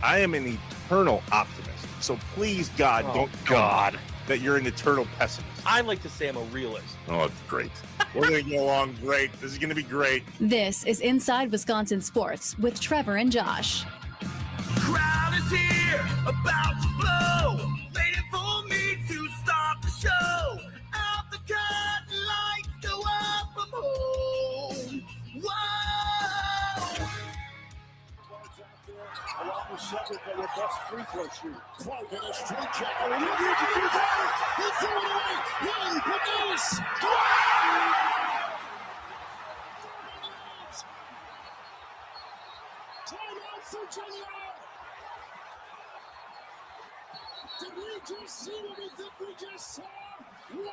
I am an eternal optimist. So please, God, don't tell me that you're an eternal pessimist. I like to say I'm a realist. Oh, great. We're going to get along great. This is going to be great. This is Inside Wisconsin Sports with Trevor and Josh. Crowd is here, about to blow, waiting for me to start the show. Out the curtain, lights go up, I'm home. Whoa! Along with Cedric on the best free throw shoot. Clark in a straight check. Oh, he needs to do that. He threw it away. One, produce. Timeout for Virginia. Did we just see what we think we just saw? Wow!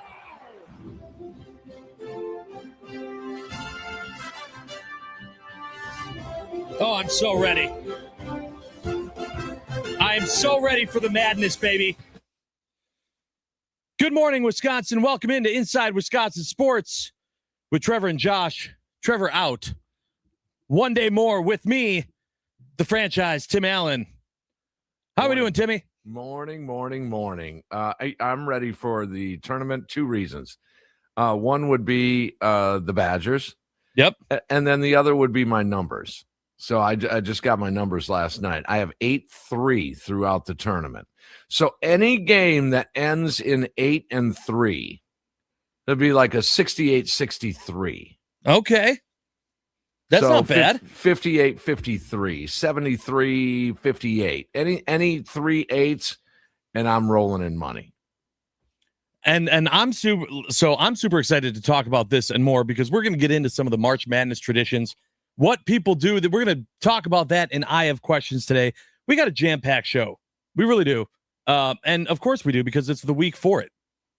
Oh, I'm so ready. I am so ready for the madness, baby. Good morning, Wisconsin. Welcome into Inside Wisconsin Sports with Trevor and Josh. Trevor out. One day more with me, the franchise, Tim Allen. How are we doing, Timmy? Morning. I'm ready for the tournament. Two reasons. One would be the Badgers. Yep. And then the other would be my numbers. So I just got my numbers last night. I have 8-3 throughout the tournament. So any game that ends in 8-3, it'd be like a 68-63. Okay. That's not bad. 58-53, 73-58. Any 3 8s, and I'm rolling in money. And I'm super excited to talk about this and more because we're going to get into some of the March Madness traditions, what people do. That we're going to talk about that in I Have Questions today. We got a jam-packed show. We really do. And of course we do because it's the week for it.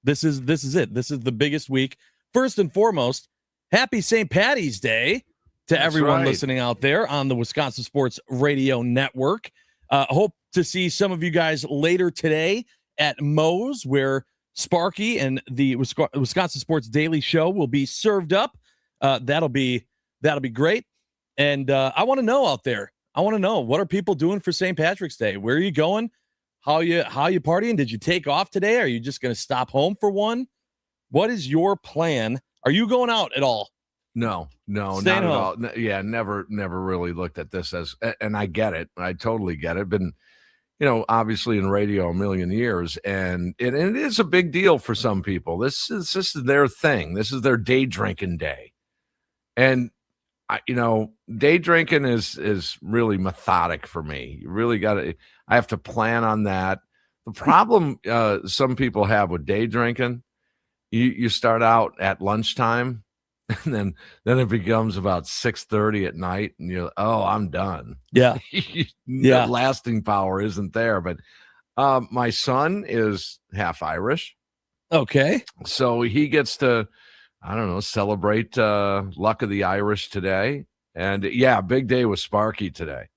This is it. This is the biggest week. First and foremost, happy St. Patty's Day to everyone listening out there on the Wisconsin Sports Radio Network. Hope to see some of you guys later today at Moe's, where Sparky and the Wisconsin Sports Daily Show will be served up. That'll be great. And I want to know out there. I want to know, what are people doing for St. Patrick's Day? Where are you going? How you partying? Did you take off today? Are you just going to stop home for one? What is your plan? Are you going out at all? No, not at all. Yeah, never really looked at this as, and I get it. I totally get it. Been, obviously in radio a million years, and it is a big deal for some people. This is their thing. This is their day drinking day, and day drinking is really methodic for me. You really I have to plan on that. The problem some people have with day drinking, you start out at lunchtime. And then it becomes about 6:30 at night, and you're, I'm done. Yeah, The lasting power isn't there. But my son is half Irish. Okay, so he gets to, celebrate Luck of the Irish today, and big day with Sparky today.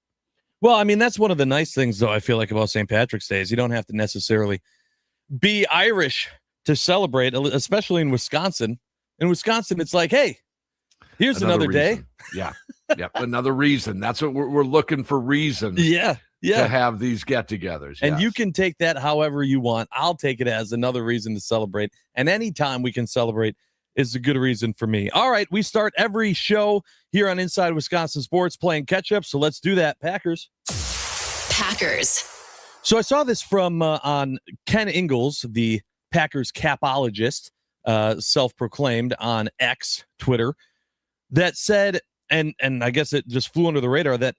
Well, I mean, that's one of the nice things, though, I feel like about St. Patrick's Day is you don't have to necessarily be Irish to celebrate, especially in Wisconsin. In Wisconsin, it's like, hey, here's another day. Yeah, another reason. That's what we're looking for, reasons. Yeah. To have these get-togethers. And you can take that however you want. I'll take it as another reason to celebrate. And anytime we can celebrate is a good reason for me. All right, we start every show here on Inside Wisconsin Sports playing catch-up, so let's do that. Packers. So I saw this from on Ken Ingalls, the Packers capologist, self-proclaimed on X, Twitter, that said, and I guess it just flew under the radar, that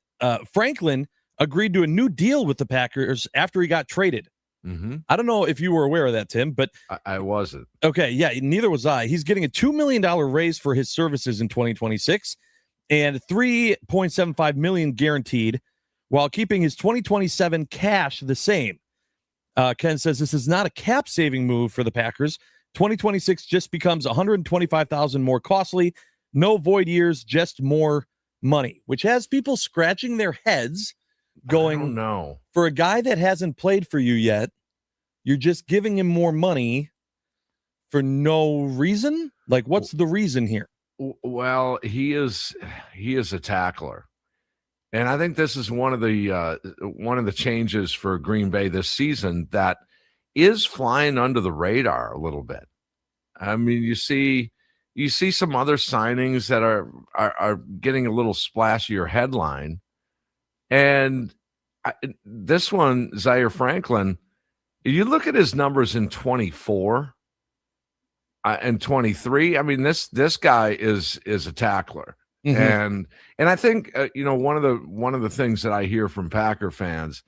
Franklin agreed to a new deal with the Packers after he got traded. Mm-hmm. I don't know if you were aware of that, Tim, but I wasn't. Okay, yeah, neither was I. He's getting a $2 million raise for his services in 2026 and $3.75 million guaranteed, while keeping his 2027 cash the same. Ken says this is not a cap-saving move for the Packers. 2026 just becomes $125,000 more costly. No void years, just more money, which has people scratching their heads going, no, for a guy that hasn't played for you yet, you're just giving him more money for no reason? Like, what's the reason here? Well, he is a tackler. And I think this is one of the changes for Green Bay this season that is flying under the radar a little bit. I mean, you see some other signings that are getting a little splashier headline, and this one, Zaire Franklin. You look at his numbers in 24 and 23. I mean, this guy is a tackler, and I think one of the things that I hear from Packer fans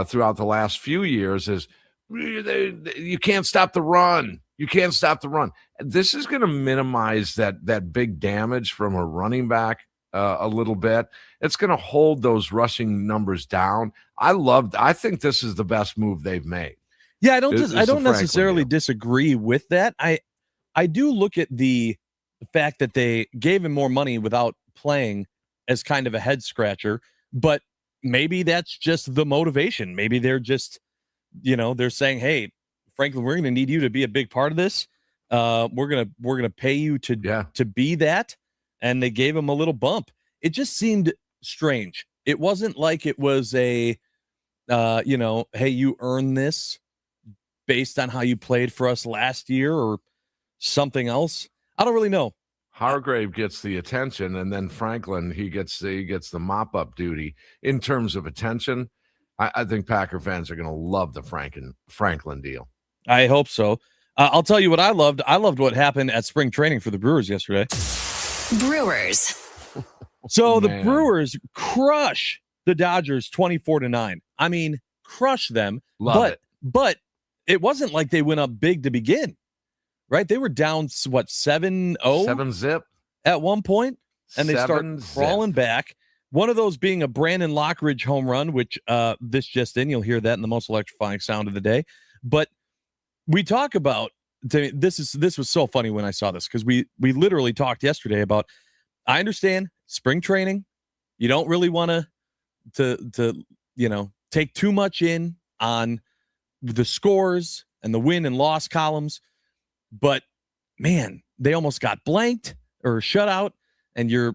throughout the last few years is you can't stop the run. You can't stop the run. This is going to minimize that big damage from a running back a little bit. It's going to hold those rushing numbers down. I think this is the best move they've made. Yeah, I don't necessarily disagree with that. I do look at the fact that they gave him more money without playing as kind of a head scratcher, but maybe that's just the motivation. Maybe they're just, they're saying, "Hey, Franklin, we're going to need you to be a big part of this. We're gonna pay you to be that." And they gave him a little bump. It just seemed strange. It wasn't like it was a, hey, you earned this based on how you played for us last year or something else. I don't really know. Hargrave gets the attention, and then Franklin, he gets the mop-up duty in terms of attention. I think Packer fans are going to love the Franklin deal. I hope so. I'll tell you what I loved. I loved what happened at spring training for the Brewers yesterday. Brewers. So the Brewers crush the Dodgers 24-9. I mean, crush them. But it wasn't like they went up big to begin, right? They were down, 7-0? 7-0 at one point, and they start crawling back. One of those being a Brandon Lockridge home run, which this just in. You'll hear that in the most electrifying sound of the day. But we talk about this was so funny when I saw this, because we literally talked yesterday about, I understand spring training, you don't really want to take too much in on the scores and the win and loss columns, but man, they almost got blanked or shut out, and you're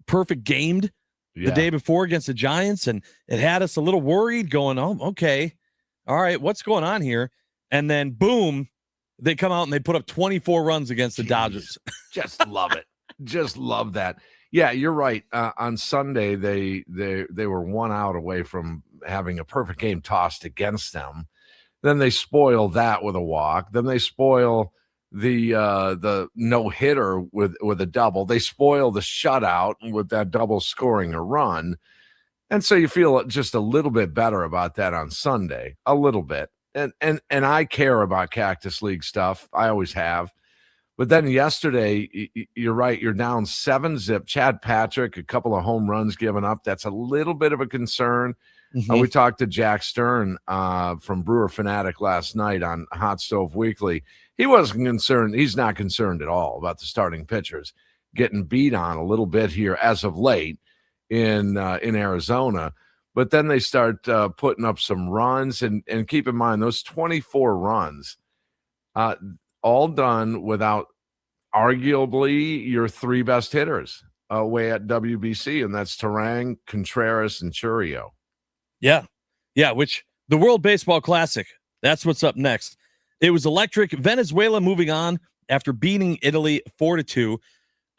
perfect gamed the day before against the Giants, and it had us a little worried, going, "Oh, okay, all right, what's going on here?" And then boom, they come out and they put up 24 runs against the Dodgers. Just love it. Just love that. Yeah, you're right. On Sunday, they were 1 out away from having a perfect game tossed against them. Then they spoil that with a walk. Then they spoil the no hitter with a double. They spoil the shutout with that double scoring a run, and so you feel just a little bit better about that on Sunday, a little bit. And I care about Cactus League stuff. I always have. But then yesterday, you're right, you're down 7-0. Chad Patrick, a couple of home runs given up. That's a little bit of a concern. We talked to Jack Stern from Brewer Fanatic last night on Hot Stove Weekly. He wasn't concerned. He's not concerned at all about the starting pitchers getting beat on a little bit here as of late in Arizona. But then they start putting up some runs. And keep in mind, those 24 runs, all done without arguably your three best hitters away at WBC, and that's Terang, Contreras, and Churio. Yeah, which the World Baseball Classic, that's what's up next. It was electric. Venezuela moving on after beating Italy 4-2.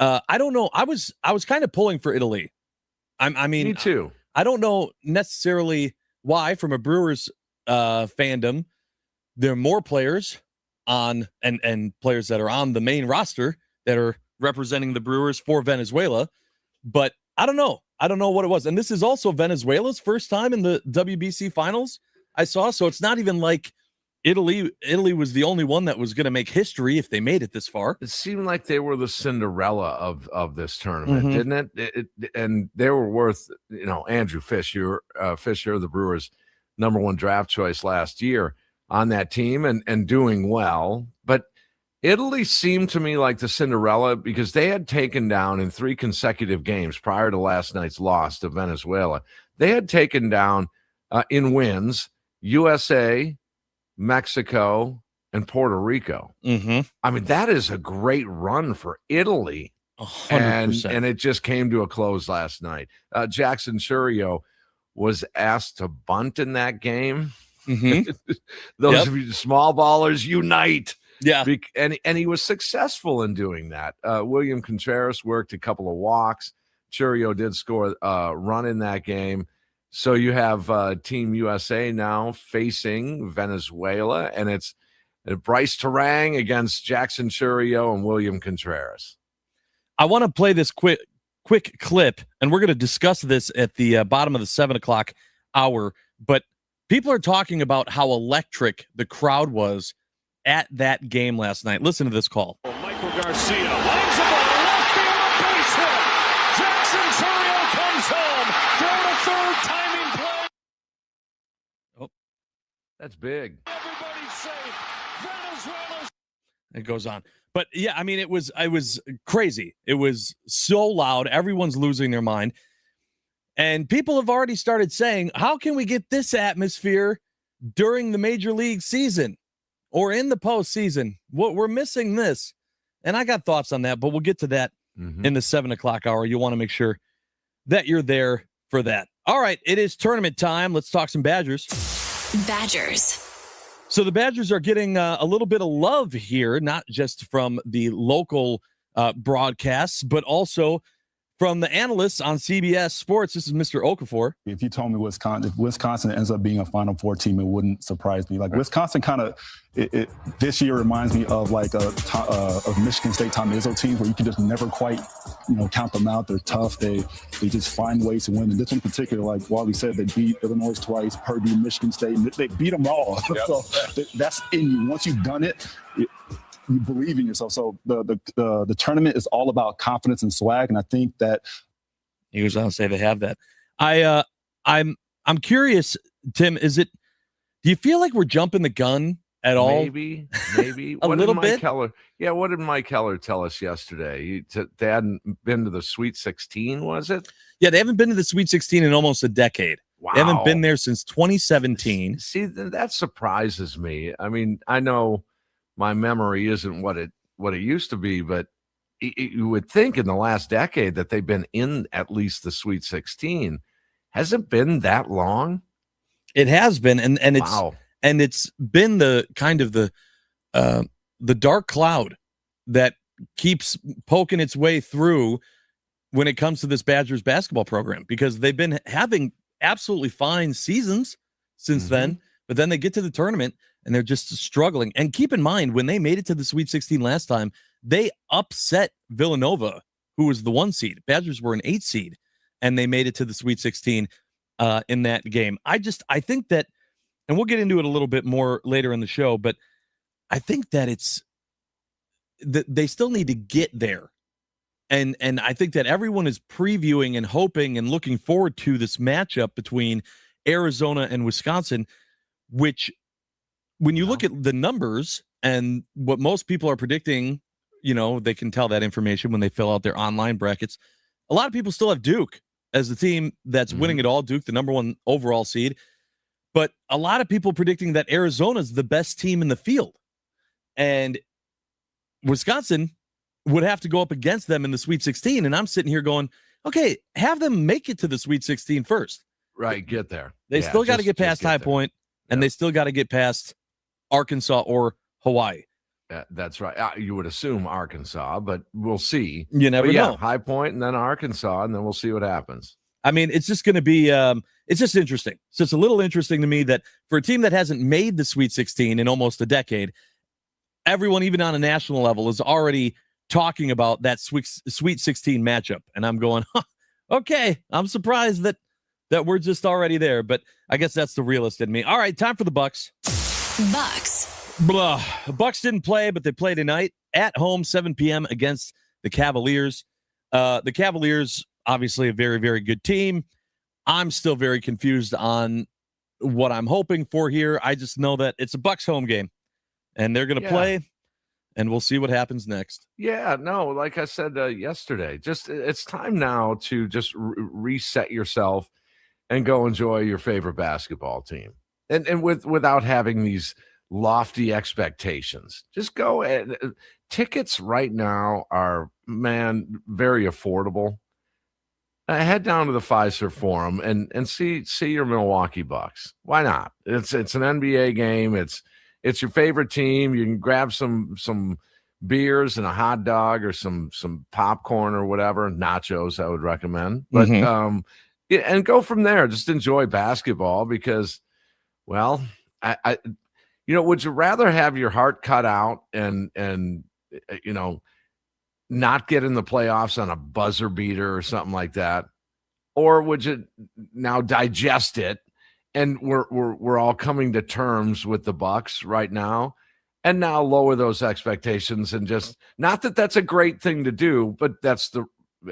I don't know. I was kind of pulling for Italy. I mean, me too. I don't know necessarily why. From a Brewers fandom, there are more players on and players that are on the main roster that are representing the Brewers for Venezuela, but I don't know. I don't know what it was. And this is also Venezuela's first time in the WBC finals, I saw. So it's not even like Italy was the only one that was going to make history if they made it this far. It seemed like they were the Cinderella of this tournament, didn't it? And they were worth, Andrew Fisher, the Brewers' #1 draft choice last year, on that team and doing well. But Italy seemed to me like the Cinderella because they had taken down in 3 consecutive games prior to last night's loss to Venezuela. They had taken down in wins USA, Mexico, and Puerto Rico. I mean, that is a great run for Italy 100%. And it just came to a close last night. Jackson Churio was asked to bunt in that game. Mm-hmm. Those small ballers unite. Yeah. And he was successful in doing that. William Contreras worked a couple of walks. Churio did score a run in that game. So you have Team USA now facing Venezuela, and it's Bryce Terang against Jackson Churio and William Contreras. I want to play this quick clip, and we're going to discuss this at the bottom of the 7 o'clock hour. But people are talking about how electric the crowd was at that game last night. Listen to this call. Michael Garcia lines the ball, left field, base hit. Jackson Churio comes home. Throw to third, timing play. Oh, that's big. Everybody's safe. Venezuela. It goes on. But yeah, I mean, it was crazy. It was so loud. Everyone's losing their mind. And people have already started saying, how can we get this atmosphere during the major league season or in the postseason? We're missing this. And I got thoughts on that, but we'll get to that in the 7 o'clock hour. You want to make sure that you're there for that. All right, it is tournament time. Let's talk some Badgers. Badgers. So the Badgers are getting a little bit of love here, not just from the local broadcasts, but also from the analysts on CBS Sports. This is Mr. Okafor. If you told me if Wisconsin ends up being a Final Four team, it wouldn't surprise me. Like Wisconsin kind of this year reminds me of like of Michigan State Tom Izzo teams where you can just never quite count them out. They're tough. They just find ways to win. And this one in particular, like Wally said, they beat Illinois twice, Purdue, Michigan State. They beat them all. Yep. So that's in you. Once you've done it, you believe in yourself. So the tournament is all about confidence and swag, and I think that he was on to say they have that. I'm curious, Tim. Do you feel like we're jumping the gun at all? Maybe a little bit. What did Mike Keller tell us yesterday? They hadn't been to the Sweet 16, was it? Yeah, they haven't been to the Sweet 16 in almost a decade. Wow. They haven't been there since 2017. See, that surprises me. I mean, I know my memory isn't what it used to be, but you would think in the last decade that they've been in at least the Sweet 16. Has it been that long? It has been, and it's wow. And it's been the kind of the dark cloud that keeps poking its way through when it comes to this Badgers basketball program, because they've been having absolutely fine seasons since then, but then they get to the tournament and they're just struggling. And keep in mind, when they made it to the Sweet 16 last time, they upset Villanova, who was the 1 seed. Badgers were an 8 seed, and they made it to the Sweet 16 in that game. I think that, and we'll get into it a little bit more later in the show, but I think that they still need to get there. And I think that everyone is previewing and hoping and looking forward to this matchup between Arizona and Wisconsin, which, when you look at the numbers and what most people are predicting, they can tell that information when they fill out their online brackets. A lot of people still have Duke as the team that's winning it all. Duke, the number 1 overall seed. But a lot of people predicting that Arizona is the best team in the field. And Wisconsin would have to go up against them in the Sweet 16. And I'm sitting here going, okay, have them make it to the Sweet 16 first. Right, get there. They still got to get past High Point, and they still got to get past Arkansas or Hawaii. That's right. You would assume Arkansas, but we'll see. You never know. High Point and then Arkansas, and then we'll see what happens. I mean, it's just going to be it's just interesting. So it's a little interesting to me that for a team that hasn't made the Sweet 16 in almost a decade, everyone, even on a national level, is already talking about that Sweet 16 matchup. And I'm going, okay, I'm surprised that we're just already there. But I guess that's the realist in me. All right, time for the Bucks. Blah. The Bucks didn't play, but they play tonight at home, 7 p.m. against the Cavaliers. The Cavaliers, obviously a very, very good team. I'm still very confused on what I'm hoping for here. I just know that it's a Bucks home game, and they're going to play, and we'll see what happens next. Yeah, no, like I said yesterday, just it's time now to just reset yourself and go enjoy your favorite basketball team, and without having these lofty expectations. Just go and tickets right now are, man, very affordable. Head down to the Fiserv Forum and see your Milwaukee Bucks. Why not? It's an NBA game. It's your favorite team. You can grab some beers and a hot dog or some popcorn or whatever, nachos I would recommend. But and go from there. Just enjoy basketball because, well, I would you rather have your heart cut out and not get in the playoffs on a buzzer beater or something like that, or would you now digest it? And we're all coming to terms with the Bucks right now, and now lower those expectations and just not that that's a great thing to do, but that's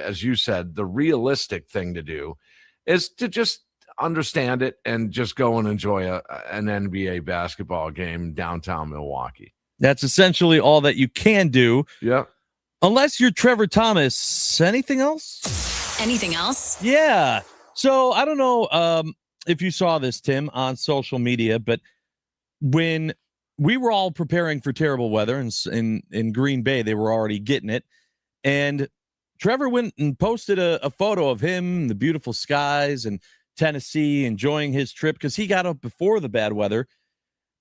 as you said, the realistic thing to do is to just understand it and just go and enjoy an NBA basketball game downtown Milwaukee. That's essentially all that you can do. Yeah. Unless you're Trevor Thomas. Anything else? Anything else? Yeah. So I don't know if you saw this, Tim, on social media, but when we were all preparing for terrible weather in Green Bay, they were already getting it. And Trevor went and posted a photo of him, the beautiful skies, and Tennessee, enjoying his trip because he got up before the bad weather.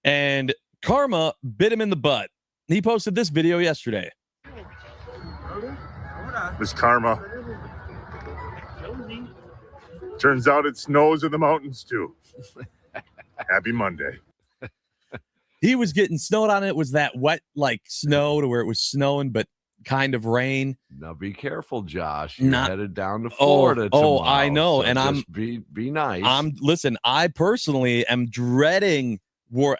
And karma bit him in the butt. He posted this video yesterday. This karma. Turns out it snows in the mountains too. Happy Monday. He was getting snowed on. It was that wet, like snow to where it was snowing, but kind of rain. Now be careful, Josh. You're headed down to Florida. Oh, tomorrow, I know. so And be nice. Listen, I personally am dreading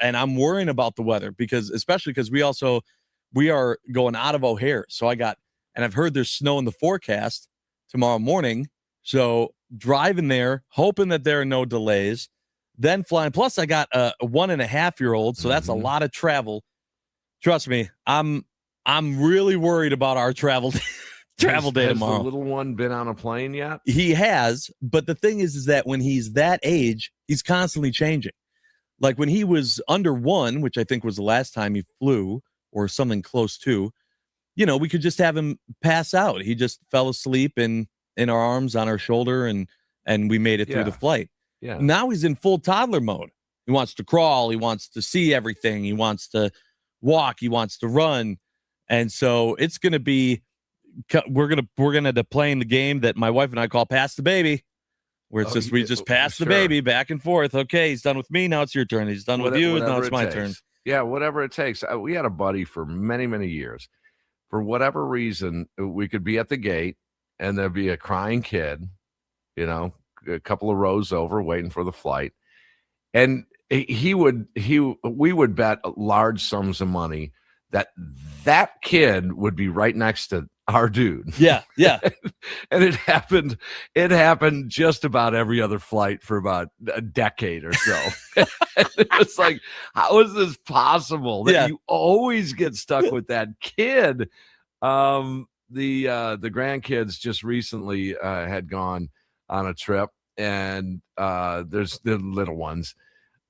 and I'm worrying about the weather especially because we are going out of O'Hare. So I've heard there's snow in the forecast tomorrow morning. So driving there, hoping that there are no delays, then flying. Plus I got a 1.5-year-old. So that's a lot of travel. Trust me, I'm really worried about our travel day Has tomorrow. the little one been on a plane yet? He has, but the thing is that when he's that age, he's constantly changing. Like when he was under 1, which I think was the last time he flew or something close to, we could just have him pass out. He just fell asleep in our arms, on our shoulder, and we made it through the flight. Yeah. Now he's in full toddler mode. He wants to crawl. He wants to see everything. He wants to walk. He wants to run. And so it's going to be, we're going to playing the game that my wife and I call pass the baby, where it's we just pass the baby back and forth. Okay, he's done with me. Now it's your turn. He's done with you. Now it's my turn. Yeah, whatever it takes. We had a buddy for many, many years. For whatever reason, we could be at the gate and there'd be a crying kid, a couple of rows over waiting for the flight. And we would bet large sums of money that kid would be right next to our dude. Yeah. And it happened just about every other flight for about a decade or so. It was like, how is this possible that you always get stuck with that kid? The grandkids just recently had gone on a trip, and there's the little ones.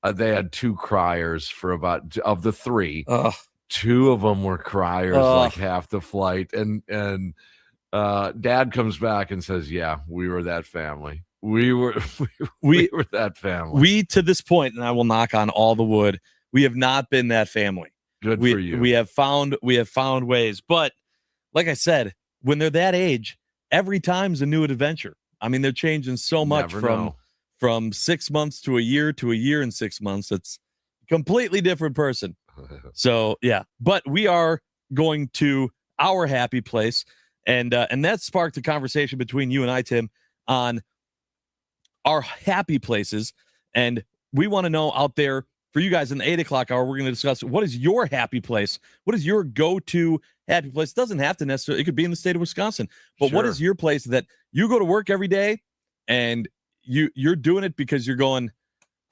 They had 2 criers for of the 3. 2 of them were criers like half the flight. And Dad comes back and says, yeah, we were that family. We were that family. We, to this point, and I will knock on all the wood, we have not been that family. Good for you. We have found ways. But like I said, when they're that age, every time's a new adventure. I mean, they're changing so much from 6 months to a year and 6 months. It's a completely different person. So, yeah, but we are going to our happy place. And that sparked a conversation between you and I, Tim, on our happy places. And we want to know out there for you guys in the 8 o'clock hour, we're going to discuss what is your happy place? What is your go-to happy place? It doesn't have to necessarily, it could be in the state of Wisconsin, but what is your place that you go to work every day and you're doing it because you're going,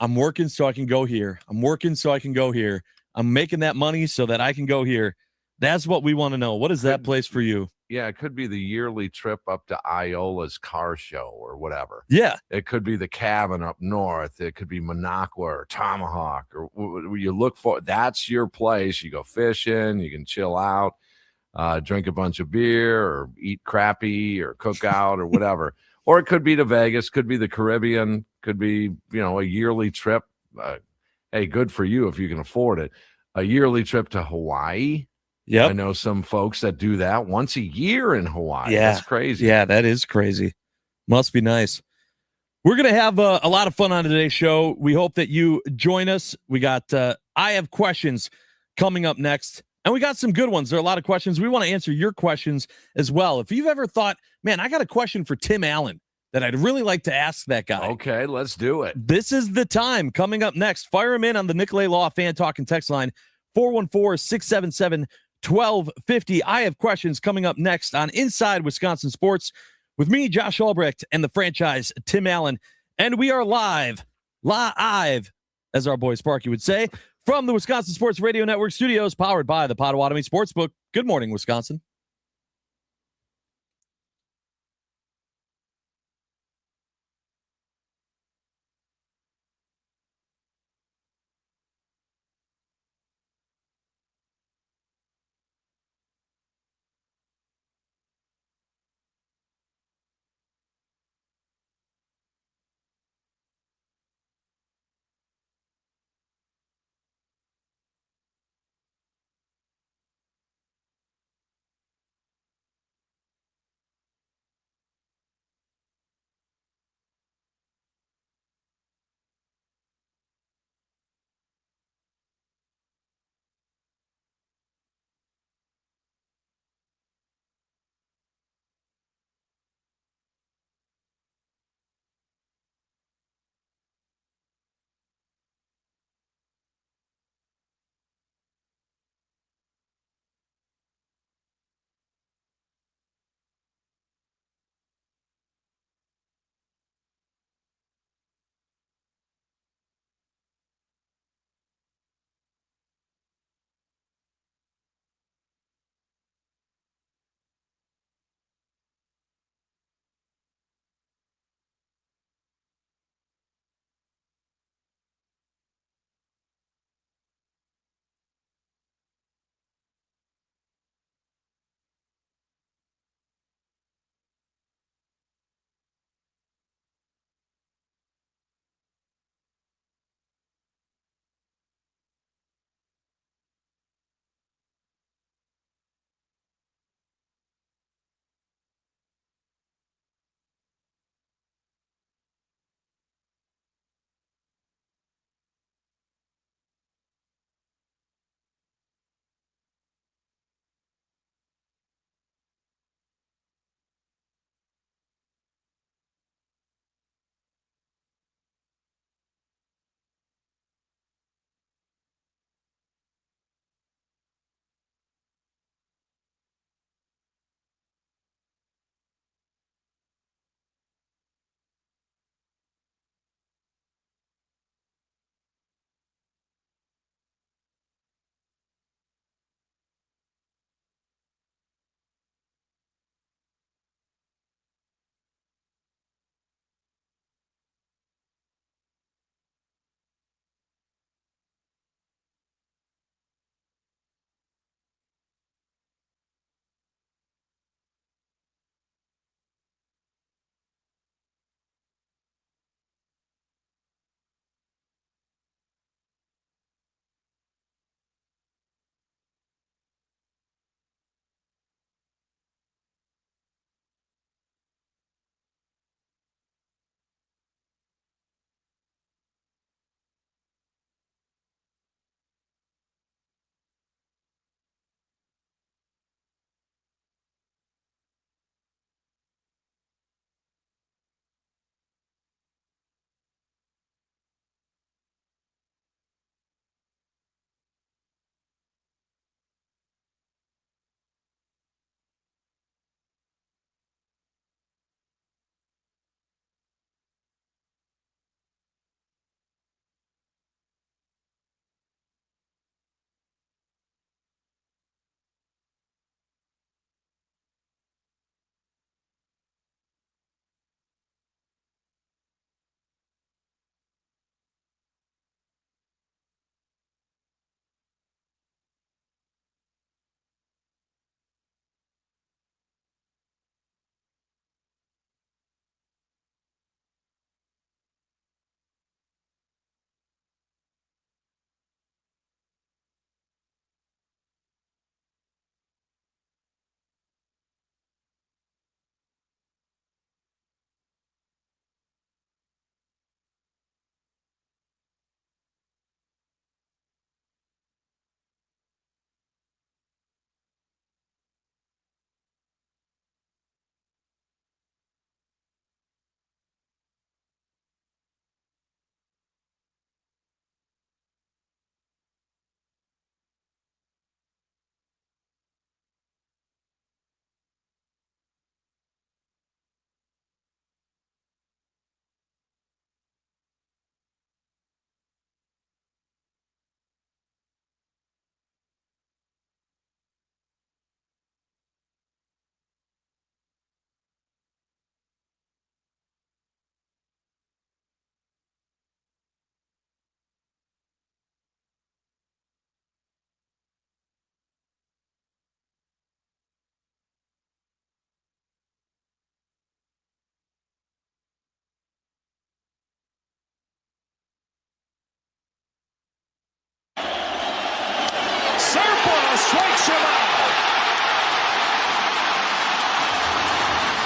I'm working so I can go here. I'm working so I can go here. I'm making that money so that I can go here. That's what we want to know. What is that place for you? Yeah, it could be the yearly trip up to Iola's car show or whatever. Yeah. It could be the cabin up north. It could be Minocqua or Tomahawk or you look for. That's your place. You go fishing. You can chill out. drink a bunch of beer or eat crappy or cook out or whatever. Or it could be to Vegas, could be the Caribbean, could be, a yearly trip. Hey, good for you if you can afford it. A yearly trip to Hawaii. Yeah, I know some folks that do that once a year in Hawaii. Yeah. That's crazy. Yeah, that is crazy. Must be nice. We're going to have a lot of fun on today's show. We hope that you join us. We got I Have Questions coming up next, and we got some good ones. There are a lot of questions. We want to answer your questions as well. If you've ever thought, man, I got a question for Tim Allen that I'd really like to ask that guy. Okay, let's do it. This is the time. Coming up next, fire him in on the Nicolay Law Fan Talk and Text line, 414-677-1250. I Have Questions coming up next on Inside Wisconsin Sports with me, Josh Albrecht, and the franchise, Tim Allen. And we are live, as our boy Sparky would say, from the Wisconsin Sports Radio Network studios, powered by the Potawatomi Sportsbook. Good morning, Wisconsin.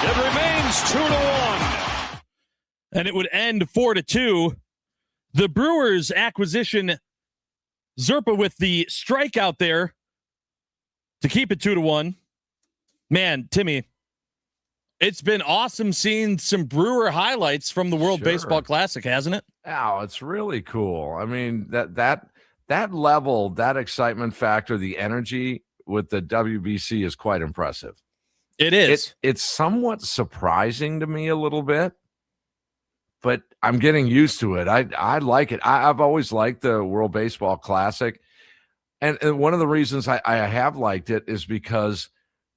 It remains 2-1. And it would end 4-2. The Brewers acquisition, Zerpa with the strikeout there to keep it 2-1. Man, Timmy, it's been awesome seeing some Brewer highlights from the World Baseball Classic, hasn't it? Oh, it's really cool. I mean, that level, that excitement factor, the energy with the WBC is quite impressive. It is. It's somewhat surprising to me a little bit, but I'm getting used to it. I like it. I've always liked the World Baseball Classic. And one of the reasons I have liked it is because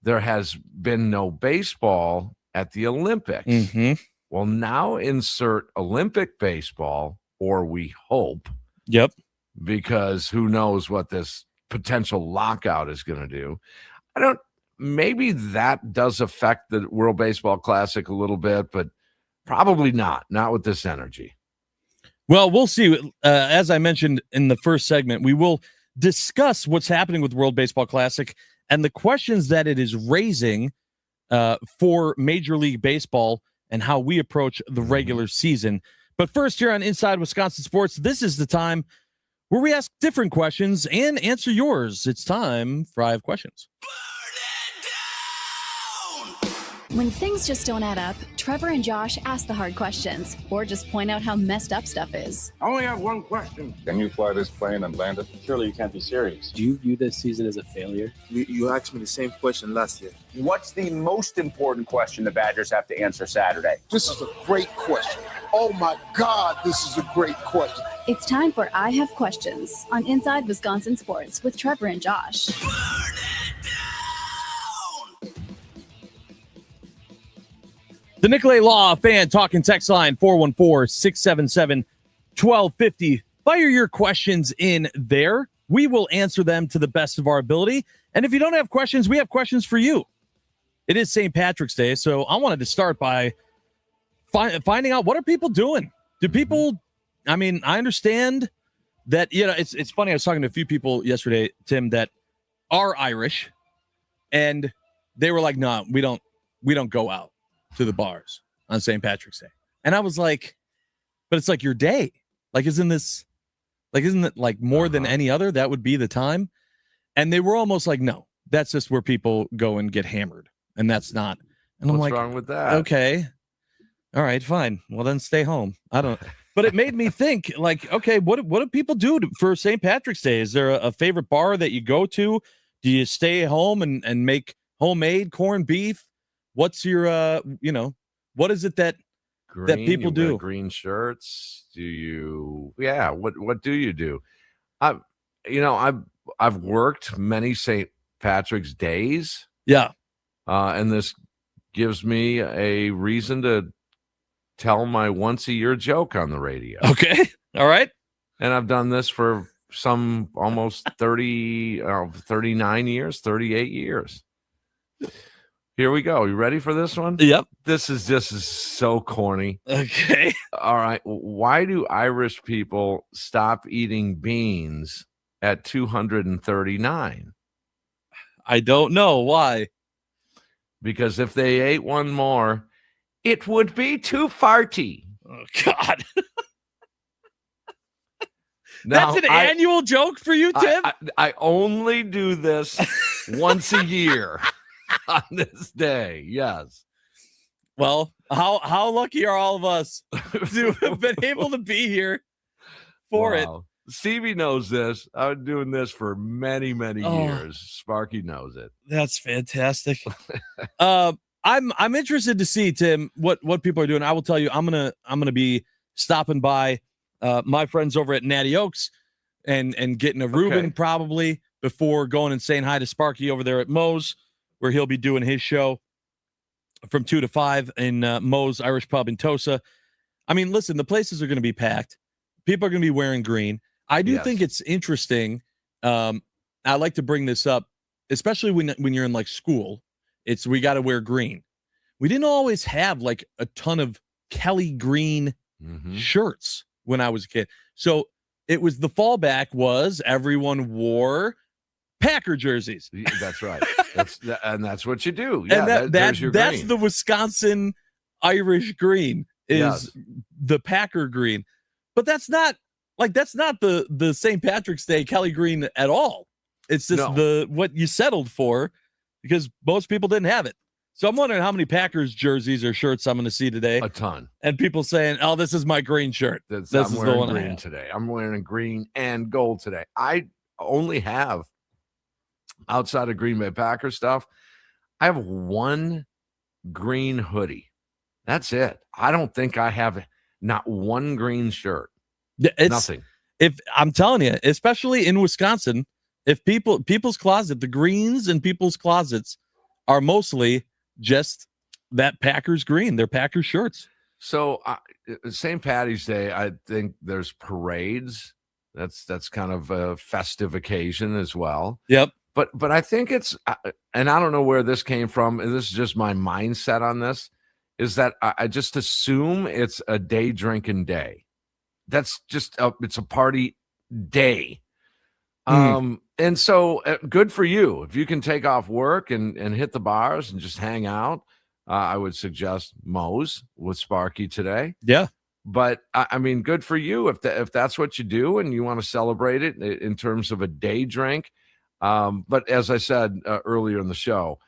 there has been no baseball at the Olympics. Mm-hmm. Well, now insert Olympic baseball, or we hope. Yep. Because who knows what this potential lockout is going to do. Maybe that does affect the World Baseball Classic a little bit, but probably not with this energy. Well, we'll see. As I mentioned in the first segment, we will discuss what's happening with World Baseball Classic and the questions that it is raising for Major League Baseball and how we approach the regular season. But first, here on Inside Wisconsin Sports, this is the time where we ask different questions and answer yours. It's time for I Have Questions. When things just don't add up, Trevor and Josh ask the hard questions or just point out how messed up stuff is. I only have one question. Can you fly this plane and land it? Surely you can't be serious. Do you view this season as a failure? You asked me the same question last year. What's the most important question the Badgers have to answer Saturday? This is a great question. Oh my God, this is a great question. It's time for I Have Questions on Inside Wisconsin Sports with Trevor and Josh. The Nicolay Law Fan Talking Text Line, 414-677-1250. Fire your questions in there. We will answer them to the best of our ability. And if you don't have questions, we have questions for you. It is St. Patrick's Day, so I wanted to start by finding out, what are people doing? Do people, I mean, I understand that, it's funny. I was talking to a few people yesterday, Tim, that are Irish, and they were like, no, we don't go out to the bars on St. Patrick's Day. And I was like, but it's like your day. Isn't it like more than any other? That would be the time. And they were almost like, no, that's just where people go and get hammered. And that's not. And I'm like, what's wrong with that? Okay. All right, fine. Well, then stay home. I don't know. But it made me think, like, okay, what do people do for St. Patrick's Day? Is there a favorite bar that you go to? Do you stay home and make homemade corned beef? What's your, what is it that people do? Green shirts? Do you? Yeah. What do you do? I've worked many St. Patrick's days. Yeah. And this gives me a reason to tell my once-a-year joke on the radio. Okay. All right. And I've done this for some almost 39 years, 38 years. Here we go. You ready for this one? Yep. This is just so corny. Okay. All right. Why do Irish people stop eating beans at 239? I don't know. Why? Because if they ate one more, it would be too farty. Oh, God. That's an annual joke for you, Tim? I only do this once a year. On this day, yes. Well, how lucky are all of us to have been able to be here for it? Stevie knows this. I've been doing this for many years. Sparky knows it. That's fantastic. I'm interested to see, Tim, what people are doing. I will tell you, I'm gonna be stopping by my friends over at Natty Oaks and getting a Reuben probably before going and saying hi to Sparky over there at Moe's, where he'll be doing his show from 2 to 5 in Moe's Irish Pub in Tosa. I mean, listen, the places are going to be packed. People are going to be wearing green. I do think it's interesting. I like to bring this up, especially when you're in like school. We got to wear green. We didn't always have like a ton of Kelly green shirts when I was a kid. So it was the fallback was everyone wore Packer jerseys. That's right. That's what you do. And Yeah, that's green. the Wisconsin Irish green is the Packer green. But that's not the St. Patrick's Day Kelly green at all. It's just what you settled for because most people didn't have it. So I'm wondering how many Packers jerseys or shirts I'm going to see today. A ton. And people saying, "Oh, this is my green shirt." I'm wearing green today. I'm wearing green and gold today. I only have, outside of Green Bay Packers stuff, I have one green hoodie. That's it. I don't think I have not one green shirt. Nothing. If I'm telling you, especially in Wisconsin, if people's closet, the greens in people's closets are mostly just that Packers green. They're Packers shirts. So St. Patty's Day, I think there's parades. That's kind of a festive occasion as well. Yep. But I think it's, and I don't know where this came from. And this is just my mindset on this, is that I just assume it's a day drinking day. That's just it's a party day. And so good for you. If you can take off work and hit the bars and just hang out, I would suggest Moe's with Sparky today. Yeah. But I mean, good for you if that's what you do and you want to celebrate it in terms of a day drink. But as I said earlier in the show,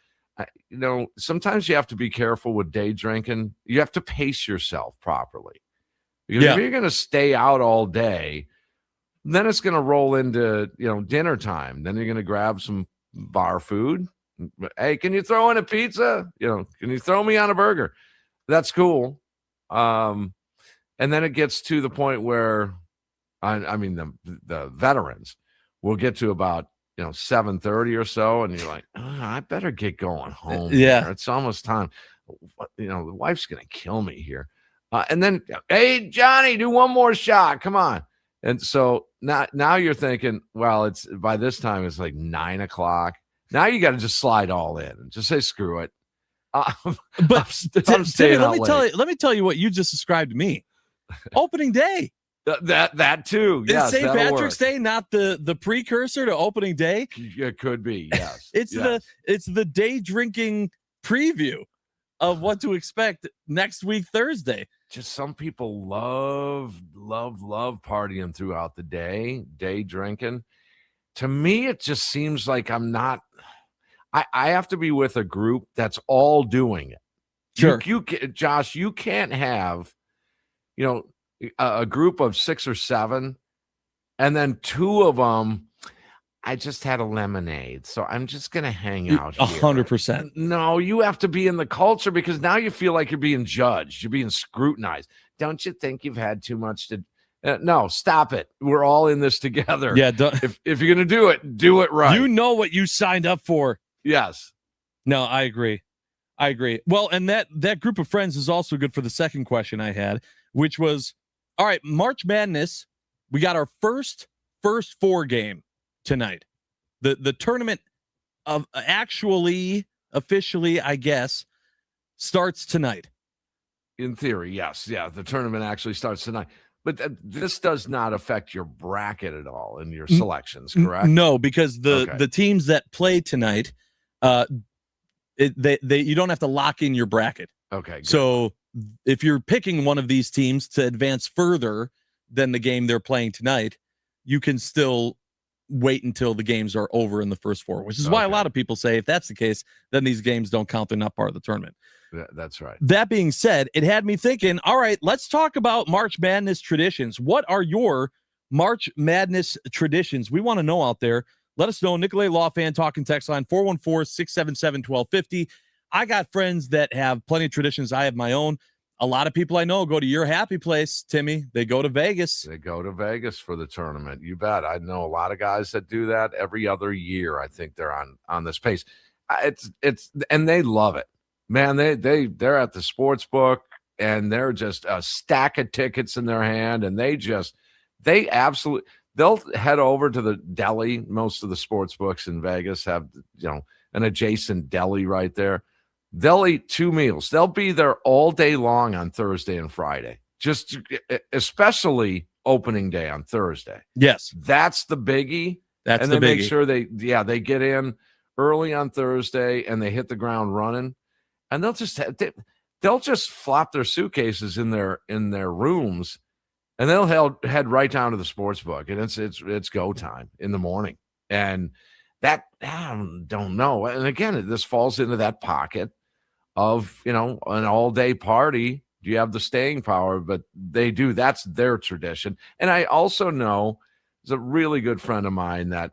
sometimes you have to be careful with day drinking. You have to pace yourself properly. Because if you're going to stay out all day, then it's going to roll into, dinner time. Then you're going to grab some bar food. Hey, can you throw in a pizza? Can you throw me on a burger? That's cool. And then it gets to the point where, I mean, the veterans will get to about, 7:30 or so. And you're like, I better get going home. Yeah. Here. It's almost time. The wife's going to kill me here. And then, hey, Johnny, do one more shot. Come on. And so now you're thinking, well, it's by this time it's like 9 o'clock. Now you got to just slide all in and just say, screw it. But I'm staying Timmy, let me tell you what you just described to me. Opening day. That too. Yes, Is St. Patrick's Day not the precursor to opening day? It could be. Yes. It's the day drinking preview of what to expect next week, Thursday. Just some people love partying throughout the day drinking. To me, it just seems like I'm not. I have to be with a group that's all doing it. Sure. Josh, you can't have, a group of 6 or 7, and then 2 of them. I just had a lemonade, so I'm just going to hang out here. 100%. No, you have to be in the culture because now you feel like you're being judged. You're being scrutinized. Don't you think you've had too much to no, stop it. We're all in this together. Yeah. If you're going to do it right. You know what you signed up for. Yes. No, I agree. Well, and that group of friends is also good for the second question I had, which was, all right, March Madness, we got our first 4 game tonight. The tournament of officially, I guess, starts tonight. In theory, yes. Yeah, the tournament actually starts tonight. But this does not affect your bracket at all in your selections, correct? No, because the teams that play tonight, you don't have to lock in your bracket. Okay. Good. So if you're picking one of these teams to advance further than the game they're playing tonight, you can still wait until the games are over in the first 4, which is why a lot of people say if that's the case, then these games don't count. They're not part of the tournament. That's right. That being said, it had me thinking, all right, let's talk about March Madness traditions. What are your March Madness traditions? We want to know out there. Let us know. Nicolay Law Fan talking text line 414-677-1250. I got friends that have plenty of traditions. I have my own. A lot of people I know go to your happy place, Timmy. They go to Vegas. They go to Vegas for the tournament. You bet. I know a lot of guys that do that every other year. I think they're on this pace. It's and they love it. Man, they're at the sports book and they're just a stack of tickets in their hand, and they'll head over to the deli. Most of the sports books in Vegas have an adjacent deli right there. They'll eat 2 meals. They'll be there all day long on Thursday and Friday, especially opening day on Thursday. Yes. That's the biggie. That's and the they biggie. make sure they get in early on Thursday and they hit the ground running, and they'll just flop their suitcases in their rooms, and they'll head right down to the sports book, and it's go time in the morning. And that, I don't know. And again, this falls into that pocket of, an all-day party. Do you have the staying power? But they do. That's their tradition. And I also know there's a really good friend of mine that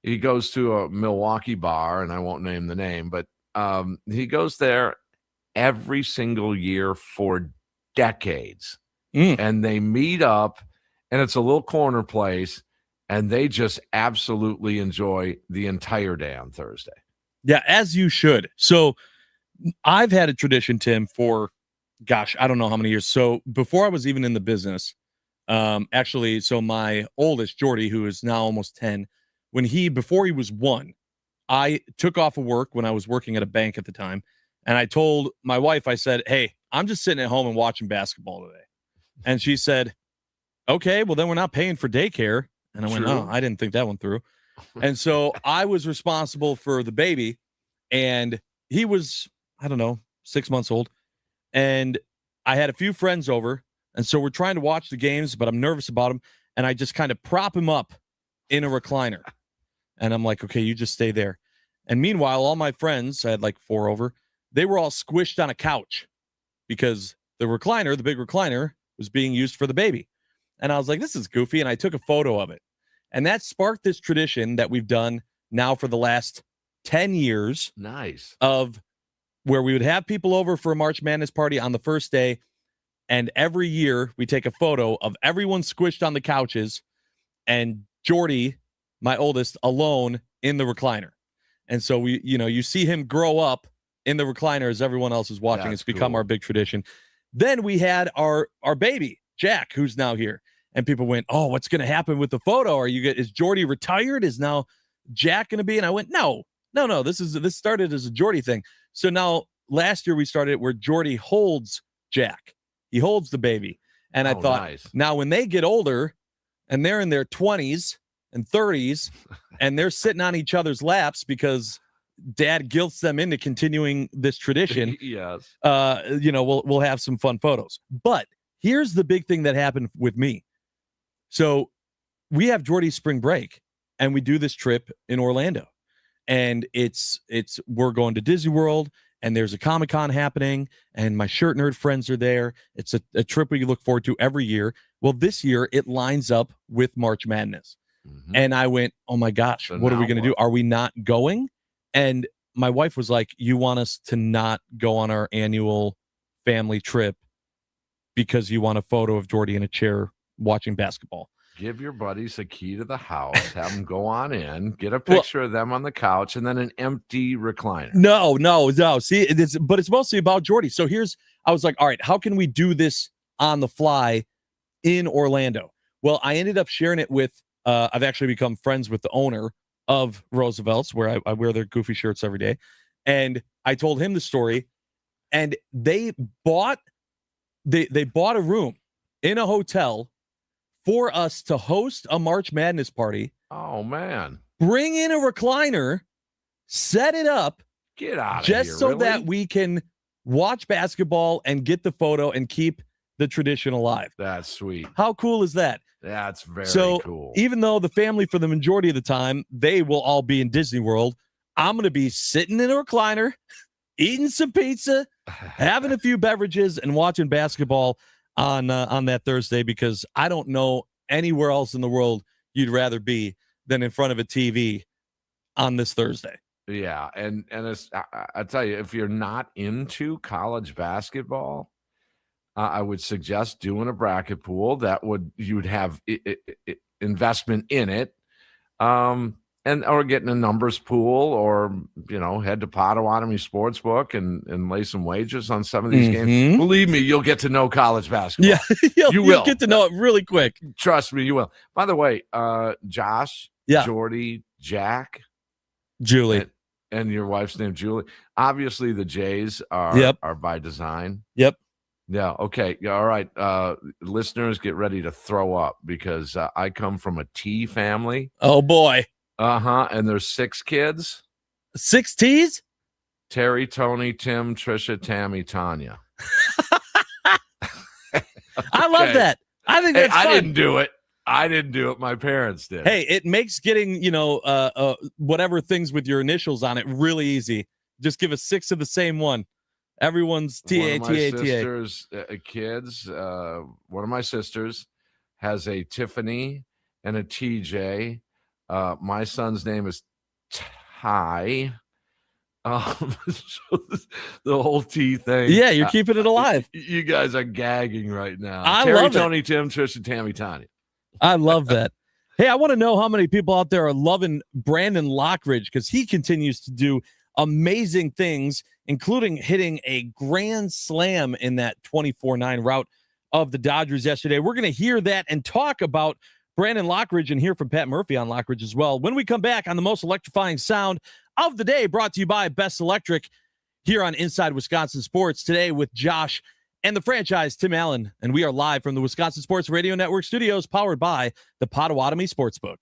he goes to a Milwaukee bar, and I won't name the name, but he goes there every single year for decades. And they meet up, and it's a little corner place, and they just absolutely enjoy the entire day on Thursday. Yeah, as you should. So I've had a tradition, Tim, for, gosh, I don't know how many years. So before I was even in the business, actually, so my oldest, Jordy, who is now almost 10, before he was 1, I took off of work when I was working at a bank at the time, and I told my wife, I said, hey, I'm just sitting at home and watching basketball today. And she said, okay, well, then we're not paying for daycare. And I went, oh, I didn't think that one through. And so I was responsible for the baby, and he was, I don't know, 6 months old. And I had a few friends over, and so we're trying to watch the games, but I'm nervous about him. And I just kind of prop him up in a recliner. And I'm like, okay, you just stay there. And meanwhile, all my friends, I had like 4 over, they were all squished on a couch because the big recliner, was being used for the baby. And I was like, this is goofy. And I took a photo of it. And that sparked this tradition that we've done now for the last 10 years. Nice. Of where we would have people over for a March Madness party on the first day. And every year we take a photo of everyone squished on the couches and Jordy, my oldest, alone in the recliner. And so you see him grow up in the recliner as everyone else is watching. It's become our big tradition. Then we had our baby, Jack, who's now here. And people went, oh, what's going to happen with the photo? Is Jordy retired? Is now Jack going to be? And I went, no. This started as a Jordy thing. So now last year we started where Jordy holds Jack. He holds the baby. And I thought, now when they get older and they're in their 20s and 30s and they're sitting on each other's laps because Dad guilts them into continuing this tradition. Yes. We'll have some fun photos. But here's the big thing that happened with me. So we have Jordy's spring break, and we do this trip in Orlando, and we're going to Disney World, and there's a Comic-Con happening, and my shirt nerd friends are there. It's a trip we look forward to every year. Well, this year it lines up with March Madness, and I went, oh my gosh, what are we going to do? Are we not going? And my wife was like, you want us to not go on our annual family trip because you want a photo of Jordy in a chair watching basketball. Give your buddies a key to the house, have them go on in, get a picture of them on the couch, and then an empty recliner. No. See, but it's mostly about Jordy. So I was like, all right, how can we do this on the fly in Orlando? Well, I ended up sharing it with, I've actually become friends with the owner of Roosevelt's, where I wear their goofy shirts every day. And I told him the story, and they bought a room in a hotel for us to host a March Madness party. Oh, man. Bring in a recliner, set it up. Get out of here, just so that we can watch basketball and get the photo and keep the tradition alive. That's sweet. How cool is that? That's very cool. Even though the family, for the majority of the time, they will all be in Disney World, I'm going to be sitting in a recliner, eating some pizza, having a few beverages, and watching basketball on that Thursday, because I don't know anywhere else in the world you'd rather be than in front of a TV on this Thursday. Yeah, and I tell you, if you're not into college basketball, I would suggest doing a bracket pool. You'd have investment in it, or getting a numbers pool, or head to Potawatomi Sportsbook and lay some wagers on some of these games. Believe me, you'll get to know college basketball. Yeah, you'll get to know it really quick. Trust me, you will. By the way, Josh, Jordy, Jack, Julie, and your wife's name Julie. Obviously, the J's are by design. Yep. Yeah. Okay. All right. Listeners, get ready to throw up, because I come from a T family. Oh boy. And there's 6 kids. 6 T's? Terry, Tony, Tim, Trisha, Tammy, Tanya. I love that. I think that's fun. I didn't do it. My parents did. Hey, it makes getting, whatever things with your initials on it really easy. Just give us 6 of the same one. Everyone's T-A-T-A-T-A. One of my sisters' kids, one of my sisters has a Tiffany and a TJ. My son's name is Ty. So the whole T thing. Yeah, you're keeping it alive. You guys are gagging right now. I Terry, love Tony, Tim, Trisha, Tammy, Tanya. I love that. Hey, I want to know how many people out there are loving Brandon Lockridge because he continues to do amazing things, including hitting a grand slam in that 24-9 route of the Dodgers yesterday. We're going to hear that and talk about Brandon Lockridge and hear from Pat Murphy on Lockridge as well. When we come back on the most electrifying sound of the day, brought to you by Best Electric here on Inside Wisconsin Sports today with Josh and the franchise, Tim Allen. And we are live from the Wisconsin Sports Radio Network studios, powered by the Potawatomi Sportsbook.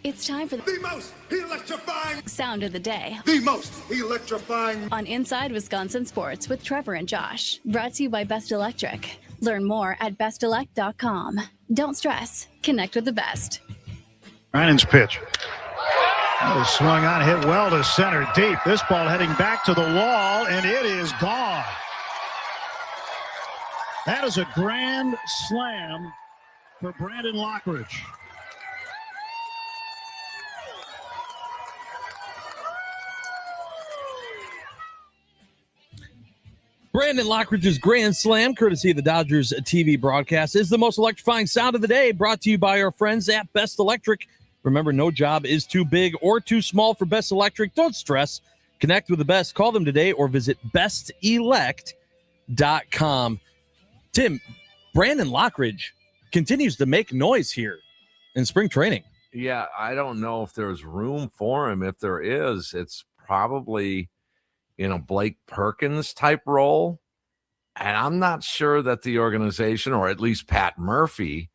It's time for The most electrifying. sound of the day The most electrifying. on Inside Wisconsin Sports with Trevor and Josh. Brought to you by Best Electric. Learn more at bestelect.com. Don't stress. Connect with the best. Brannan's pitch. That was swung on, hit well to center deep. This ball heading back to the wall, and it is gone. That is a grand slam for Brandon Lockridge. Brandon Lockridge's grand slam, courtesy of the Dodgers TV broadcast, is the most electrifying sound of the day, brought to you by our friends at Best Electric. Remember, no job is too big or too small for Best Electric. Don't stress. Connect with the best. Call them today or visit bestelect.com. Tim, Brandon Lockridge continues to make noise here in spring training. Yeah, I don't know if there's room for him. If there is, it's probably in a Blake Perkins type role. And I'm not sure that the organization, or at least Pat Murphy,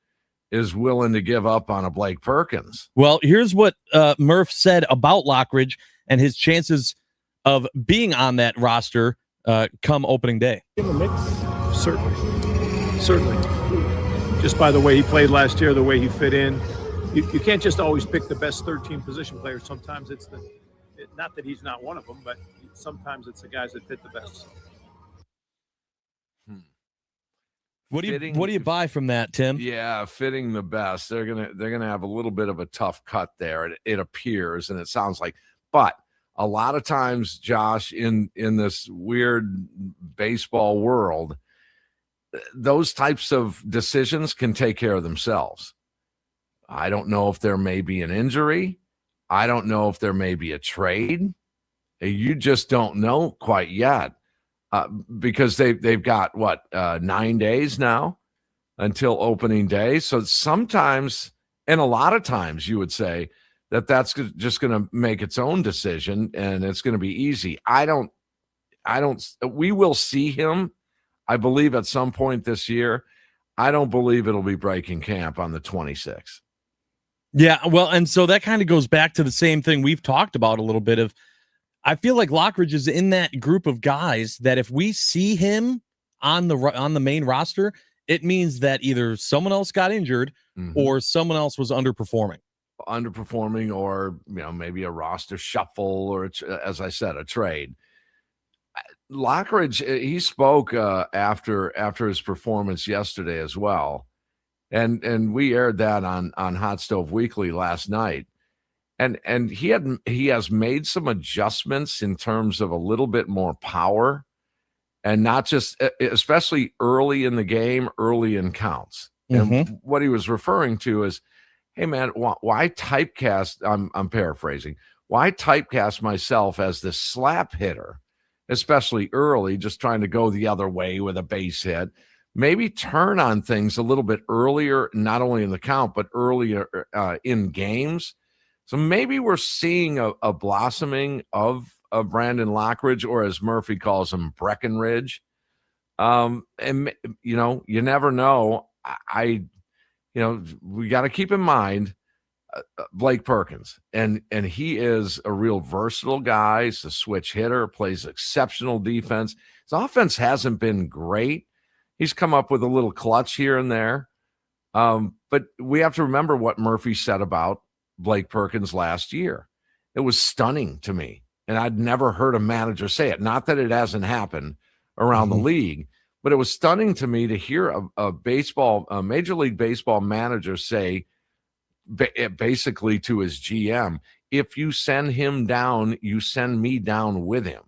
is willing to give up on a Blake Perkins. Well, here's what Murph said about Lockridge and his chances of being on that roster come opening day. In the mix, certainly. Just by the way he played last year, the way he fit in. You can't just always pick the best 13 position players. Sometimes it's not that he's not one of them, but sometimes it's the guys that fit the best. What do you buy from that, Tim? Yeah, fitting the best. They're gonna have a little bit of a tough cut there. It appears, and it sounds like, but a lot of times, Josh, in this weird baseball world, those types of decisions can take care of themselves. I don't know if there may be an injury. I don't know if there may be a trade. You just don't know quite yet. Because they've got 9 days now until opening day. So sometimes, and a lot of times, you would say that's just going to make its own decision and it's going to be easy. We will see him, I believe, at some point this year. I don't believe it'll be breaking camp on the 26th. Yeah, well, and so that kind of goes back to the same thing we've talked about a little bit of, I feel like Lockridge is in that group of guys that if we see him on the main roster, it means that either someone else got injured or someone else was underperforming, or maybe a roster shuffle, or as I said, a trade. Lockridge, he spoke after his performance yesterday as well, and we aired that on Hot Stove Weekly last night. And he has made some adjustments in terms of a little bit more power, and not just, especially early in the game, early in counts. And what he was referring to is, hey man, why typecast? I'm paraphrasing. Why typecast myself as this slap hitter, especially early, just trying to go the other way with a base hit? Maybe turn on things a little bit earlier, not only in the count but earlier in games. So maybe we're seeing a blossoming of Brandon Lockridge, or as Murphy calls him, Breckenridge. And you never know. We got to keep in mind Blake Perkins, and he is a real versatile guy. He's a switch hitter, plays exceptional defense. His offense hasn't been great. He's come up with a little clutch here and there. But we have to remember what Murphy said about Blake Perkins last year. It was stunning to me, and I'd never heard a manager say it. Not that it hasn't happened around the league, but it was stunning to me to hear a Major League Baseball manager say basically to his GM, if you send him down, you send me down with him.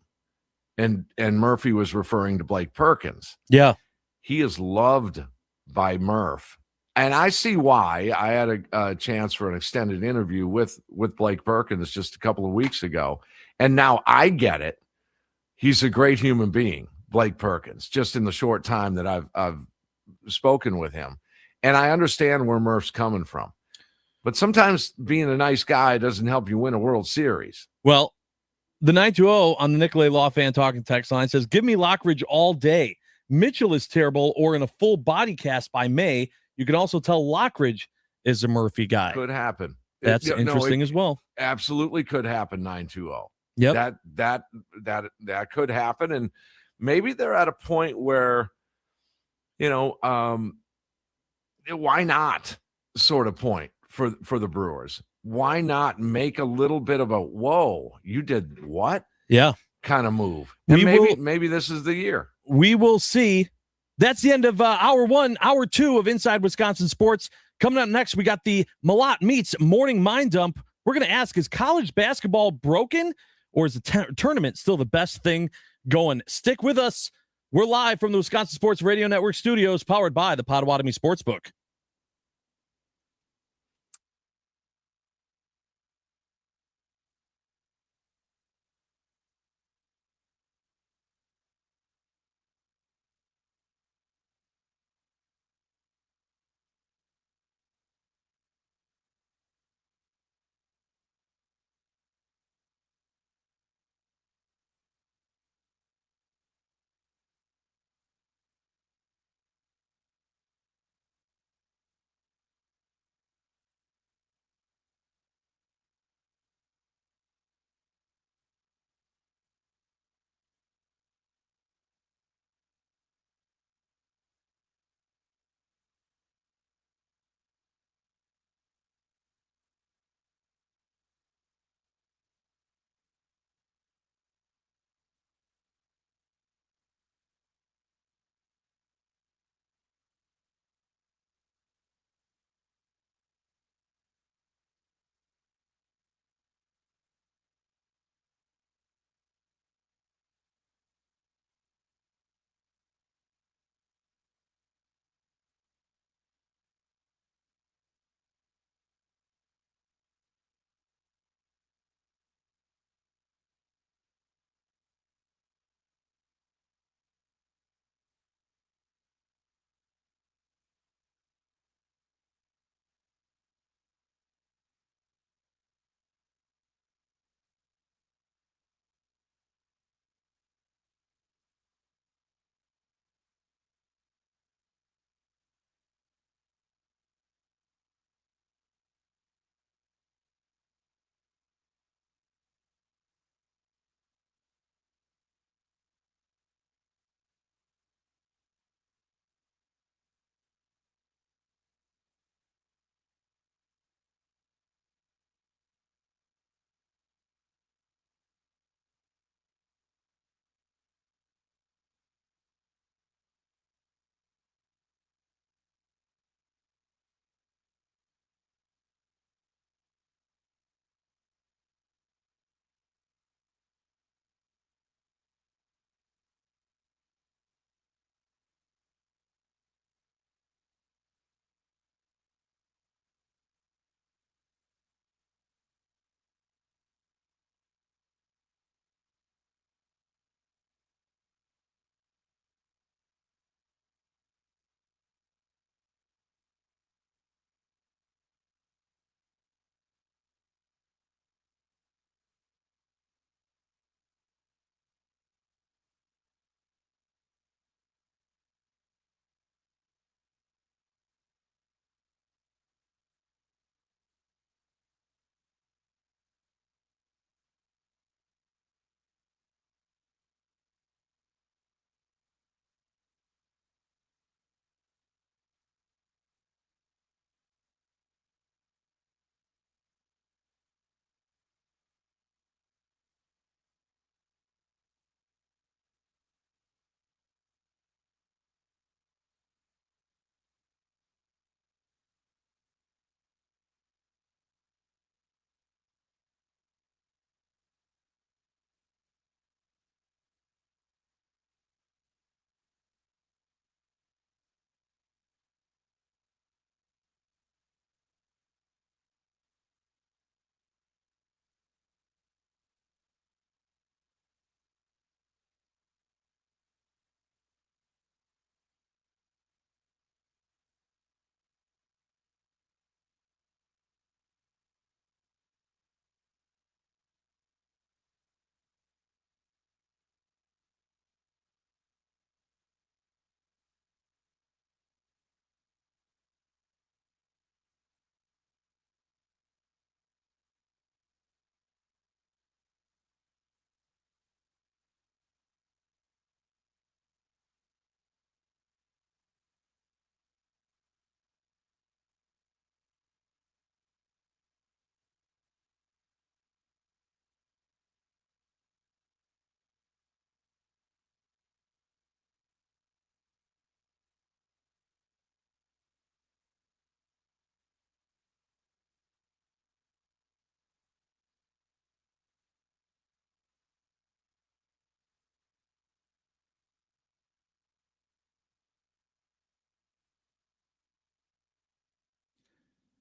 And Murphy was referring to Blake Perkins. Yeah. He is loved by Murph. And I see why. I had a chance for an extended interview with Blake Perkins just a couple of weeks ago. And now I get it. He's a great human being, Blake Perkins, just in the short time that I've spoken with him. And I understand where Murph's coming from. But sometimes being a nice guy doesn't help you win a World Series. Well, the 920 on the Nicolay Law Fan Talking text line says, give me Lockridge all day. Mitchell is terrible or in a full body cast by May. You can also tell Lockridge is a Murphy guy. Could happen. That's interesting as well. Absolutely could happen 9-2-0. Yep. That could happen. And maybe they're at a point where, why not sort of point for the Brewers? Why not make a little bit of a, whoa, you did what? Yeah. Kind of move. And maybe this is the year. We will see. That's the end of hour one. Hour two of Inside Wisconsin Sports. Coming up next, we got the Malott Meats Morning Mind Dump. We're going to ask, is college basketball broken, or is the tournament still the best thing going? Stick with us. We're live from the Wisconsin Sports Radio Network studios, powered by the Potawatomi Sportsbook.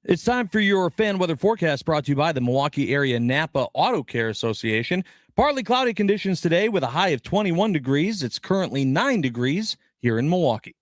It's time for your fan weather forecast brought to you by the Milwaukee Area Napa Auto Care Association. Partly cloudy conditions today with a high of 21 degrees. It's currently 9 degrees here in Milwaukee.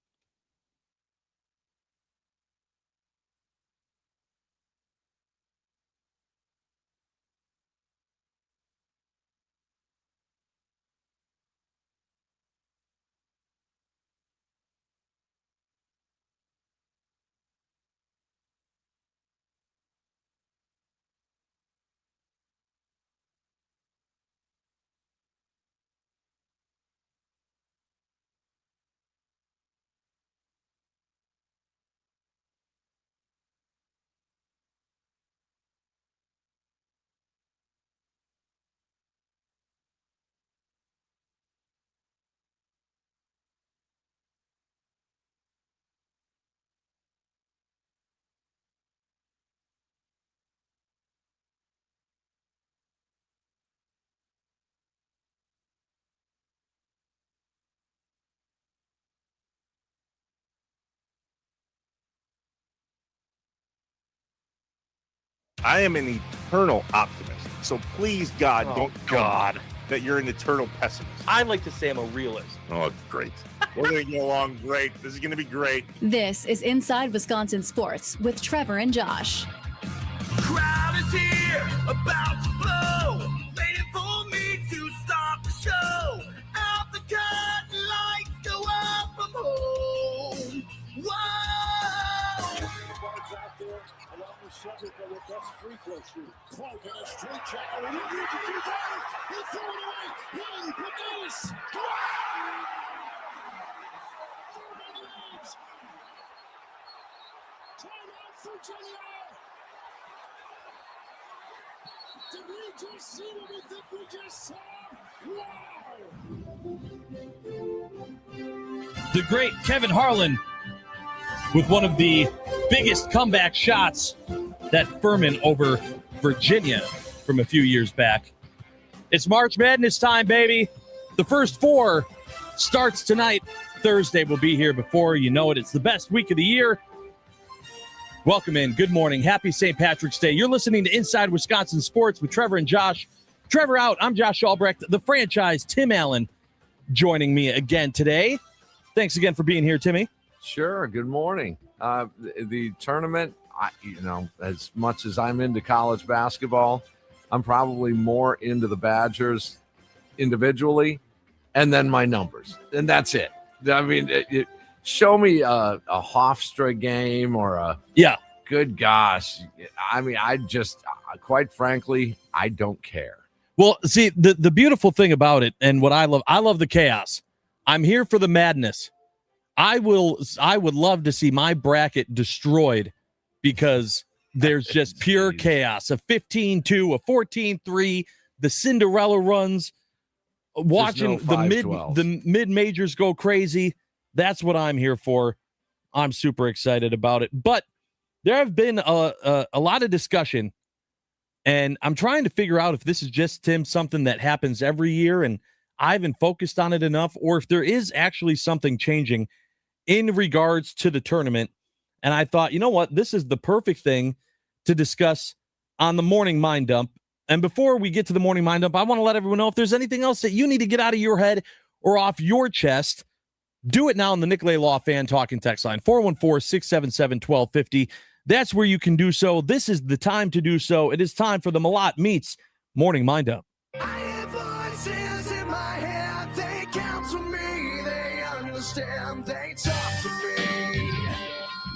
I am an eternal optimist. So please, God, don't tell me that you're an eternal pessimist. I like to say I'm a realist. Oh, great. We're going to get along great. This is going to be great. This is Inside Wisconsin Sports with Trevor and Josh. Crowd is here, about to blow, waiting for me to start the show. Out the curtain, lights go up, I'm home. Whoa! Out there along the center for the best free throw shoot. Clark in a straight check. Olivia to do that. He threw it away. Young produce. Timeout, Virginia. Did we just see what we think we just saw? Wow! The great Kevin Harlan with one of the biggest comeback shots, that Furman over Virginia from a few years back. It's March Madness time, baby. The first four starts tonight. Thursday will be here before you know it. It's the best week of the year. Welcome in. Good morning. Happy St. Patrick's Day. You're listening to Inside Wisconsin Sports with Trevor and Josh. Trevor out. I'm Josh Albrecht. The franchise, Tim Allen, joining me again today. Thanks again for being here, Timmy. Sure. Good morning. The tournament, as much as I'm into college basketball, I'm probably more into the Badgers individually and then my numbers. And that's it. I mean, show me a Hofstra game or a good gosh. I mean, I just, quite frankly, I don't care. Well, see, the beautiful thing about it and what I love the chaos. I'm here for the madness. I would love to see my bracket destroyed because there's just pure chaos. A 15-2, a 14-3, the Cinderella runs, watching the mid majors go crazy. That's what I'm here for. I'm super excited about it. But there have been a lot of discussion, and I'm trying to figure out if this is just, Tim, something that happens every year and I haven't focused on it enough, or if there is actually something changing in regards to the tournament. And I thought, you know what? This is the perfect thing to discuss on the Morning Mind Dump. And before we get to the Morning Mind Dump, I want to let everyone know if there's anything else that you need to get out of your head or off your chest, do it now on the Nicolay Law Fan Talking text line, 414-677-1250. That's where you can do so. This is the time to do so. It is time for the Malott Meats Morning Mind Dump. I have voices in my head, they counsel me, they understand, they talk to me.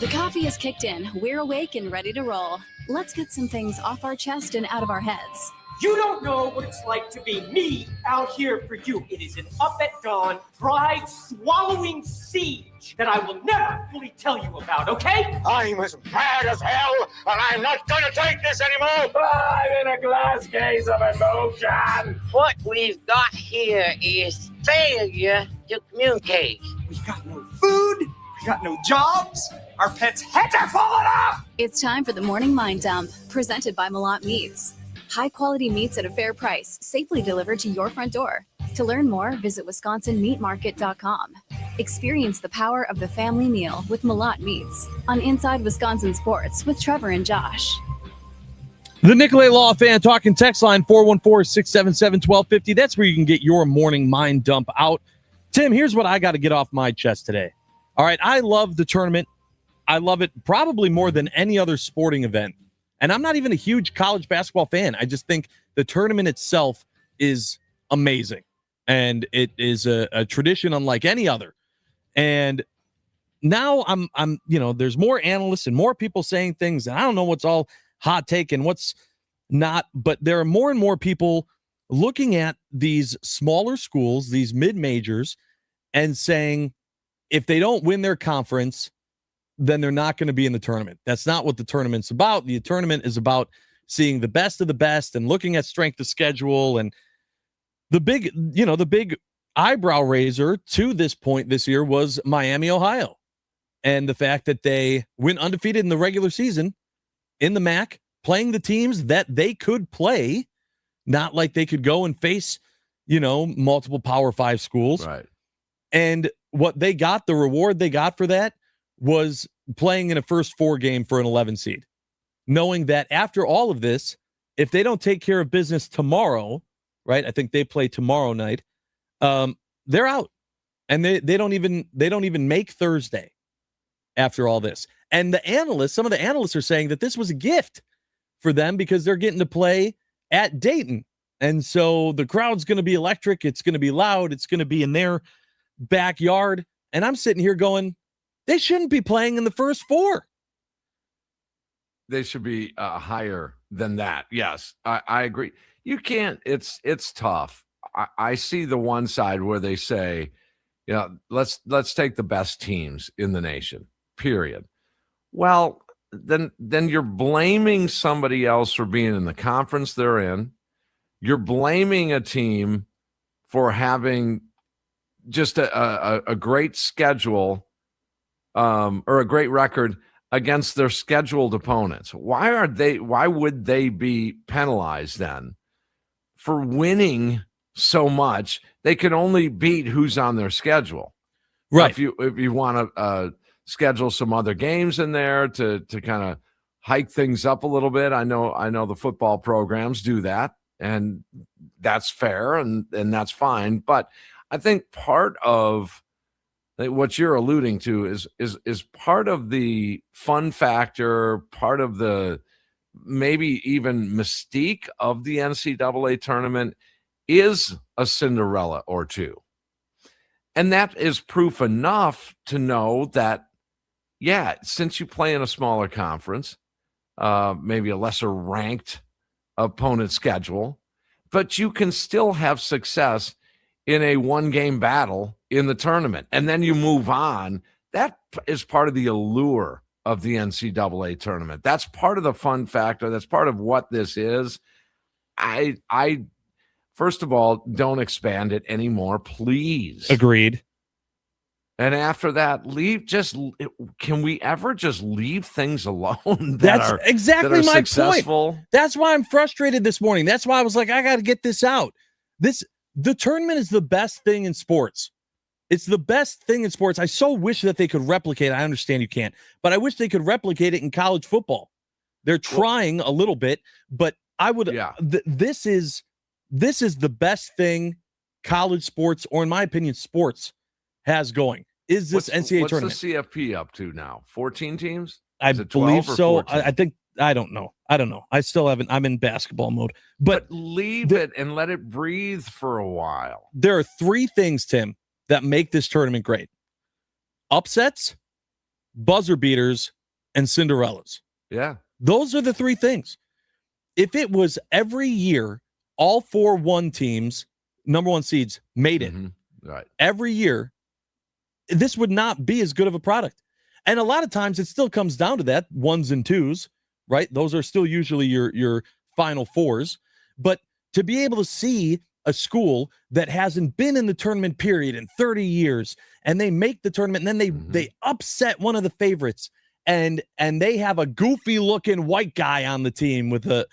The coffee is kicked in. We're awake and ready to roll. Let's get some things off our chest and out of our heads. You don't know what it's like to be me out here for you. It is an up at dawn, pride-swallowing siege that I will never fully tell you about, okay? I'm as mad as hell, and I'm not going to take this anymore. I'm in a glass case of emotion. What we've got here is failure to communicate. We got no food. We got no jobs. Our pets' heads are falling off. It's time for the Morning Mind Dump, presented by Malott Meats. High-quality meats at a fair price, safely delivered to your front door. To learn more, visit WisconsinMeatMarket.com. Experience the power of the family meal with Malat Meats on Inside Wisconsin Sports with Trevor and Josh. The Nicolay Law Fan Talking text line 414-677-1250. That's where you can get your morning mind dump out. Tim, here's what I got to get off my chest today. All right, I love the tournament. I love it probably more than any other sporting event. And I'm not even a huge college basketball fan. I just think the tournament itself is amazing. And it is a tradition unlike any other. And now I'm there's more analysts and more people saying things, and I don't know what's all hot take and what's not, but there are more and more people looking at these smaller schools, these mid-majors, and saying if they don't win their conference, then they're not going to be in the tournament. That's not what the tournament's about. The tournament is about seeing the best of the best and looking at strength of schedule. And the big eyebrow raiser to this point this year was Miami, Ohio, and the fact that they went undefeated in the regular season in the MAC, playing the teams that they could play, not like they could go and face, multiple Power 5 schools. Right. And what they got, the reward they got for that was playing in a first 4 game for an 11 seed, knowing that after all of this, if they don't take care of business tomorrow, right? I think they play tomorrow night. They're out, and they don't even make Thursday after all this. And some of the analysts are saying that this was a gift for them because they're getting to play at Dayton. And so the crowd's going to be electric. It's going to be loud. It's going to be in their backyard. And I'm sitting here going, they shouldn't be playing in the first 4. They should be higher than that. Yes, I agree. You can't. It's tough. I see the one side where they say, let's take the best teams in the nation, period. Well, then you're blaming somebody else for being in the conference they're in. You're blaming a team for having just a great schedule or a great record against their scheduled opponents. Why would they be penalized then for winning so much? They can only beat who's on their schedule. Right. If you want to schedule some other games in there to kind of hike things up a little bit. I know the football programs do that, and that's fair and that's fine. But I think part of what you're alluding to is part of the fun factor, part of the maybe even mystique of the NCAA tournament is a Cinderella or two. And that is proof enough to know that, yeah, since you play in a smaller conference, maybe a lesser ranked opponent schedule, but you can still have success in a 1-game battle in the tournament. And then you move on. That is part of the allure of the NCAA tournament. That's part of the fun factor. That's part of what this is. I first of all, don't expand it anymore, please. Agreed. And after that, can we ever just leave things alone? That's exactly my successful? point. That's why I'm frustrated this morning. That's why I was like, I got to get this out. The tournament is the best thing in sports. It's the best thing in sports. I so wish that they could replicate it. I understand you can't, but I wish they could replicate it in college football. They're trying a little bit, but I would. Yeah. This is the best thing college sports, or in my opinion, sports has going. Is this NCAA tournament? What's the CFP up to now? 14 teams? I believe so. I think. I don't know. I still haven't. I'm in basketball mode. But leave it and let it breathe for a while. There are 3 things, Tim, that make this tournament great: upsets, buzzer beaters, and Cinderellas. Yeah. Those are the 3 things. If it was every year, all 4 teams, number 1 seeds, made it. Right. Every year, this would not be as good of a product. And a lot of times it still comes down to that, 1s and 2s, right? Those are still usually your final 4s. But to be able to see a school that hasn't been in the tournament period in 30 years, and they make the tournament, and then they upset one of the favorites, and they have a goofy looking white guy on the team with a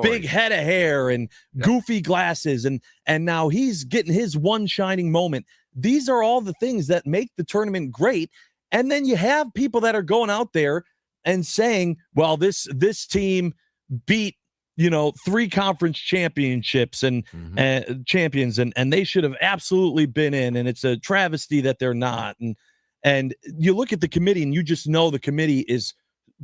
big head of hair and goofy glasses, and now he's getting his one shining moment. These are all the things that make the tournament great. And then you have people that are going out there and saying, well, this team beat, 3 conference championships and champions, and they should have absolutely been in, and it's a travesty that they're not. And you look at the committee, and you just know the committee is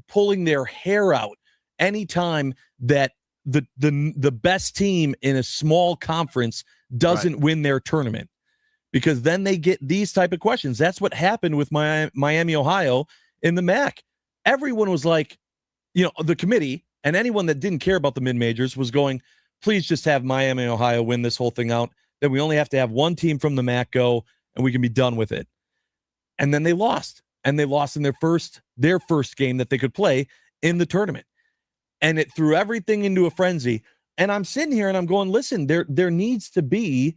pulling their hair out anytime that the best team in a small conference doesn't win their tournament, because then they get these type of questions. That's what happened with Miami, Ohio in the MAC. Everyone was like, the committee and anyone that didn't care about the mid-majors was going, please just have Miami, Ohio win this whole thing out. Then we only have to have one team from the MAC go, and we can be done with it. And then they lost, and they lost in their first game that they could play in the tournament. And it threw everything into a frenzy. And I'm sitting here and I'm going, listen, there needs to be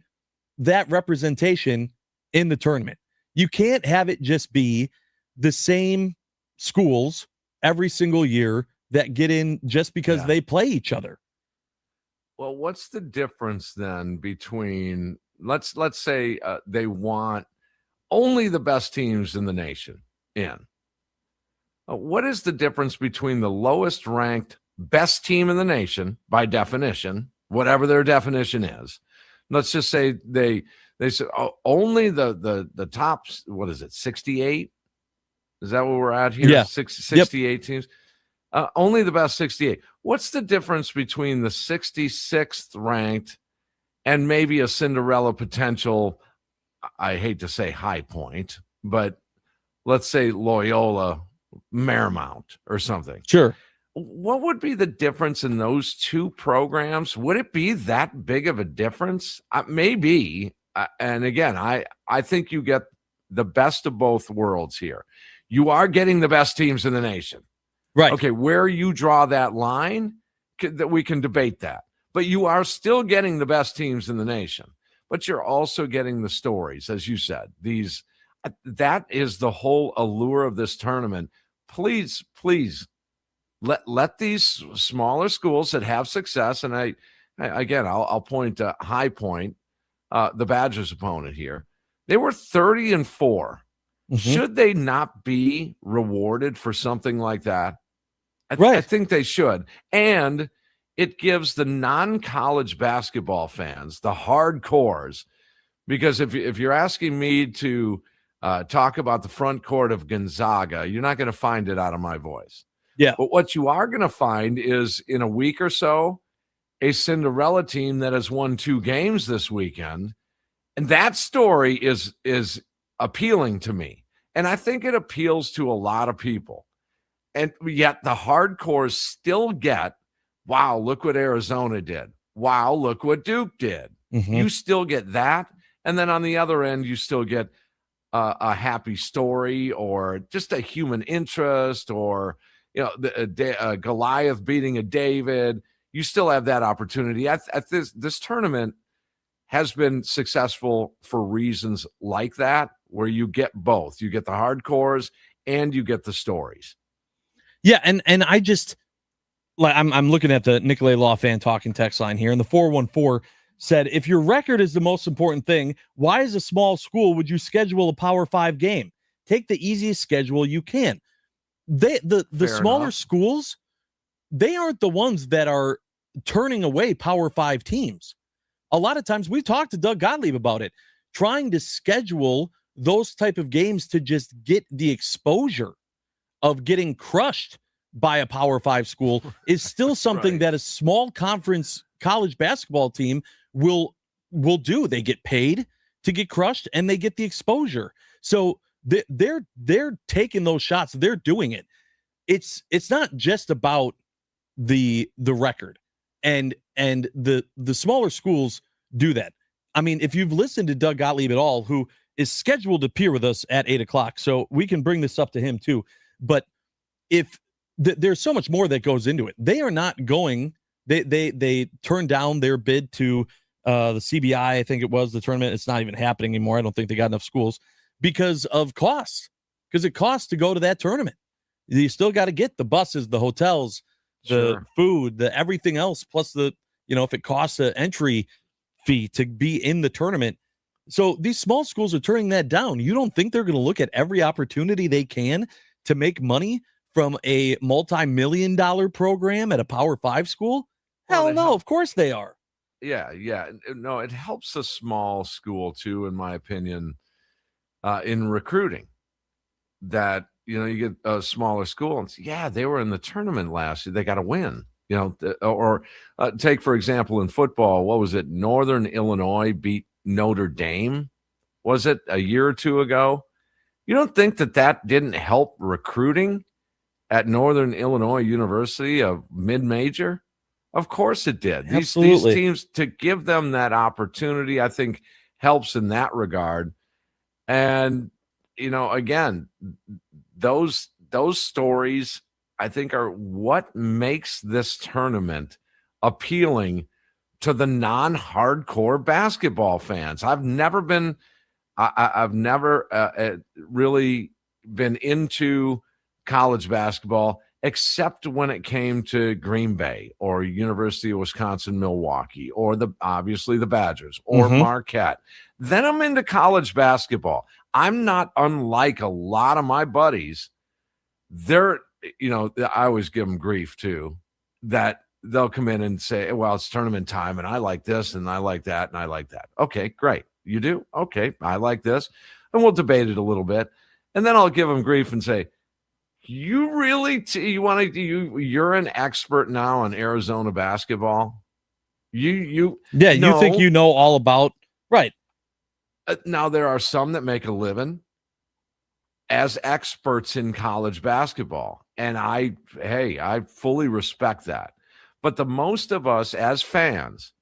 that representation in the tournament. You can't have it just be the same schools every single year that get in just because they play each other. Well, what's the difference then between, let's say they want only the best teams in the nation in. What is the difference between the lowest ranked best team in the nation, by definition, whatever their definition is? Let's just say they say only the top, what is it, 68? Is that what we're at here? Yeah. 68 teams. Only the best 68. What's the difference between the 66th ranked and maybe a Cinderella potential, I hate to say High Point, but let's say Loyola Marymount or something? Sure. What would be the difference in those two programs? Would it be that big of a difference? Maybe. And again, I think you get the best of both worlds here. You are getting the best teams in the nation. Right. Okay, where you draw that line, that we can debate that. But you are still getting the best teams in the nation. But you're also getting the stories, as you said. That is the whole allure of this tournament. Please, let these smaller schools that have success, and I'll point to High Point, the Badgers' opponent here. They were 30-4. Mm-hmm. Should they not be rewarded for something like that? I think they should. And it gives the non-college basketball fans, the hardcores, because if you're asking me to talk about the front court of Gonzaga, you're not going to find it out of my voice. Yeah. But what you are going to find is, in a week or so, a Cinderella team that has won 2 games this weekend. And that story is appealing to me. And I think it appeals to a lot of people. And yet the hardcores still get, wow, look what Arizona did. Wow, look what Duke did. Mm-hmm. You still get that. And then on the other end, you still get a happy story, or just a human interest, or Goliath beating a David. You still have that opportunity. This tournament has been successful for reasons like that, where you get both. You get the hardcores and you get the stories. Yeah, and I just, like, I'm looking at the Nicolay Law Fan Talking text line here, and the 414 said, if your record is the most important thing, why, as a small school, would you schedule a Power 5 game? Take the easiest schedule you can. The smaller schools, they aren't the ones that are turning away Power 5 teams. A lot of times, we've talked to Doug Gottlieb about it, trying to schedule those type of games to just get the exposure of getting crushed by a Power 5 school is still something that a small conference college basketball team will do. They get paid to get crushed, and they get the exposure. So they're taking those shots. They're doing it. It's not just about the record, and the smaller schools do that. I mean, if you've listened to Doug Gottlieb at all, who is scheduled to appear with us at 8:00, so we can bring this up to him too. But if there's so much more that goes into it, they are not going. They turned down their bid to the CBI. I think it was the tournament. It's not even happening anymore. I don't think they got enough schools because of costs. Because it costs to go to that tournament. You still got to get the buses, the hotels, the food, the everything else, plus if it costs an entry fee to be in the tournament, So these small schools are turning that down. You don't think they're going to look at every opportunity they can to make money from a multi-million-dollar program at a Power 5 school? Hell no, of course they are. Yeah. No, it helps a small school too, in my opinion, in recruiting. That, you get a smaller school and say, yeah, they were in the tournament last year. They got to win. Or take, for example, in football, what was it? Northern Illinois beat Notre Dame. Was it a year or two ago? You don't think that didn't help recruiting at Northern Illinois University, a mid-major? Of course it did. These teams, to give them that opportunity, I think helps in that regard. And, again, those stories, I think, are what makes this tournament appealing to the non-hardcore basketball fans. I've never really been into college basketball, except when it came to Green Bay or University of Wisconsin-Milwaukee, or obviously the Badgers or Marquette. Then I'm into college basketball. I'm not unlike a lot of my buddies. I always give them grief too, that they'll come in and say, well, it's tournament time and I like this and I like that and I like that. Okay, great. You do? Okay, I like this. And we'll debate it a little bit. And then I'll give them grief and say, you really, you're an expert now on Arizona basketball? You think you know all about, right. Now, there are some that make a living as experts in college basketball. And I fully respect that. But the most of us as fans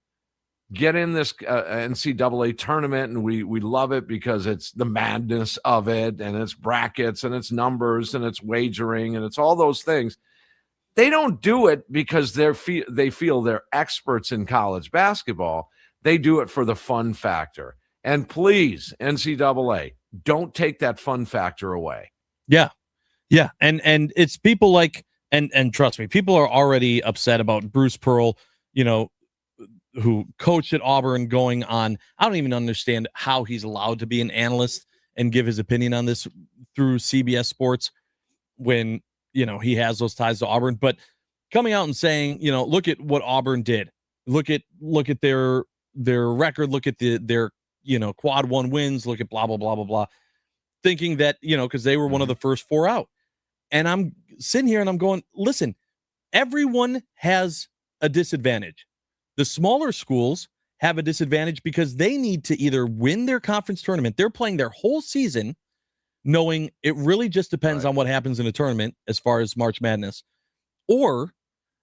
get in this NCAA tournament, and we love it because it's the madness of it, and it's brackets, and it's numbers, and it's wagering, and it's all those things. They don't do it because they feel they're experts in college basketball. They do it for the fun factor. And please, NCAA, don't take that fun factor away. Yeah. And it's people like, and trust me, people are already upset about Bruce Pearl, who coached at Auburn, going on. I don't even understand how he's allowed to be an analyst and give his opinion on this through CBS Sports when, he has those ties to Auburn. But coming out and saying, look at what Auburn did. Look at their record. Look at their quad one wins. Look at blah, blah, blah, blah, blah. Thinking that, because they were one of the first four out. And I'm sitting here and I'm going, listen, everyone has a disadvantage. The smaller schools have a disadvantage because they need to either win their conference tournament. They're playing their whole season knowing it really just depends on what happens in a tournament as far as March Madness, or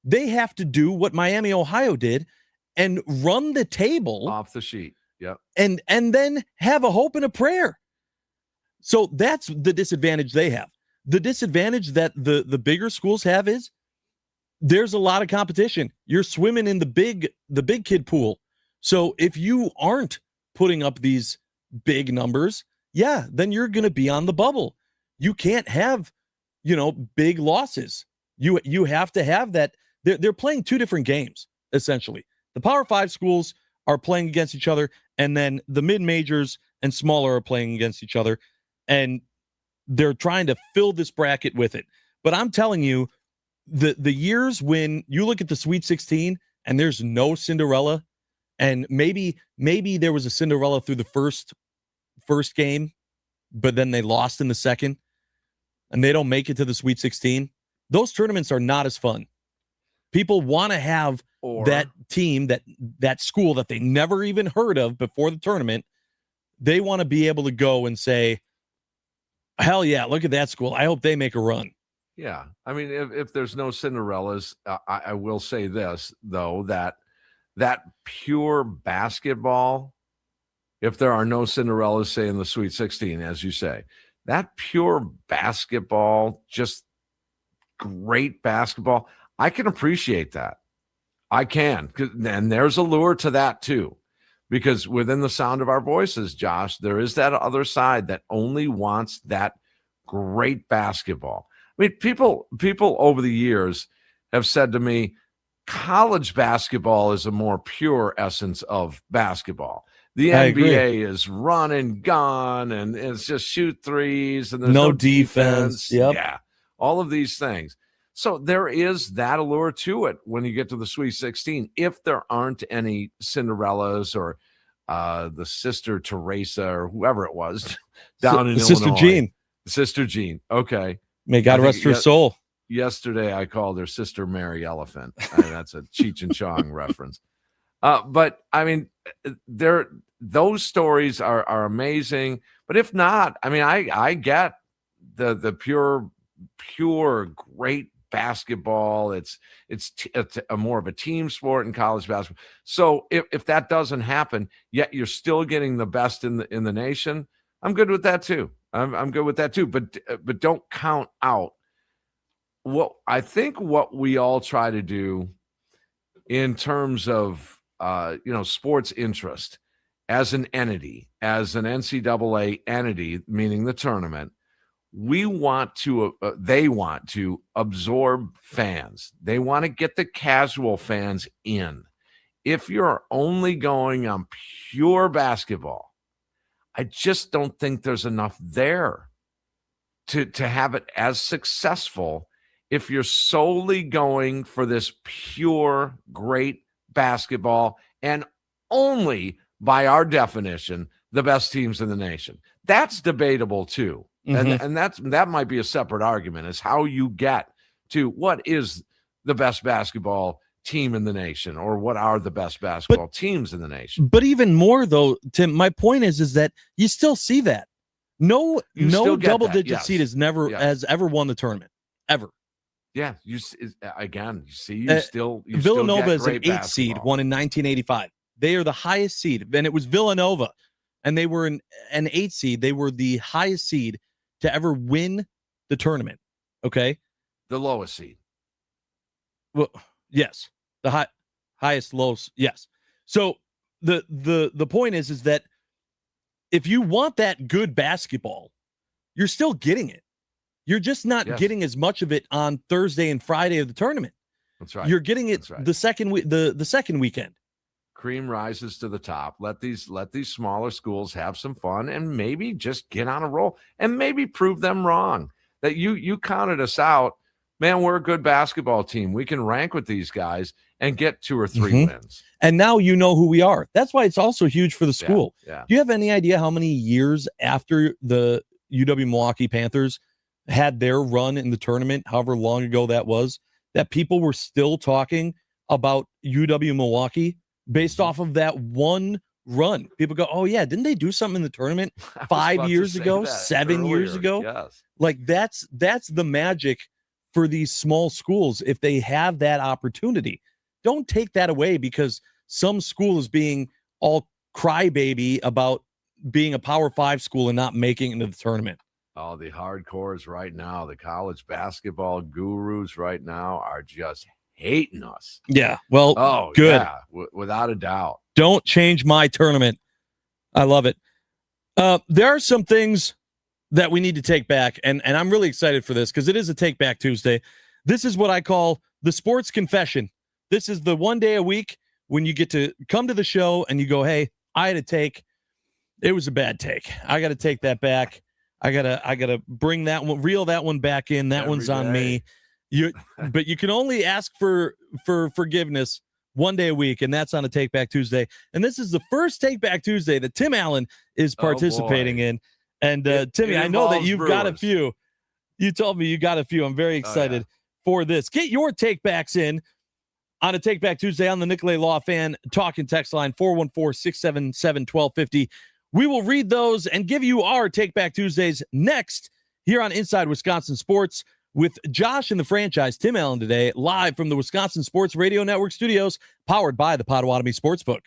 they have to do what Miami, Ohio did and run the table off the sheet. Yeah. And then have a hope and a prayer. So that's the disadvantage they have. The disadvantage that the bigger schools have is there's a lot of competition. You're swimming in the big kid pool. So if you aren't putting up these big numbers, then you're going to be on the bubble. You can't have, big losses. You have to have that. They're playing two different games, essentially. The Power 5 schools are playing against each other, and then the mid-majors and smaller are playing against each other, and they're trying to fill this bracket with it. But I'm telling you, the years when you look at the Sweet 16 and there's no Cinderella, and maybe there was a Cinderella through the first game, but then they lost in the second, and they don't make it to the Sweet 16, those tournaments are not as fun. People want to have that team, that school that they never even heard of before the tournament. They want to be able to go and say, hell yeah, look at that school. I hope they make a run. Yeah. I mean, if there's no Cinderellas, I will say this, though, that pure basketball, if there are no Cinderellas, say, in the Sweet 16, as you say, that pure basketball, just great basketball, I can appreciate that. I can. And there's a lure to that, too. Because within the sound of our voices, Josh, there is that other side that only wants that great basketball. I mean, people over the years have said to me, college basketball is a more pure essence of basketball. The I agree. NBA is run and gun, and it's just shoot threes, and there's No no defense. Yep. Yeah, all of these things. So there is that allure to it when you get to the Sweet 16. If there aren't any Cinderellas or the Sister Teresa or whoever it was down in Illinois. Sister Jean. Sister Jean. Okay. May God rest her soul. Yesterday, I called her Sister Mary Elephant. That's a Cheech and Chong reference. But I mean, those stories are amazing. But if not, I mean, I get the pure great basketball. It's a more of a team sport in college basketball. So if that doesn't happen, yet you're still getting the best in the nation, I'm good with that too. I'm good with that too. But don't count out what we all try to do in terms of sports interest as an entity, as an NCAA entity, meaning the tournament. They want to absorb fans. They want to get the casual fans in. If you're only going on pure basketball, I just don't think there's enough there to have it as successful if you're solely going for this pure great basketball and only, by our definition, the best teams in the nation. That's debatable too. And that might be a separate argument, is how you get to what is the best basketball team in the nation, or what are the best basketball teams in the nation. But even more though, Tim, my point is that you still see that. No double-digit seed has ever won the tournament, ever. Yeah, you see, Villanova is an 8th basketball. seed, won in 1985. They are the highest seed, and it was Villanova, and they were an 8th seed. They were the highest seed to ever win the tournament. Okay, the lowest seed. Well, yes, the highest, lowest. Yes. So the point is that if you want that good basketball, you're still getting it. You're just not getting as much of it on Thursday and Friday of the tournament. That's right. You're getting it the second the second weekend. Cream rises to the top. Let these smaller schools have some fun and maybe just get on a roll and maybe prove them wrong. That you counted us out. Man, we're a good basketball team. We can rank with these guys and get 2 or 3 wins. And now you know who we are. That's why it's also huge for the school. Yeah. Do you have any idea how many years after the UW-Milwaukee Panthers had their run in the tournament, however long ago that was, that people were still talking about UW-Milwaukee based off of that one run? People go, oh yeah, didn't they do something in the tournament 5 years ago, 7 years ago? Yes. Like that's the magic for these small schools. If they have that opportunity, don't take that away because some school is being all crybaby about being a Power 5 school and not making it into the tournament. Oh, the hardcores right now, the college basketball gurus right now are just hating us. Yeah. Well, good. Yeah, without a doubt. Don't change my tournament. I love it. There are some things that we need to take back, and I'm really excited for this because it is a Take Back Tuesday. This is what I call the sports confession. This is the one day a week when you get to come to the show and you go, hey, I had a take. It was a bad take. I got to take that back. I gotta bring that one, reel that one back in. That one's on me. But you can only ask for forgiveness one day a week, and that's on a Take Back Tuesday. And this is the first Take Back Tuesday that Tim Allen is participating in. And Timmy, I know that you've got a few. You told me you got a few. I'm very excited for this. Get your take backs in on a Take Back Tuesday on the Nicolay Law Fan Talk and Text line 414-677-1250. We will read those and give you our Take Back Tuesdays next here on Inside Wisconsin Sports with Josh and the franchise, Tim Allen, today, live from the Wisconsin Sports Radio Network studios, powered by the Potawatomi Sportsbook.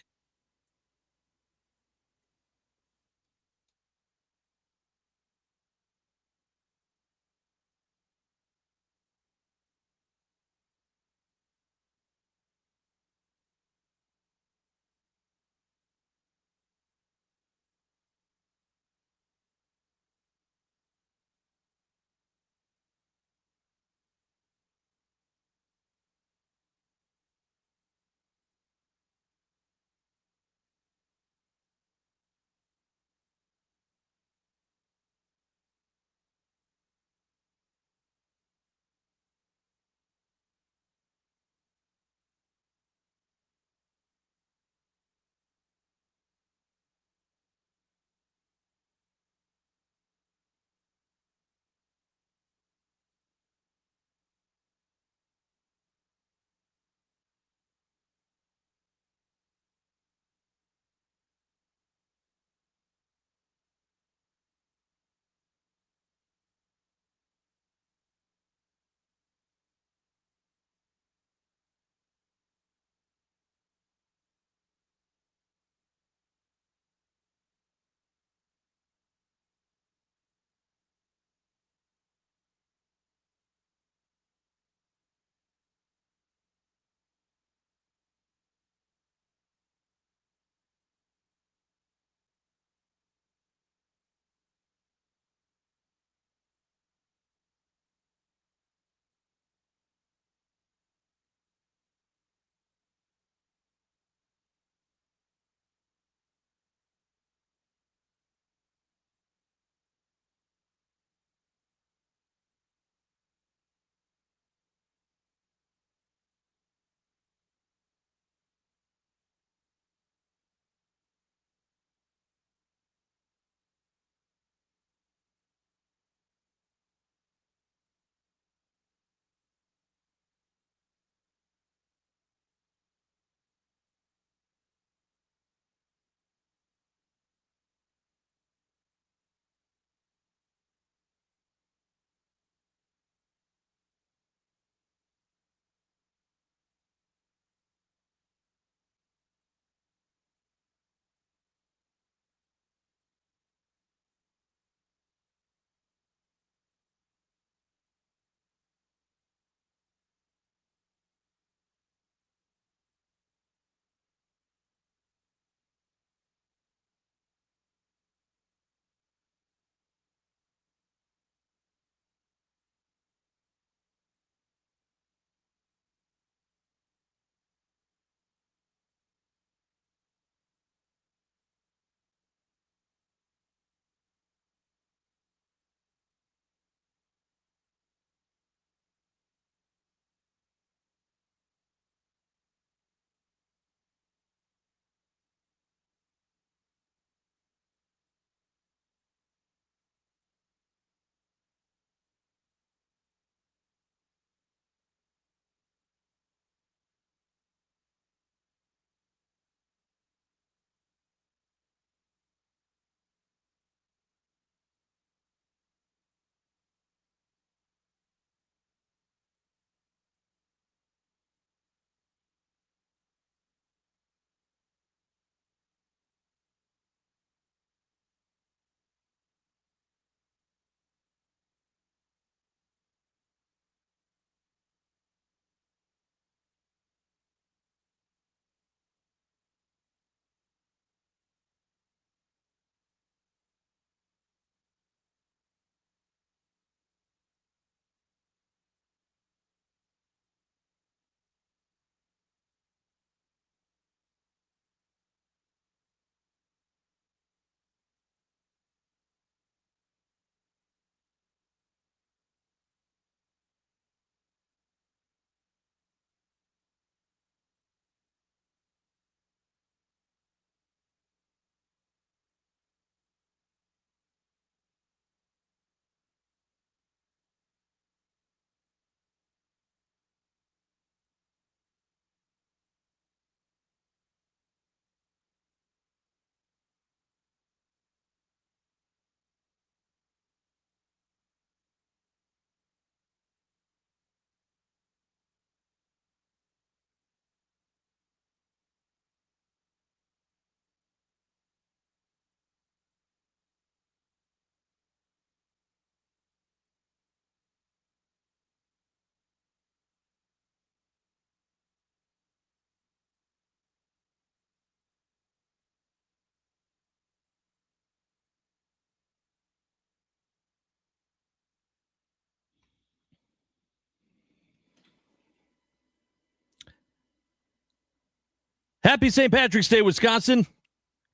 Happy St. Patrick's Day, Wisconsin.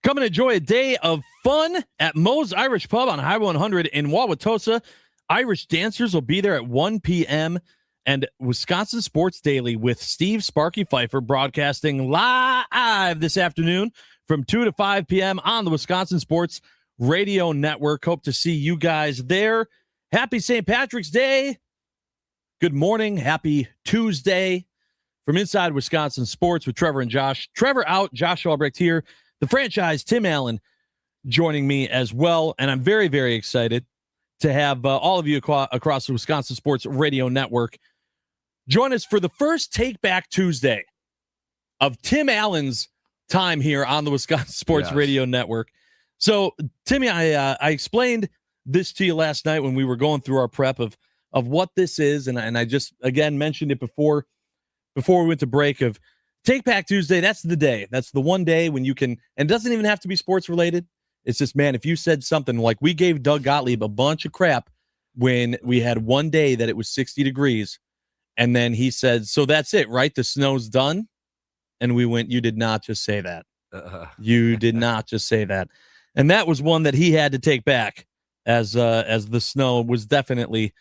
Come and enjoy a day of fun at Moe's Irish Pub on Highway 100 in Wauwatosa. Irish dancers will be there at 1 p.m. And Wisconsin Sports Daily with Steve Sparky Pfeiffer broadcasting live this afternoon from 2 to 5 p.m. on the Wisconsin Sports Radio Network. Hope to see you guys there. Happy St. Patrick's Day. Good morning. Happy Tuesday. From Inside Wisconsin Sports with Trevor and Josh. Trevor out, Josh Albrecht here. The franchise, Tim Allen, joining me as well. And I'm very, very excited to have all of you across the Wisconsin Sports Radio Network join us for the first Take Back Tuesday of Tim Allen's time here on the Wisconsin Sports Radio Network. So, Timmy, I explained this to you last night when we were going through our prep of what this is. And I just, again, mentioned it before we went to break of Take Back Tuesday. That's the day. That's the one day when you can, and it doesn't even have to be sports related. It's just, man, if you said something like we gave Doug Gottlieb a bunch of crap when we had one day that it was 60 degrees. And then he said, so that's it, right? The snow's done. And we went, you did not just say that. You did not just say that. And that was one that he had to take back as the snow was definitely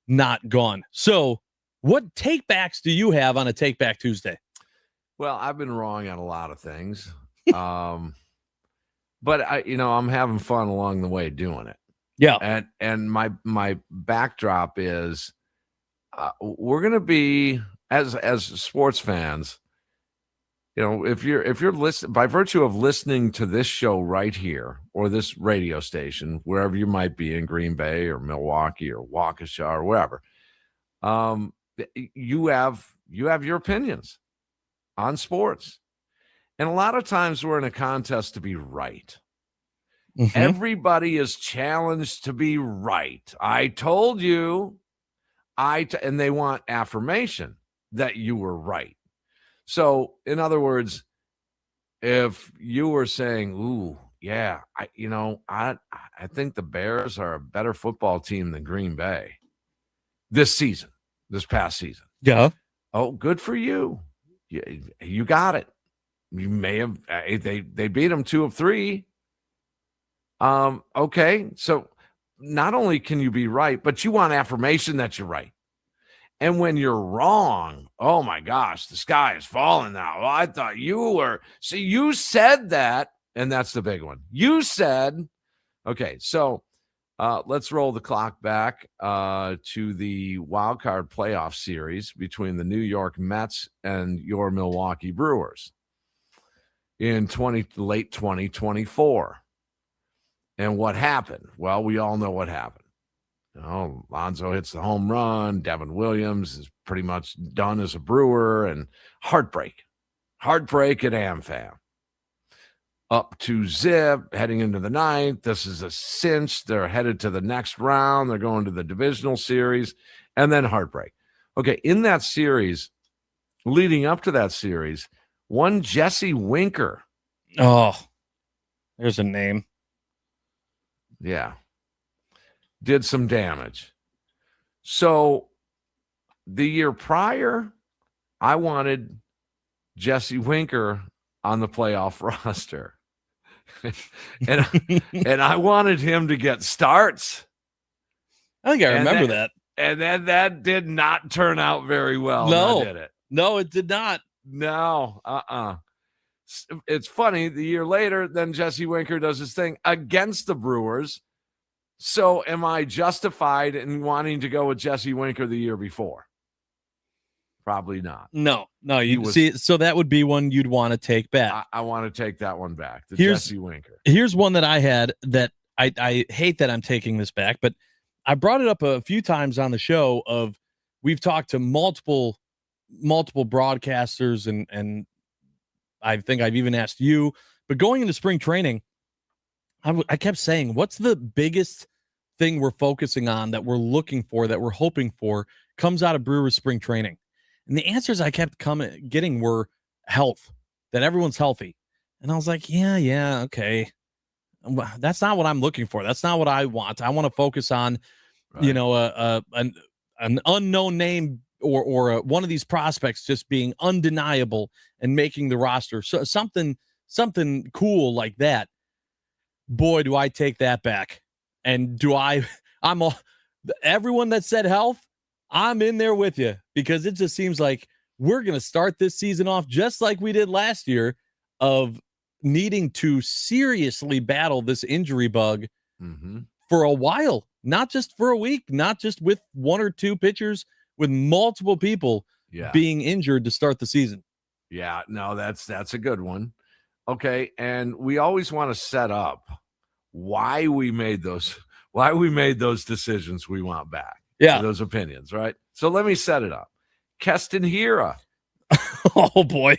not gone. So what take-backs do you have on a Take Back Tuesday? Well, I've been wrong on a lot of things. But I'm having fun along the way doing it. Yeah. And my backdrop is we're going to be as sports fans, if you're listening by virtue of listening to this show right here or this radio station, wherever you might be in Green Bay or Milwaukee or Waukesha or wherever, you have your opinions on sports. And a lot of times we're in a contest to be right. Mm-hmm. Everybody is challenged to be right. I told you, and they want affirmation that you were right. So, in other words, if you were saying, "Ooh, yeah, I think the Bears are a better football team than Green Bay this past season." Yeah. Oh, good for you. You got it. You may have they beat them 2 of 3. Okay, so not only can you be right, but you want affirmation that you're right. And when you're wrong, oh my gosh, the sky is falling now. Well, I thought you were. See, you said that, and that's the big one. You said, okay, so let's roll the clock back to the wild card playoff series between the New York Mets and your Milwaukee Brewers in late 2024. And what happened? Well, we all know what happened. Lonzo hits the home run. Devin Williams is pretty much done as a Brewer, and heartbreak at AmFam. Up to zip, heading into the 9th. This is a cinch. They're headed to the next round. They're going to the divisional series, and then heartbreak. Okay, in that series, leading up to that series, one Jesse Winker. Oh, there's a name. Yeah. Did some damage. So the year prior, I wanted Jesse Winker on the playoff roster. and I wanted him to get starts. I think I remember that. And then that did not turn out very well. No, did it? No, it did not. No, It's funny. The year later, then Jesse Winker does his thing against the Brewers. So am I justified in wanting to go with Jesse Winker the year before? Probably not. No. See, so that would be one you'd want to take back. I want to take that one back. Jesse Winker. Here's one that I had that I hate that I'm taking this back, but I brought it up a few times on the show of we've talked to multiple broadcasters and I think I've even asked you, but going into spring training, I kept saying, what's the biggest thing we're focusing on that we're looking for, that we're hoping for comes out of Brewers spring training? And the answers I kept getting were health, that everyone's healthy. And I was like, yeah, okay. That's not what I'm looking for. That's not what I want. I want to focus on, an unknown name or one of these prospects just being undeniable and making the roster. So something cool like that. Boy, do I take that back. And everyone that said health, I'm in there with you, because it just seems like we're going to start this season off just like we did last year, of needing to seriously battle this injury bug for a while, not just for a week, not just with one or two pitchers, with multiple people being injured to start the season. Yeah, no, that's a good one. Okay, and we always want to set up why we made those decisions we want back. Yeah, those opinions, right? So let me set it up. Keston Hiura. Oh boy.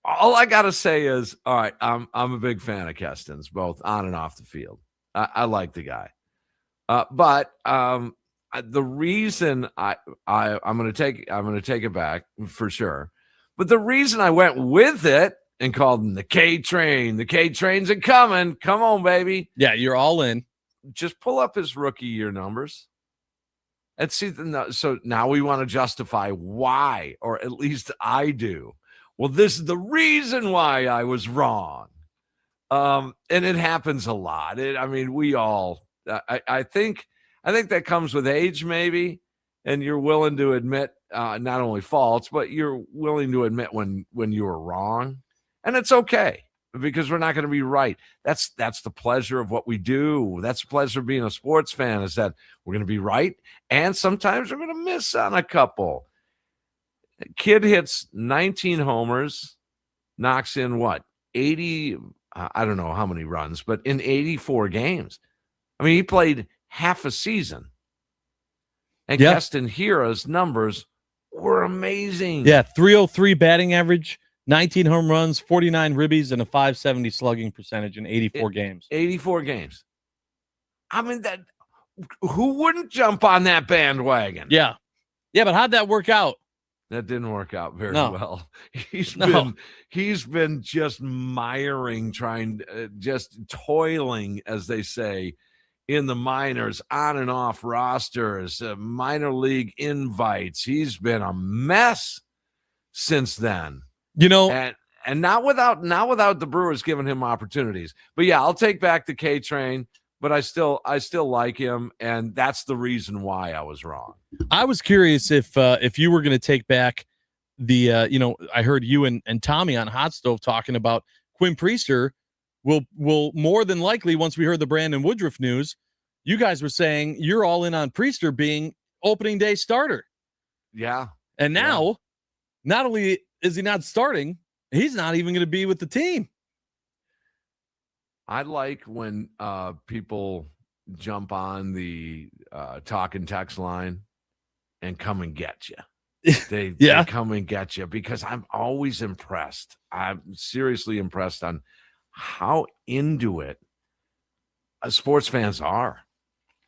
All I gotta say is, all right, I'm a big fan of Keston's, both on and off the field. I like the guy, but the reason I'm gonna take it back for sure. But the reason I went with it and called him the K Train, the K Train's a coming. Come on, baby. Yeah, you're all in. Just pull up his rookie year numbers and see. So now we want to justify why, or at least I do. Well, this is the reason why I was wrong. And it happens a lot. We all, I think that comes with age, maybe, and you're willing to admit not only faults, but you're willing to admit when you were wrong. And it's okay, because we're not going to be right. That's the pleasure of what we do. That's the pleasure of being a sports fan, is that we're going to be right, and sometimes we're going to miss on a couple. Kid hits 19 homers, knocks in 80, I don't know how many runs, but in 84 games. He played half a season. And Keston Hiura's numbers were amazing. Yeah, 303 batting average, 19 home runs, 49 ribbies, and a 570 slugging percentage in 84 games. 84 games. That who wouldn't jump on that bandwagon? Yeah. Yeah, but how'd that work out? That didn't work out very well. He's been just miring, just toiling, as they say, in the minors, on and off rosters, minor league invites. He's been a mess since then. And not without the Brewers giving him opportunities. But yeah, I'll take back the K Train, but I still like him, and that's the reason why I was wrong. I was curious if you were going to take back the I heard you and Tommy on Hot Stove talking about Quinn Priester will more than likely, once we heard the Brandon Woodruff news, you guys were saying you're all in on Priester being opening day starter. Yeah. And now, not only is he not starting, he's not even going to be with the team. I like when people jump on the talk and text line and come and get you. They come and get you, because I'm always impressed. I'm seriously impressed on how into it sports fans are.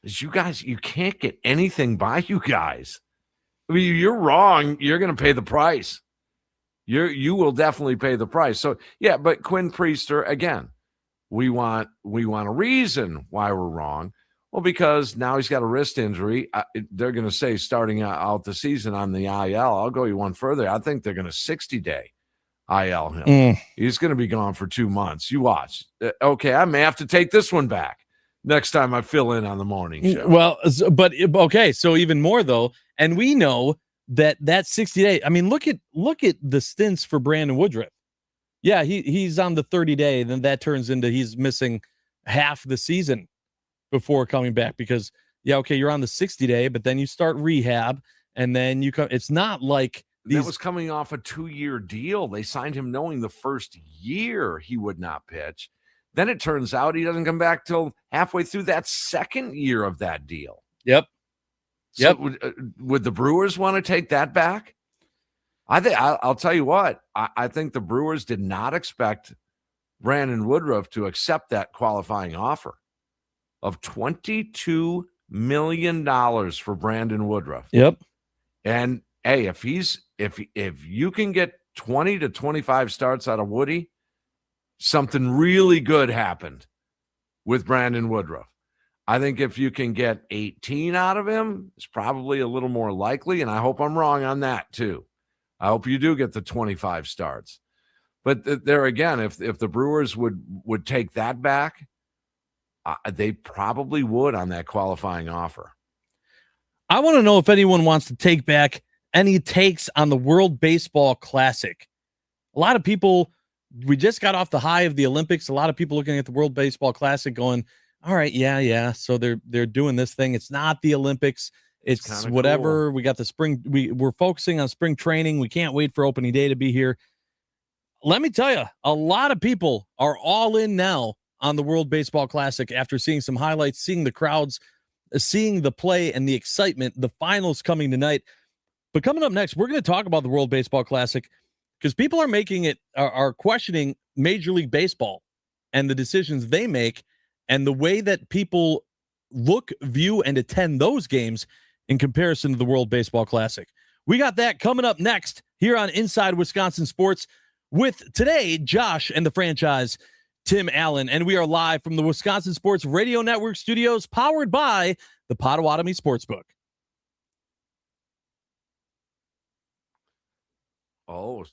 You guys, you can't get anything by you guys. You're wrong. You're going to pay the price. You will definitely pay the price. So yeah, but Quinn Priester, again, we want a reason why we're wrong. Well, because now he's got a wrist injury. They're going to say starting out the season on the IL. I'll go you one further. I think they're going to 60-day IL him. He's going to be gone for 2 months. You watch. Okay, I may have to take this one back next time I fill in on the morning show. Well, but okay, so even more though, and we know that 60-day. Look at the stints for Brandon Woodruff. Yeah, he's on the 30-day, then that turns into he's missing half the season before coming back, because you're on the 60-day, but then you start rehab, and then you come. It's not like that was coming off a 2-year deal. They signed him knowing the first year he would not pitch. Then it turns out he doesn't come back till halfway through that second year of that deal. Yep. So would the Brewers want to take that back? I'll tell you what. I think the Brewers did not expect Brandon Woodruff to accept that qualifying offer of $22 million for Brandon Woodruff. Yep. And hey, if you can get 20 to 25 starts out of Woody, something really good happened with Brandon Woodruff. I think if you can get 18 out of him, it's probably a little more likely, and I hope I'm wrong on that too. I hope you do get the 25 starts. But there again, if the Brewers would take that back, they probably would on that qualifying offer. I want to know if anyone wants to take back any takes on the World Baseball Classic. A lot of people, we just got off the high of the Olympics. A lot of people looking at the World Baseball Classic going, all right, yeah. So they're doing this thing. It's not the Olympics. It's whatever. Cool. We got the spring. We're focusing on spring training. We can't wait for opening day to be here. Let me tell you, a lot of people are all in now on the World Baseball Classic after seeing some highlights, seeing the crowds, seeing the play and the excitement, the finals coming tonight. But coming up next, we're going to talk about the World Baseball Classic because people are questioning Major League Baseball and the decisions they make and the way that people look, view, and attend those games in comparison to the World Baseball Classic. We got that coming up next here on Inside Wisconsin Sports with today, Josh and the franchise, Tim Allen. And we are live from the Wisconsin Sports Radio Network studios, powered by the Potawatomi Sportsbook. Oh,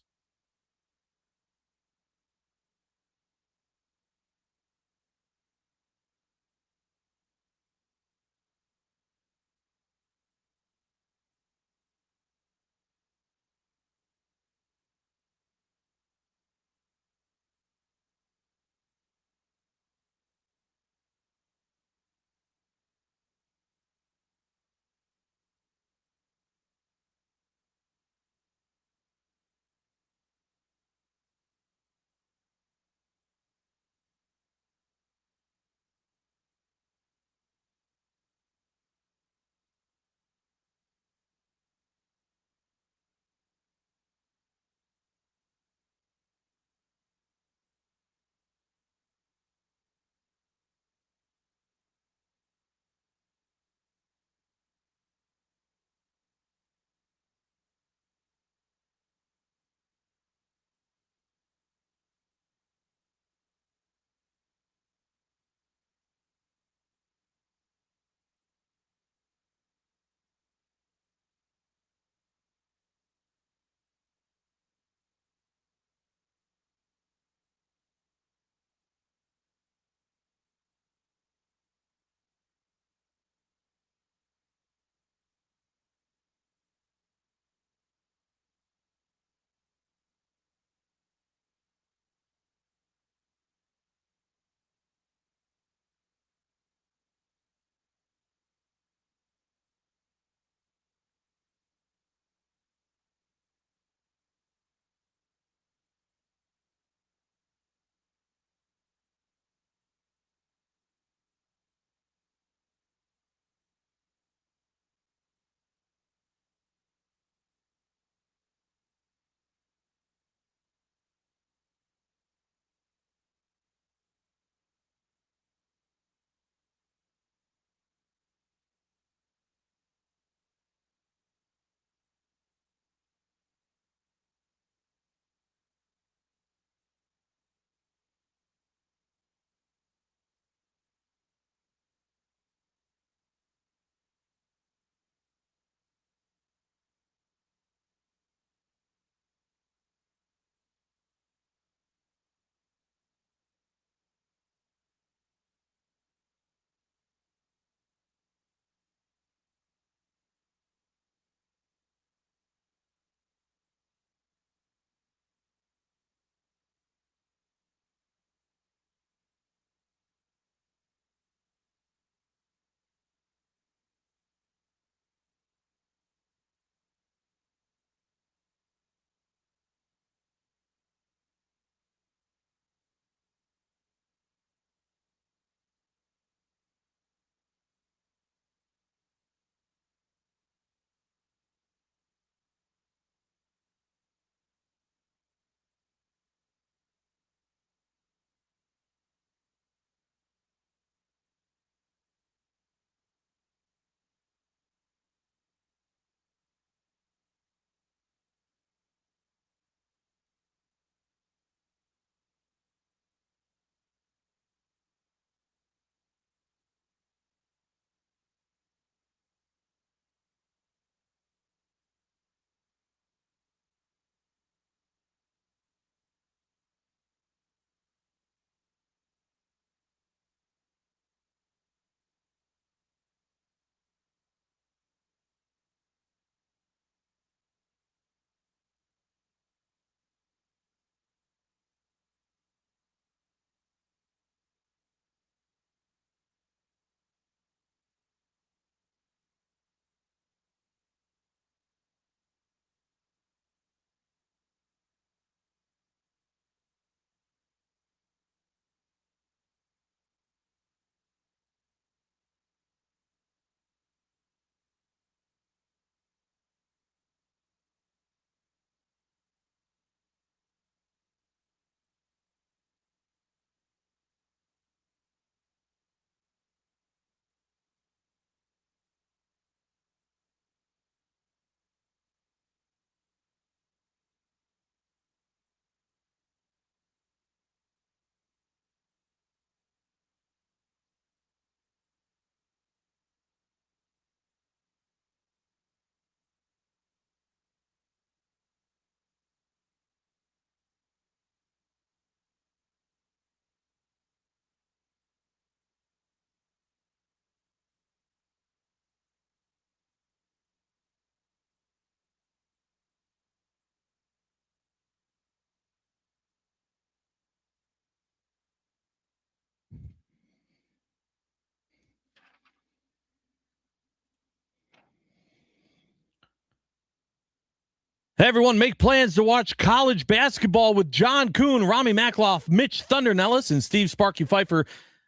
Hey, everyone, make plans to watch college basketball with John Kuhn, Rami Makloff, Mitch Thunder Nellis, and Steve Sparky Pfeiffer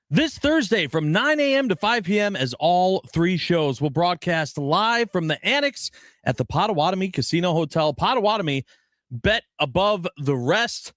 this Thursday from 9 a.m. to 5 p.m. as all three shows will broadcast live from the Annex at the Potawatomi Casino Hotel. Potawatomi, bet above the rest.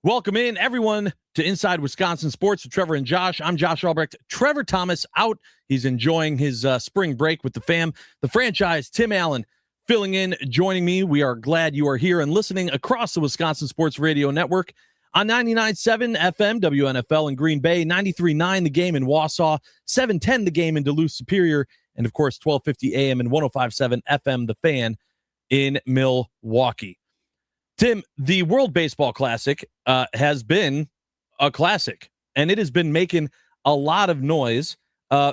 Welcome in, everyone, to Inside Wisconsin Sports with Trevor and Josh. I'm Josh Albrecht. Trevor Thomas out. He's enjoying his spring break with the fam. The franchise, Tim Allen, filling in, joining me. We are glad you are here and listening across the Wisconsin Sports Radio Network on 99.7 FM, WNFL in Green Bay, 93.9 The Game in Wausau, 710 The Game in Duluth Superior, and, of course, 1250 AM and 105.7 FM The Fan in Milwaukee. Tim, the World Baseball Classic has been a classic, and it has been making a lot of noise.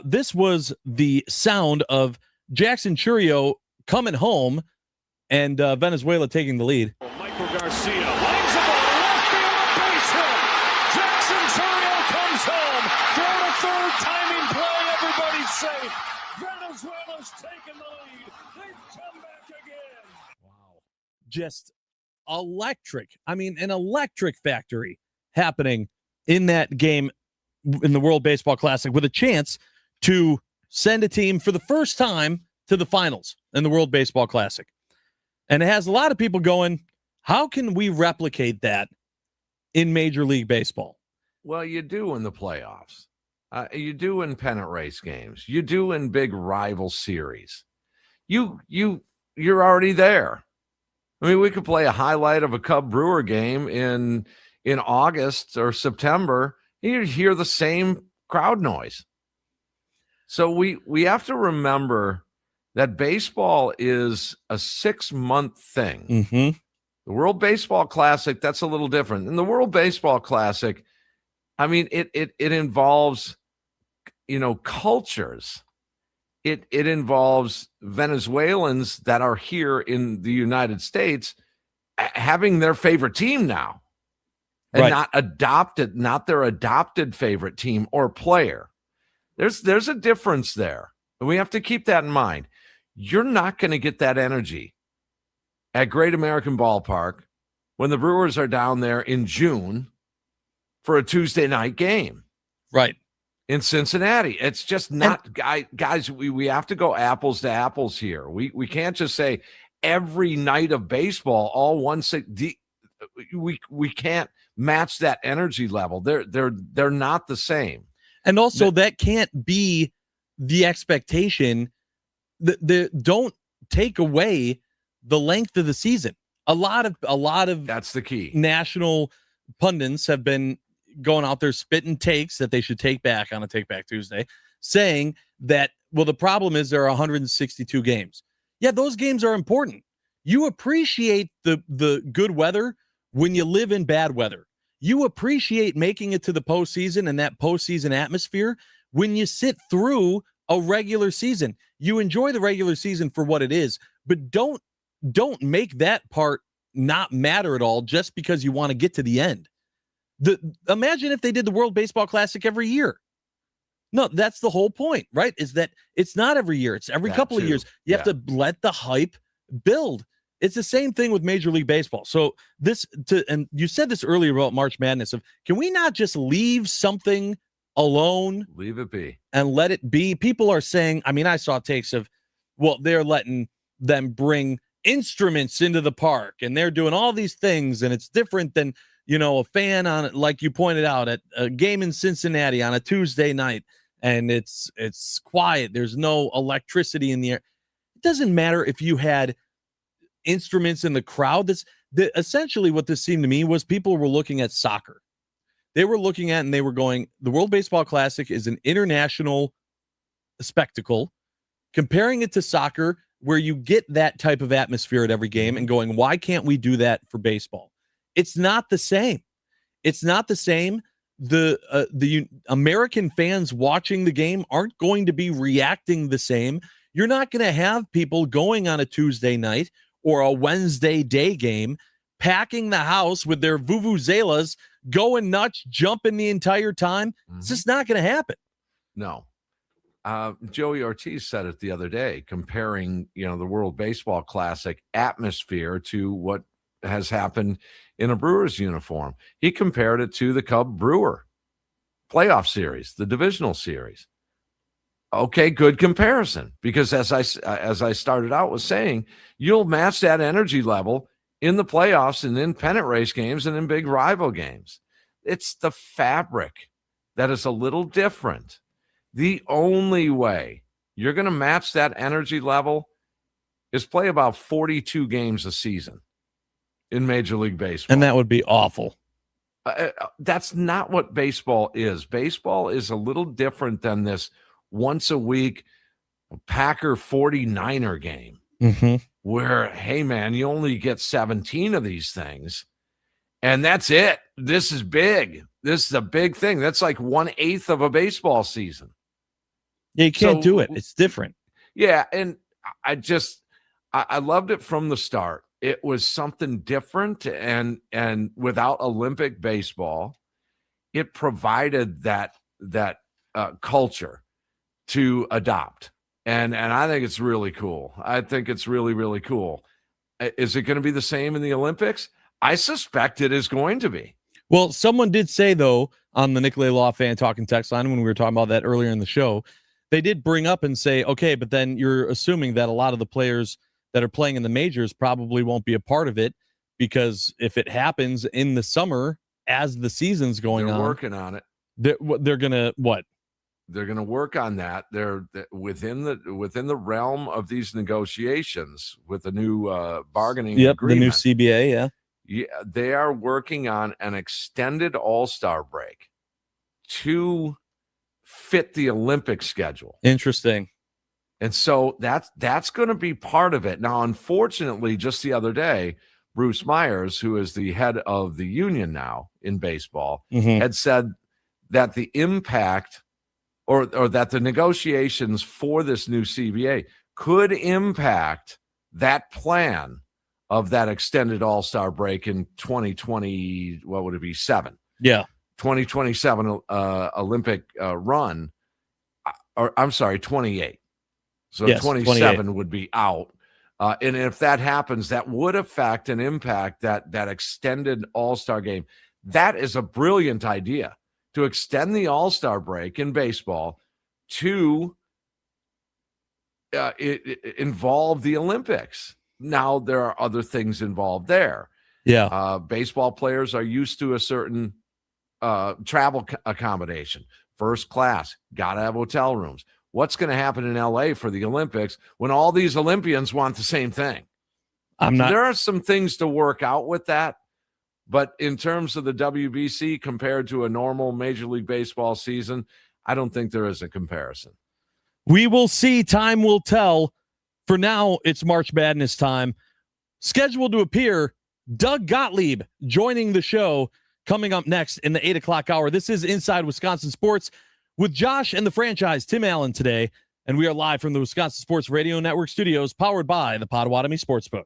This was the sound of Jackson Chourio coming home and Venezuela taking the lead. Michael Garcia lines the ball left field, base hit. Jackson Chourio comes home. Throw to third, timing play. Everybody's safe. Venezuela's taken the lead. They've come back again. Wow. Just electric. I mean, an electric factory happening in that game in the World Baseball Classic with a chance to send a team for the first time to the finals in the World Baseball Classic. And it has a lot of people going, how can we replicate that in Major League Baseball? Well, you do in the playoffs. You do in pennant race games. You do in big rival series. You're already there. I mean, we could play a highlight of a Cub Brewer game in August or September. You hear the same crowd noise. So we have to remember that baseball is a 6-month thing. Mm-hmm. The World Baseball Classic, that's a little different. In the World Baseball Classic, I mean, it involves, cultures. It involves Venezuelans that are here in the United States having their favorite team now and right. not their adopted favorite team or player. There's a difference there. And we have to keep that in mind. You're not going to get that energy at Great American Ballpark when the Brewers are down there in June for a Tuesday night game. Right. In Cincinnati. It's just not, guys, we have to go apples to apples here. We can't just say every night of baseball, all we can't match that energy level. They're not the same. And also that can't be the expectation. Don't take away the length of the season. A lot of that's the key. National pundits have been going out there spitting takes that they should take back on a Take Back Tuesday, saying that, well, the problem is there are 162 games. Yeah, those games are important. You appreciate the good weather when you live in bad weather. You appreciate making it to the postseason and that postseason atmosphere when you sit through a regular season. You enjoy the regular season for what it is, but don't make that part not matter at all just because you want to get to the end. Imagine if they did the World Baseball Classic every year. No, that's the whole point, right? Is that it's not every year. It's every couple of years. You have to let the hype build. It's the same thing with Major League Baseball. So and you said this earlier about March Madness of, can we not just leave something alone? Leave it be. And let it be. People are saying, I mean, I saw takes of, well, they're letting them bring instruments into the park and they're doing all these things. And it's different than, a fan on it, like you pointed out, at a game in Cincinnati on a Tuesday night. And it's quiet. There's no electricity in the air. It doesn't matter if you had instruments in the crowd. Essentially what this seemed to me was people were looking at soccer. They were looking at and they were going, the World Baseball Classic is an international spectacle. Comparing it to soccer, where you get that type of atmosphere at every game and going, why can't we do that for baseball? It's not the same. It's not the same. The American fans watching the game aren't going to be reacting the same. You're not going to have people going on a Tuesday night or a Wednesday day game, packing the house with their vuvuzelas, going nuts, jumping the entire time. It's just not going to happen. No. Joey Ortiz said it the other day, comparing, the World Baseball Classic atmosphere to what has happened in a Brewers uniform. He compared it to the Cub-Brewer playoff series, the divisional series. Okay, good comparison, because as I started out with saying, you'll match that energy level in the playoffs and in pennant race games and in big rival games. It's the fabric that is a little different. The only way you're going to match that energy level is play about 42 games a season in Major League Baseball. And that would be awful. That's not what baseball is. Baseball is a little different than this once a week Packer 49er game where, hey, man, you only get 17 of these things. And that's it. This is big. This is a big thing. That's like 1/8 of a baseball season. Yeah, you can't do it. It's different. Yeah, and I loved it from the start. It was something different, and without Olympic baseball, it provided that culture to adopt. And I think it's really cool. I think it's really, really cool. Is it going to be the same in the Olympics? I suspect it is going to be. Well, someone did say, though, on the Nicolay Law Fan Talking text line when we were talking about that earlier in the show, they did bring up and say, okay, but then you're assuming that a lot of the players that are playing in the majors probably won't be a part of it, because if it happens in the summer as the season's going on, working on it. They're gonna what? They're going to work on that. They're within the realm of these negotiations with the new bargaining agreement. The new CBA, yeah. Yeah, they are working on an extended All-Star break to fit the Olympic schedule. Interesting. And so that's going to be part of it. Now, unfortunately, just the other day, Bruce Myers, who is the head of the union now in baseball, had said that the impact or that the negotiations for this new CBA could impact that plan of that extended All-Star break in 2020, what would it be, 7? Yeah. 2027 Olympic run, or I'm sorry, 28. So yes, 27 28. Would be out. And if that happens, that would affect and impact that extended All-Star game. That is a brilliant idea, to extend the All-Star break in baseball to involve the Olympics. Now, there are other things involved there. Yeah. Baseball players are used to a certain travel accommodation. First class, got to have hotel rooms. What's going to happen in LA for the Olympics when all these Olympians want the same thing? There are some things to work out with that. But in terms of the WBC compared to a normal Major League Baseball season, I don't think there is a comparison. We will see. Time will tell. For now, it's March Madness time. Scheduled to appear, Doug Gottlieb joining the show coming up next in the 8 o'clock hour. This is Inside Wisconsin Sports with Josh and the franchise, Tim Allen, today. And we are live from the Wisconsin Sports Radio Network studios, powered by the Potawatomi Sportsbook.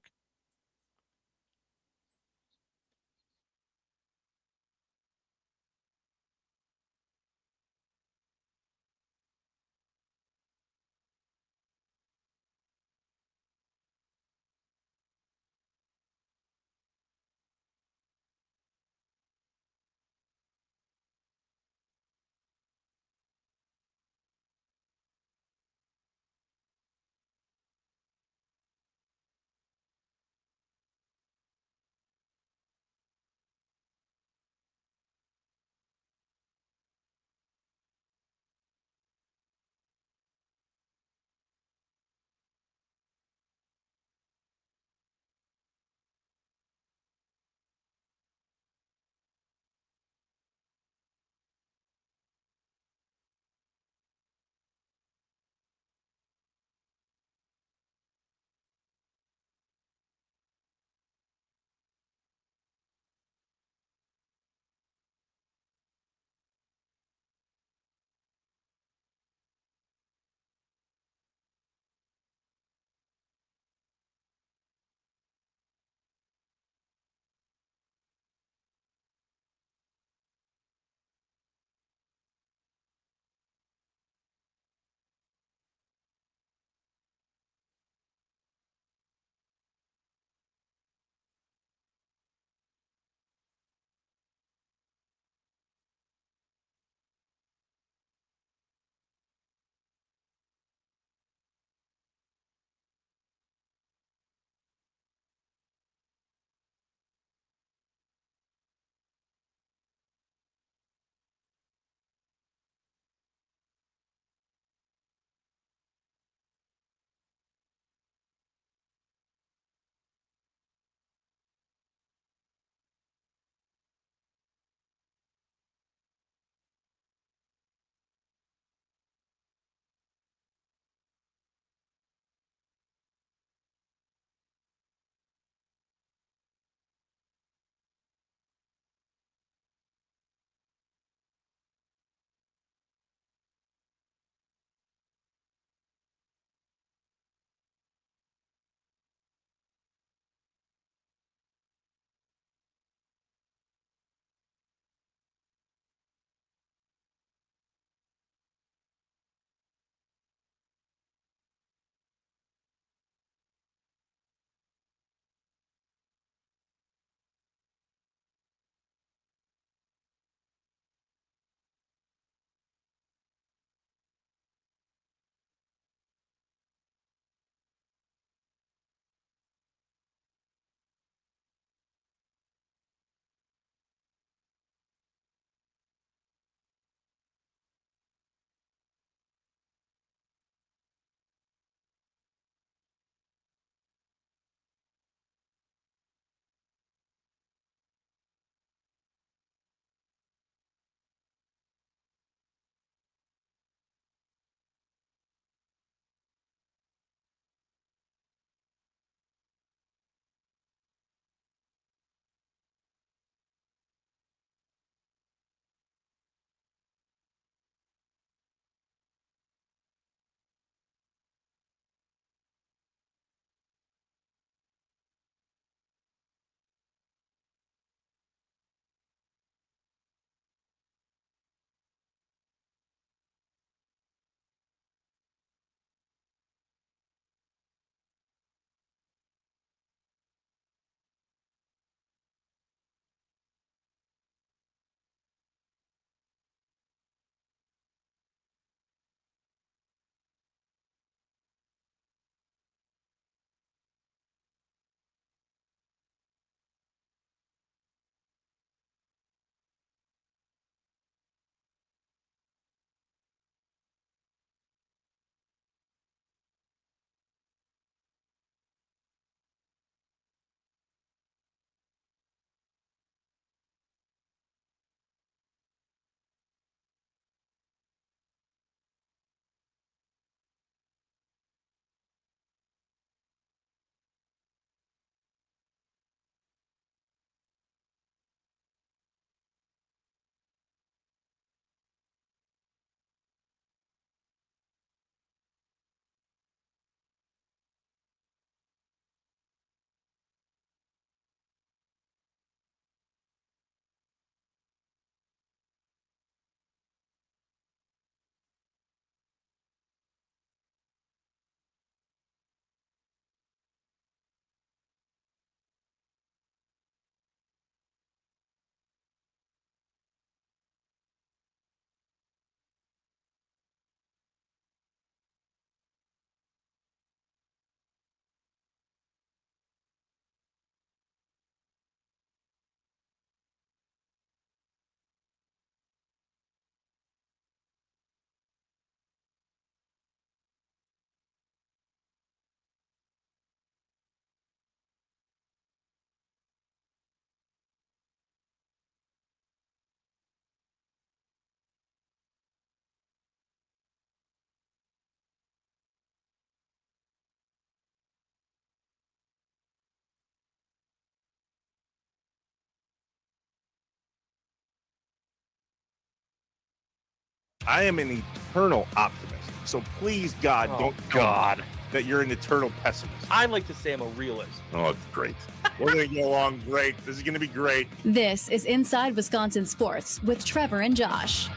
I am an eternal optimist. So please, God, don't tell me that you're an eternal pessimist. I like to say I'm a realist. Oh, great. We're going to get along great. This is going to be great. This is Inside Wisconsin Sports with Trevor and Josh.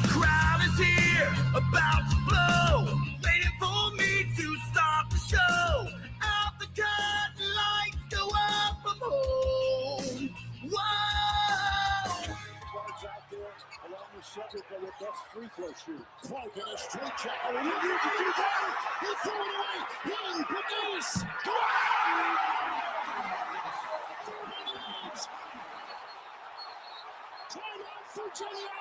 Crowd is here, about to blow, waiting for me to start the show. Out the curtain, lights go up, I'm home. Whoa! Out there along the center for the best free throw shoot. Clark in a straight check. Oh, he needs to do that. He threw it away. He produced. Timeout, Virginia.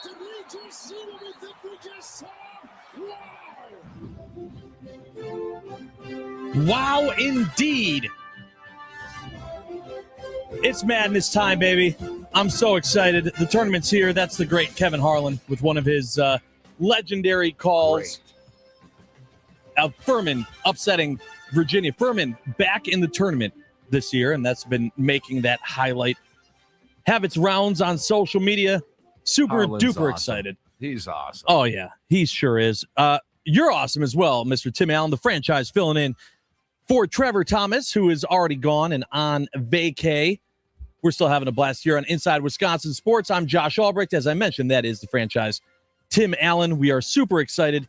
Did we just see what we think we just saw? Wow! Wow, indeed. It's madness time, baby. I'm so excited. The tournament's here. That's the great Kevin Harlan with one of his legendary calls. Furman upsetting Virginia. Furman back in the tournament this year, and that's been making that highlight have its rounds on social media. Super Harlan's duper awesome. excited. He's awesome. Oh, yeah. He sure is. You're awesome as well, Mr. Tim Allen, the franchise filling in for Trevor Thomas, who is already gone and on vacay. We're still having a blast here on Inside Wisconsin Sports. I'm Josh Albrecht. As I mentioned, that is the franchise Tim Allen. We are super excited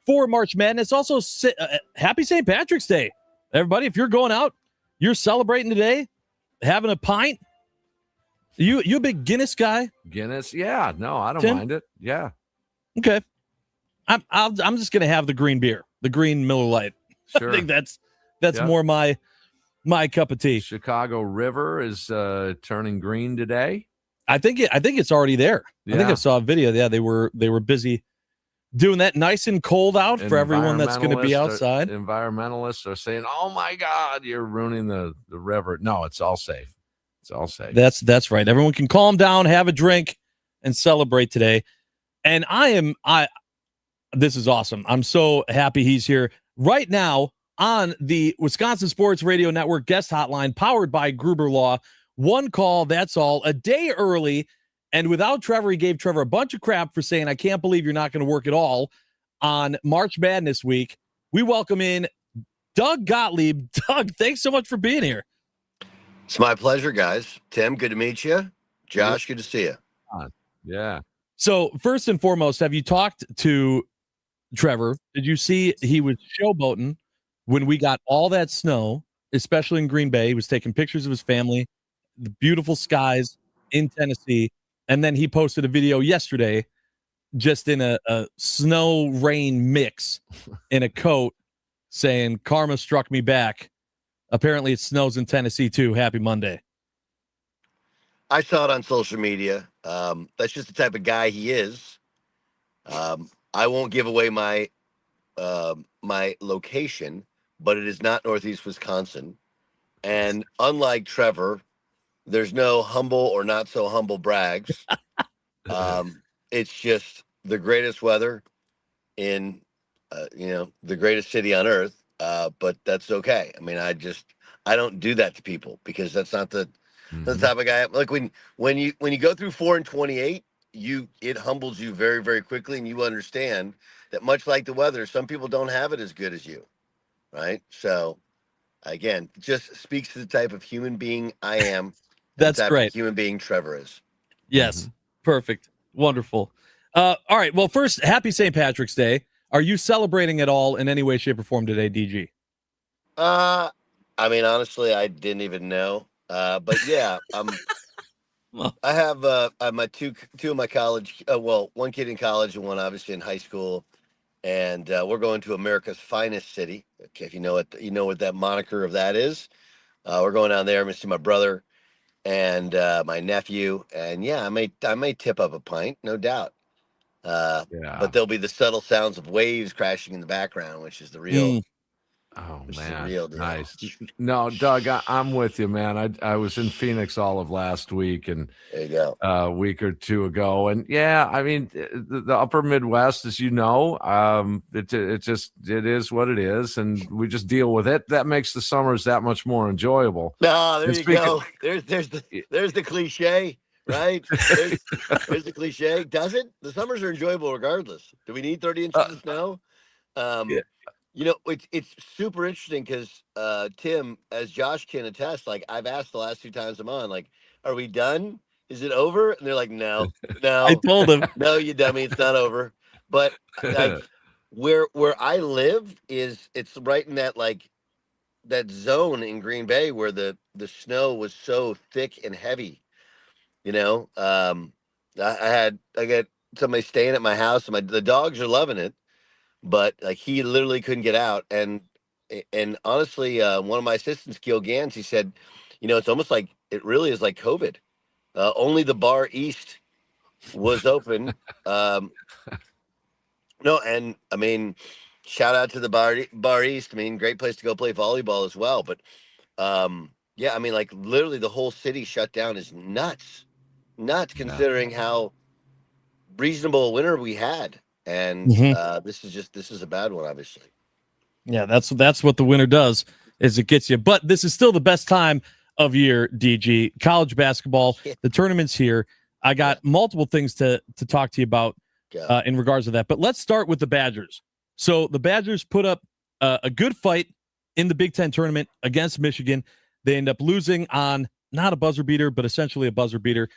for March Madness. Also, happy St. Patrick's Day, everybody. If you're going out, you're celebrating today, having a pint. You a big Guinness guy? Guinness? Yeah. No, I don't Tim? mind it. Yeah. Okay. I'm just gonna have the green beer, the green Miller Lite. Sure. I think that's Yeah. more my cup of tea. Chicago River is turning green today. I think it's already there. I think I Yeah. saw a video. Yeah, they were busy doing that, nice and cold out for everyone that's going to be outside. Environmentalists are saying, "Oh my God, you're ruining the river." No, it's all safe. It's all safe. That's right. Everyone can calm down, have a drink, and celebrate today. And this is awesome. I'm so happy he's here right now on the Wisconsin Sports Radio Network guest hotline, powered by Gruber Law. One call, that's all. A day early, and without Trevor, he gave Trevor a bunch of crap for saying, "I can't believe you're not going to work at all on March Madness week." We welcome in Doug Gottlieb. Doug, thanks so much for being here. It's my pleasure, guys. Tim, good to meet you. Josh, good to see you. Yeah. So first and foremost, have you talked to Trevor? Did you see he was showboating when we got all that snow, especially in Green Bay? He was taking pictures of his family, the beautiful skies in Tennessee. And then he posted a video yesterday just in a snow rain mix in a coat saying, "Karma struck me back." Apparently it snows in Tennessee too. Happy Monday. I saw it on social media. That's just the type of guy he is. I won't give away my my location, but it is not Northeast Wisconsin. And unlike Trevor, there's no humble or not so humble brags. It's just the greatest weather in, the greatest city on earth. But that's okay. I mean, I don't do that to people because that's not the type of guy. Like when you go through 4 and 28, it humbles you very, very quickly, and you understand that much like the weather, some people don't have it as good as you, right? So, again, just speaks to the type of human being I am. That's the type great. Of human being Trevor is. Yes. Perfect. Wonderful. All right. Well, first, happy St. Patrick's Day. Are you celebrating at all in any way, shape, or form today, DG? I mean, honestly, I didn't even know. But yeah, I have my two of my college. One kid in college and one obviously in high school, and we're going to America's finest city. Okay, if you know what that moniker of that is. We're going down there. I'm gonna see my brother and my nephew, and yeah, I may tip up a pint, no doubt. But there'll be the subtle sounds of waves crashing in the background, which is the real. Oh which is man, the real deal. nice. No, Doug, I'm with you, man. I was in Phoenix all of last week and there you go. A week or two ago, and yeah, I mean the Upper Midwest, as you know, it is what it is, and we just deal with it. That makes the summers that much more enjoyable. No, there you go. There's the cliche. right? There's the cliche. Does it? The summers are enjoyable regardless. Do we need 30 inches of snow? You know, it's super interesting because Tim, as Josh can attest, like I've asked the last 2 times I'm on, like, are we done? Is it over? And they're like, no. I told him. No, you dummy, it's not over. But like where I live it's right in that like that zone in Green Bay where the snow was so thick and heavy. You know, I got somebody staying at my house, and the dogs are loving it, but like he literally couldn't get out. And honestly, one of my assistants, Gil Gans, he said, you know, it's almost like it really is like COVID. Only the bar east was open. No, and I mean, shout out to the bar east. I mean, great place to go play volleyball as well. But yeah, I mean, like literally the whole city shut down is nuts considering how reasonable a winter we had. And this is a bad one, obviously. Yeah, that's what the winter does, is it gets you. But this is still the best time of year, DG. College basketball, the tournament's here. I got multiple things to talk to you about in regards to that. But let's start with the Badgers. So the Badgers put up a good fight in the Big Ten tournament against Michigan. They end up losing on not a buzzer beater, but essentially a buzzer beater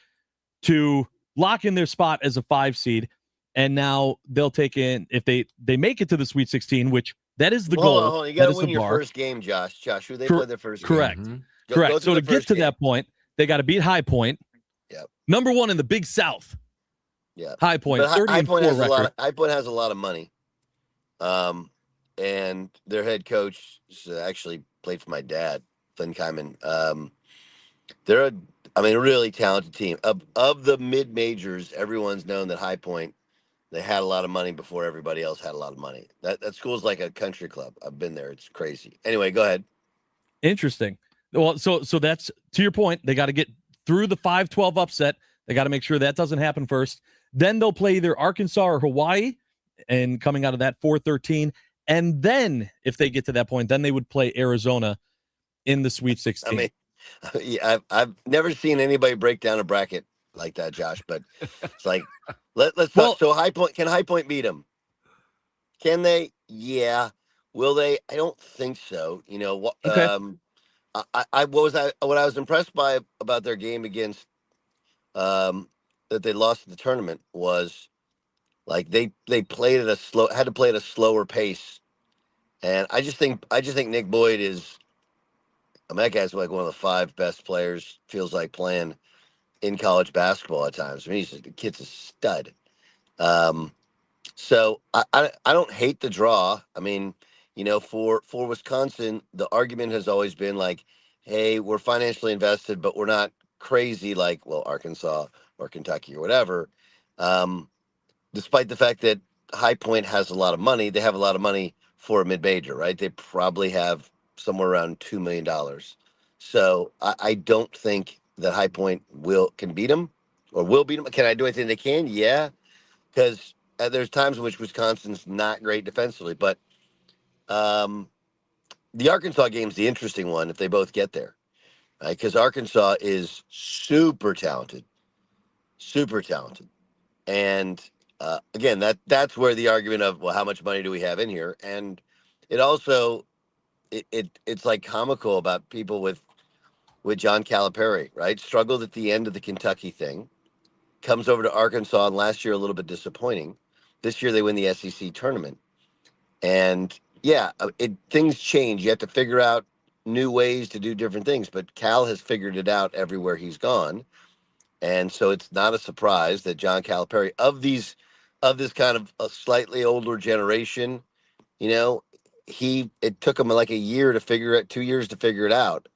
to lock in their spot as a 5 seed. And now they'll take in, if they make it to the Sweet 16, which that is the goal. Hold on. You got to win your first game, Josh. Josh, who they play their first Correct. game? Correct. So to get to that point, they got to beat High Point. Yep. Number 1 in the Big South. Yeah. High Point, But 30 High and 4 Point has record. High Point has a lot of money. And their head coach actually played for my dad, Flynn Kyman. They're a really talented team. Of the mid majors, everyone's known that High Point, they had a lot of money before everybody else had a lot of money. That school's like a country club. I've been there. It's crazy. Anyway, go ahead. Interesting. Well, so that's to your point. They got to get through the 5-12 upset. They got to make sure that doesn't happen first. Then they'll play either Arkansas or Hawaii, and coming out of that 4-13. And then if they get to that point, then they would play Arizona in the Sweet 16. I mean, yeah, I've never seen anybody break down a bracket like that, Josh. But it's like let's talk. So High Point, can High Point beat them? Can they? Yeah. Will they? I don't think so. You know what? Okay. What I was impressed by about their game against that they lost in the tournament was like they played at had to play at a slower pace, and I just think Nick Boyd is, I mean, that guy's like one of the 5 best players, feels like, playing in college basketball at times. I mean, the kid's a stud. So I don't hate the draw. I mean, you know, for Wisconsin, the argument has always been like, hey, we're financially invested, but we're not crazy like, well, Arkansas or Kentucky or whatever. Despite the fact that High Point has a lot of money, they have a lot of money for a mid-major, right? They probably have somewhere around $2 million. So I don't think that High Point can beat them or will beat them. Can I do anything they can? Yeah, because there's times in which Wisconsin's not great defensively, but the Arkansas game's the interesting one if they both get there, right? Because Arkansas is super talented, and again, that's where the argument of, well, how much money do we have in here, and it also it's like comical about people with John Calipari, right? Struggled at the end of the Kentucky thing, comes over to Arkansas, and last year a little bit disappointing. This year they win the SEC tournament, and yeah, things change. You have to figure out new ways to do different things, but Cal has figured it out everywhere he's gone, and so it's not a surprise that John Calipari, of this kind of a slightly older generation, you know, it took him like 2 years to figure it out.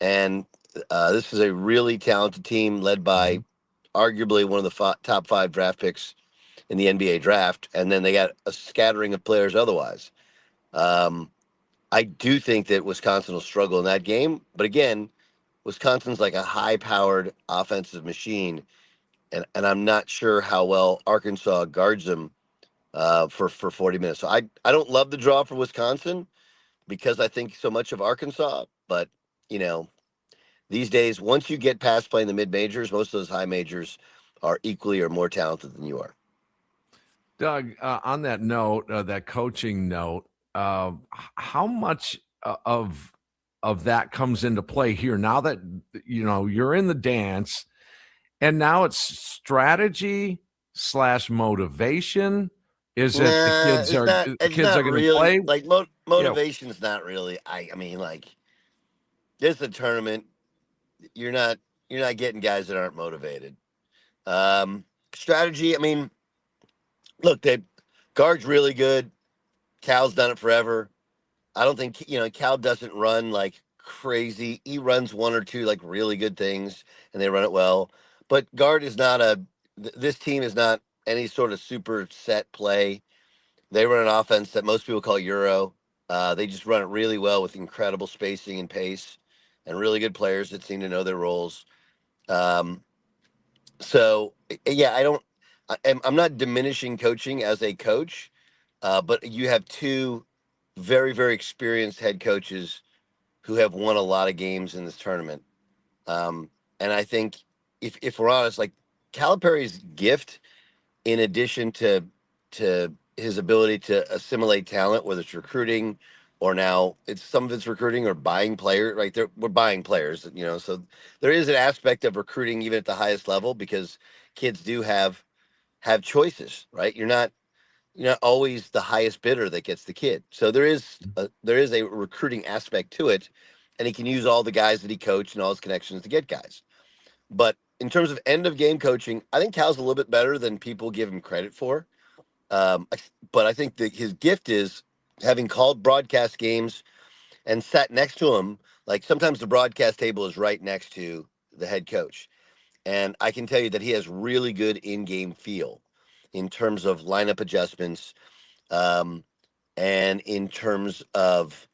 And this is a really talented team led by arguably one of the top 5 draft picks in the NBA draft. And then they got a scattering of players otherwise. I do think that Wisconsin will struggle in that game. But again, Wisconsin's like a high-powered offensive machine. And I'm not sure how well Arkansas guards them for 40 minutes. So I don't love the draw for Wisconsin because I think so much of Arkansas, but you know, these days, once you get past playing the mid majors, most of those high majors are equally or more talented than you are. Doug, on that note, that coaching note, how much of that comes into play here now that you're in the dance, and now it's strategy / motivation? Is it the kids are going to play? Like motivation's not really. I mean, like, this is a tournament. You're not getting guys that aren't motivated. Strategy. I mean, look, guard's really good. Cal's done it forever. I don't think Cal doesn't run like crazy. He runs one or two like really good things, and they run it well. But guard is not this team is not any sort of super set play. They run an offense that most people call Euro. They just run it really well with incredible spacing and pace, and really good players that seem to know their roles. So yeah, I'm not diminishing coaching as a coach, but you have two very, very experienced head coaches who have won a lot of games in this tournament. And I think if we're honest, like, Calipari's gift, in addition to his ability to assimilate talent, whether it's recruiting or now some of it's recruiting or buying players, right? We're buying players, so there is an aspect of recruiting even at the highest level, because kids do have choices, right? You're not always the highest bidder that gets the kid. So there is a recruiting aspect to it, and he can use all the guys that he coached and all his connections to get guys. But in terms of end of game coaching, I think Cal's a little bit better than people give him credit for. But I think that his gift is having called broadcast games and sat next to him. Like, sometimes the broadcast table is right next to the head coach. And I can tell you that he has really good in-game feel in terms of lineup adjustments, and in terms of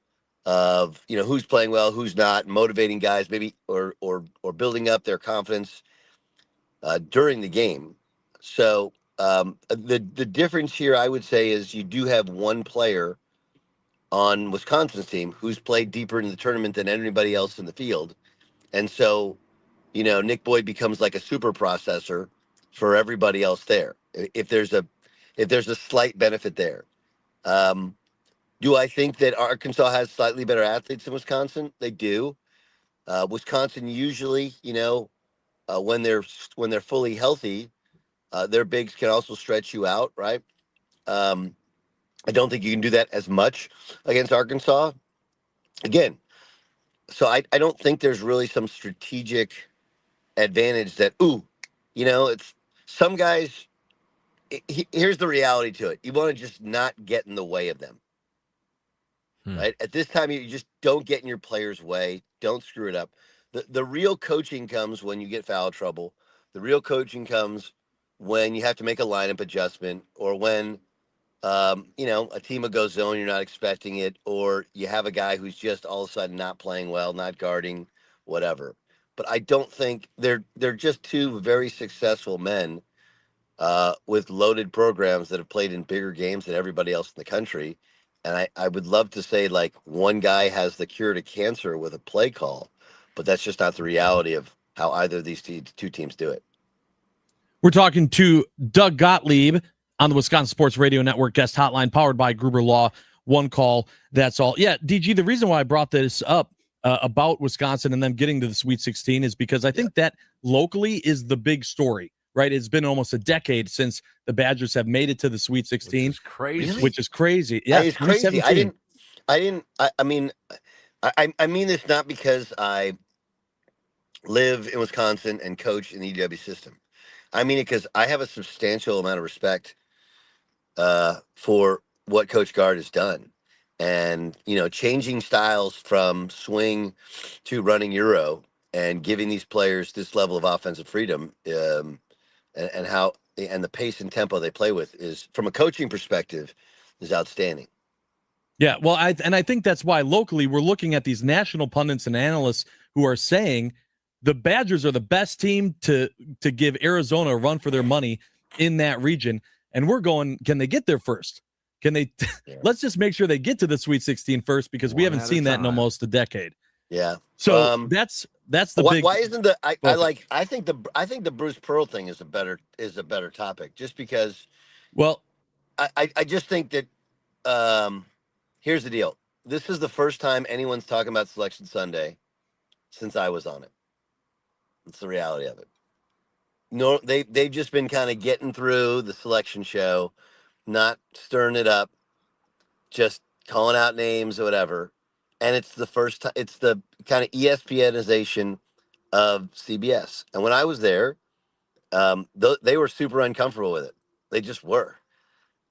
who's playing well, who's not, motivating guys maybe or building up their confidence during the game. So the difference here, I would say, is you do have one player on Wisconsin's team who's played deeper in the tournament than anybody else in the field. And so, Nick Boyd becomes like a super processor for everybody else there. If there's a slight benefit there. Do I think that Arkansas has slightly better athletes than Wisconsin? They do. Wisconsin usually, when they're fully healthy, their bigs can also stretch you out, right? I don't think you can do that as much against Arkansas. Again, so I don't think there's really some strategic advantage that, it's some guys. Here's the reality to it. You want to just not get in the way of them. Right? At this time, you just don't get in your players' way. Don't screw it up. The real coaching comes when you get foul trouble. The real coaching comes when you have to make a lineup adjustment, or when, a team will go zone, you're not expecting it, or you have a guy who's just all of a sudden not playing well, not guarding, whatever. But I don't think they're just two very successful men with loaded programs that have played in bigger games than everybody else in the country. And I would love to say, like, one guy has the cure to cancer with a play call, but that's just not the reality of how either of these two teams do it. We're talking to Doug Gottlieb on the Wisconsin Sports Radio Network guest hotline, powered by Gruber Law. One call, that's all. Yeah, DG, the reason why I brought this up about Wisconsin and them getting to the Sweet 16 is because I think that locally is the big story. Right, it's been almost a decade since the Badgers have made it to the Sweet 16. Which is crazy. Which is crazy. Yeah, it's crazy. I mean this not because I live in Wisconsin and coach in the EW system. I mean it because I have a substantial amount of respect for what Coach Gard has done, and changing styles from swing to running Euro and giving these players this level of offensive freedom. And how the pace and tempo they play with is, from a coaching perspective, is outstanding. Yeah, well, I think that's why locally we're looking at these national pundits and analysts who are saying the Badgers are the best team to give Arizona a run for their money in that region, and we're going, can they get there first? Can they? Yeah. Let's just make sure they get to the Sweet 16 first, because we haven't seen that in almost a decade. Yeah. So that's That's the why, big. why isn't the I focus. think the Bruce Pearl thing is a better topic, just because Well, I just think that here's the deal. This is the first time anyone's talking about Selection Sunday since I was on it. It's the reality of it. No, they've just been kind of getting through the selection show, not stirring it up, just calling out names or whatever. And it's the first time, it's the kind of ESPNization of CBS. And when I was there, they were super uncomfortable with it. They just were.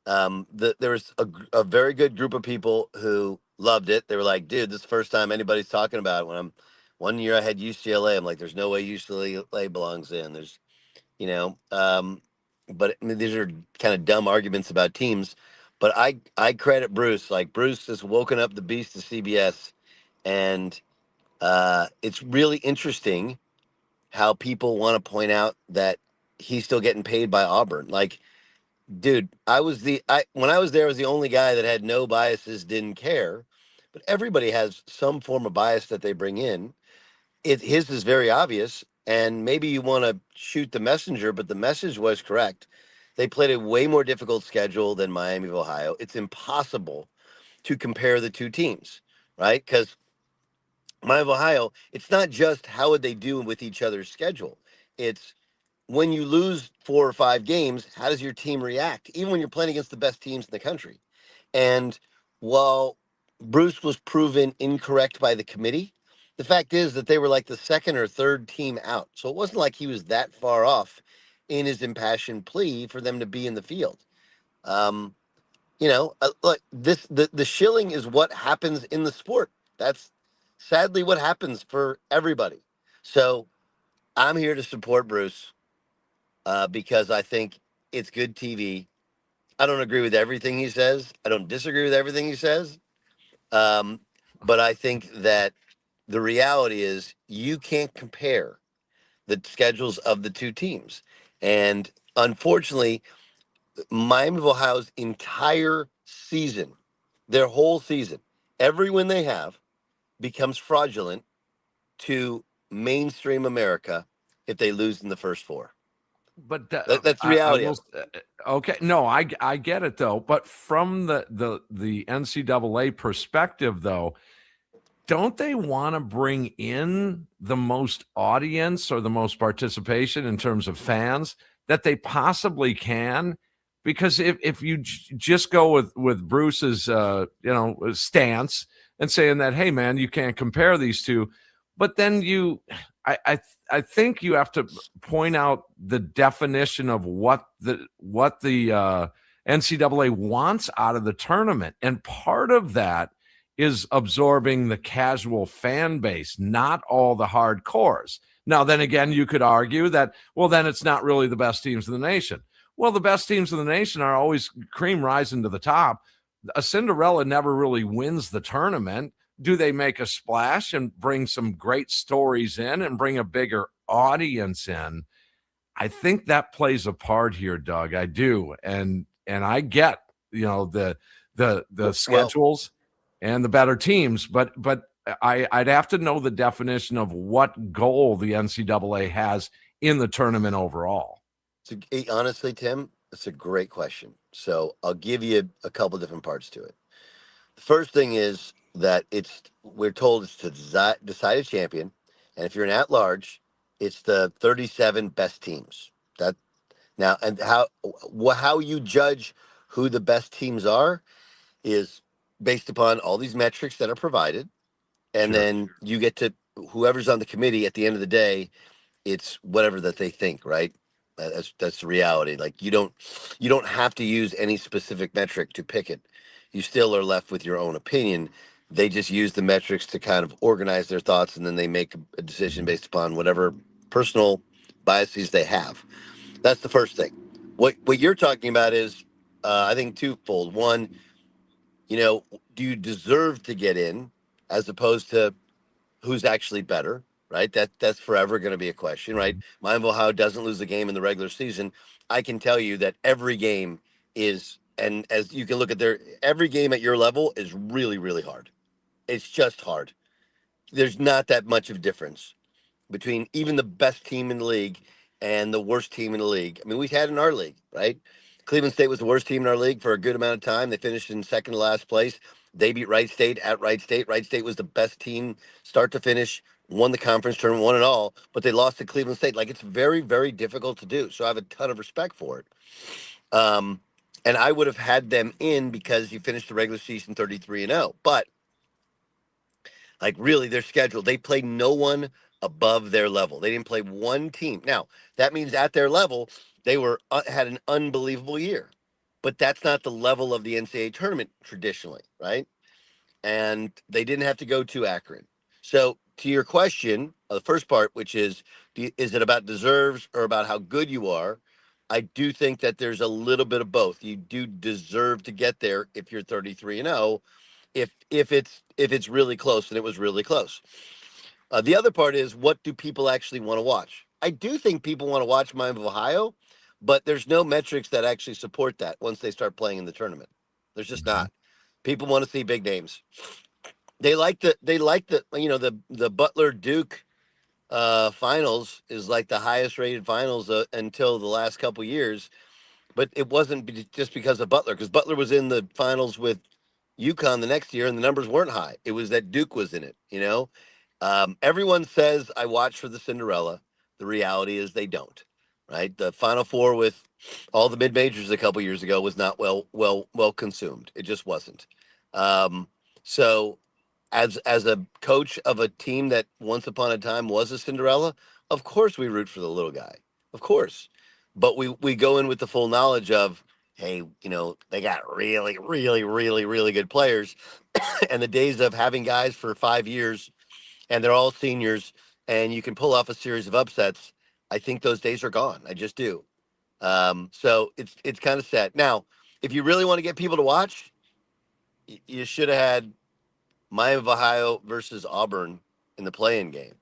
There was a very good group of people who loved it. They were like, dude, this is the first time anybody's talking about it. When one year I had UCLA, I'm like, there's no way UCLA belongs in. There's, but I mean, these are kind of dumb arguments about teams. But I credit Bruce. Like, Bruce has woken up the beast of CBS, and it's really interesting how people want to point out that he's still getting paid by Auburn. Like, dude, when I was there, I was the only guy that had no biases, didn't care. But everybody has some form of bias that they bring in. His is very obvious, and maybe you want to shoot the messenger, but the message was correct. They played a way more difficult schedule than Miami of Ohio. It's impossible to compare the two teams, right? Because Miami of Ohio, it's not just how would they do with each other's schedule. It's when you lose 4 or 5 games, how does your team react? Even when you're playing against the best teams in the country. And while Bruce was proven incorrect by the committee, the fact is that they were like the second or third team out. So it wasn't like he was that far off in his impassioned plea for them to be in the field. Look, the shilling is what happens in the sport. That's sadly what happens for everybody. So I'm here to support Bruce because I think it's good TV. I don't agree with everything he says. I don't disagree with everything he says. But I think that the reality is you can't compare the schedules of the two teams. And unfortunately, Miami of Ohio's entire season, their whole season, every win they have becomes fraudulent to mainstream America if they lose in the first 4. But that's the reality. Okay, no, I get it though. But from the NCAA perspective, though, don't they want to bring in the most audience or the most participation in terms of fans that they possibly can? Because if you just go with Bruce's stance and saying that, hey man, you can't compare these two, but then I think you have to point out the definition of what the NCAA wants out of the tournament, and part of that is absorbing the casual fan base, not all the hardcores. Now, then again, you could argue that, well, then it's not really the best teams in the nation. Well, the best teams in the nation are always cream rising to the top. A Cinderella never really wins the tournament. Do they make a splash and bring some great stories in and bring a bigger audience in? I think that plays a part here, Doug. I do. And I get, the schedules and the better teams, but I'd have to know the definition of what goal the NCAA has in the tournament overall. Honestly, Tim, it's a great question. So I'll give you a couple different parts to it. The first thing is that we're told it's to decide a champion, and if you're an at-large, it's the 37 best teams. And how you judge who the best teams are is based upon all these metrics that are provided, and then you get to whoever's on the committee at the end of the day. It's whatever that they think, right? That's the reality. Like, you don't have to use any specific metric to pick it. You still are left with your own opinion. They just use the metrics to kind of organize their thoughts, and then they make a decision based upon whatever personal biases they have. That's the first thing. What you're talking about is, I think, twofold. One, do you deserve to get in, as opposed to who's actually better, right? That's forever going to be a question, right? Miami of Ohio doesn't lose a game in the regular season. I can tell you that every game is, and as you can look at every game at your level is really, really hard. It's just hard. There's not that much of a difference. between even the best team in the league and the worst team in the league. I mean, we've had in our league, right? Cleveland State was the worst team in our league for a good amount of time. They finished in second to last place. They beat Wright State at Wright State. Wright State was the best team start to finish, won the conference tournament, won it all, but they lost to Cleveland State. Like, it's very, very difficult to do. So I have a ton of respect for it. And I would have had them in because you finished the regular season 33-0. But, like, really, their schedule, they played no one above their level. They didn't play one team. Now, that means at their level, they were had an unbelievable year. But that's not the level of the NCAA tournament traditionally, right? And they didn't have to go to Akron. So to your question, the first part, which is it about deserves or about how good you are? I do think that there's a little bit of both. You do deserve to get there if you're 33-0, if it's really close, and it was really close. The other part is, what do people actually want to watch? I do think people want to watch Miami of Ohio, but there's no metrics that actually support that once they start playing in the tournament. There's just not. People want to see big names. They like the the Butler Duke finals is like the highest rated finals until the last couple years, but it wasn't just because of Butler, because Butler was in the finals with UConn the next year and the numbers weren't high. It was that Duke was in it. Everyone says I watch for the Cinderella. The reality is they don't. Right, the Final Four with all the mid majors a couple years ago was not well consumed. It just wasn't. So, as a coach of a team that once upon a time was a Cinderella, of course we root for the little guy, of course. But we go in with the full knowledge of, hey, they got really, really, really, really good players, and the days of having guys for 5 years, and they're all seniors, and you can pull off a series of upsets. I think those days are gone. I just do. So it's kind of sad. Now, if you really want to get people to watch, you should have had Miami of Ohio versus Auburn in the play-in game.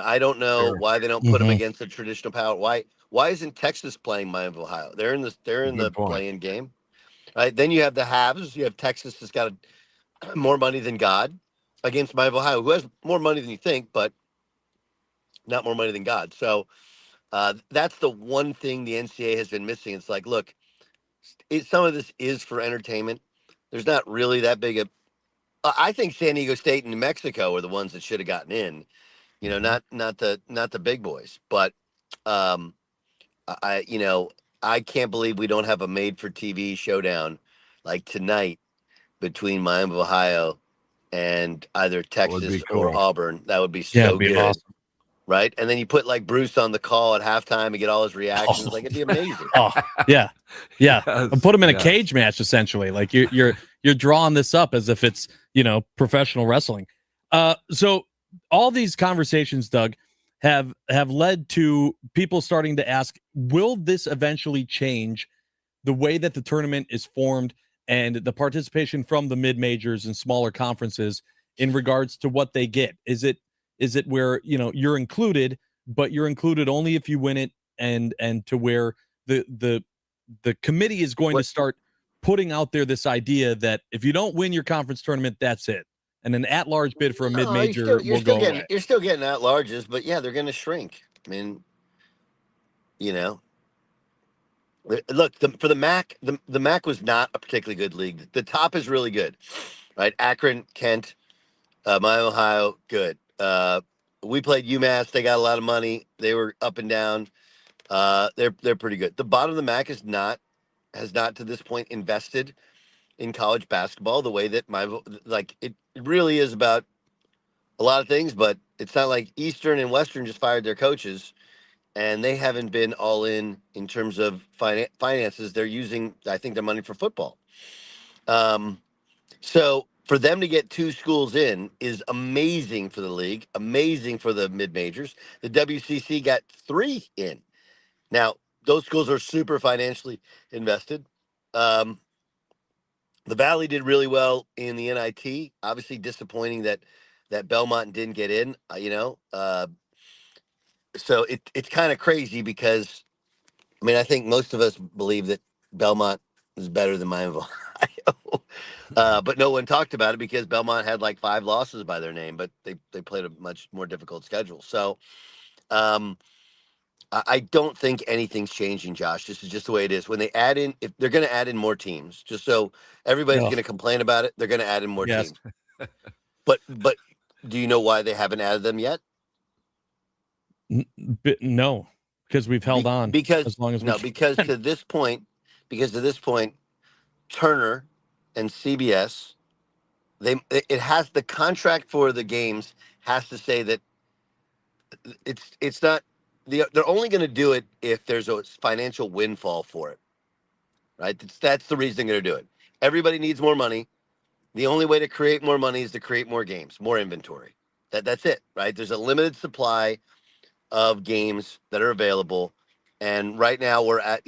I don't know why they don't put them against the traditional power. Why isn't Texas playing Miami of Ohio? They're in the play-in game. Right? Then you have the halves. You have Texas that's got more money than God against Miami of Ohio, who has more money than you think, but not more money than God. So that's the one thing the NCAA has been missing. It's like, look, some of this is for entertainment. There's not really that big a. I think San Diego State and New Mexico are the ones that should have gotten in. Not the big boys. But I can't believe we don't have a made-for-TV showdown like tonight between Miami of Ohio and either Texas or Auburn. That would be so good. Awesome. Right, and then you put like Bruce on the call at halftime and get all his reactions. Like, it'd be amazing. Yeah. Put him in a cage match essentially. Like you're drawing this up as if it's professional wrestling. So all these conversations, Doug, have led to people starting to ask: will this eventually change the way that the tournament is formed and the participation from the mid majors and smaller conferences in regards to what they get? Is it where you're included, but you're included only if you win it, and to where the committee is going to start putting out there this idea that if you don't win your conference tournament, that's it, and an at-large bid for a mid-major will go away. You're still getting at-larges, but yeah, they're going to shrink. I mean, look, for the MAC, the MAC was not a particularly good league. The top is really good, right? Akron, Kent, Miami, Ohio, good. We played UMass. They got a lot of money. They were up and down. They're pretty good. The bottom of the MAC has not to this point invested in college basketball the way that it really is about a lot of things, but it's not like Eastern and Western just fired their coaches and they haven't been all in terms of finances. They're using, I think, their money for football. So for them to get 2 schools in is amazing for the league, amazing for the mid-majors. The WCC got 3 in. Now, those schools are super financially invested. The Valley did really well in the NIT. Obviously disappointing that Belmont didn't get in, so it's kind of crazy because, I mean, I think most of us believe that Belmont is better than Miami of Ohio. But no one talked about it because Belmont had like 5 losses by their name, but they played a much more difficult schedule. So I don't think anything's changing, Josh. This is just the way it is. When they add in, if they're going to add in more teams, just so everybody's going to complain about it, they're going to add in more teams. But do you know why they haven't added them yet? No, because we've held on as long as we because to this point, Turner and CBS, it has the contract for the games has to say that it's not. They're only going to do it if there's a financial windfall for it, right? That's the reason they're going to do it. Everybody needs more money. The only way to create more money is to create more games, more inventory. That's it, right? There's a limited supply of games that are available, and right now we're at,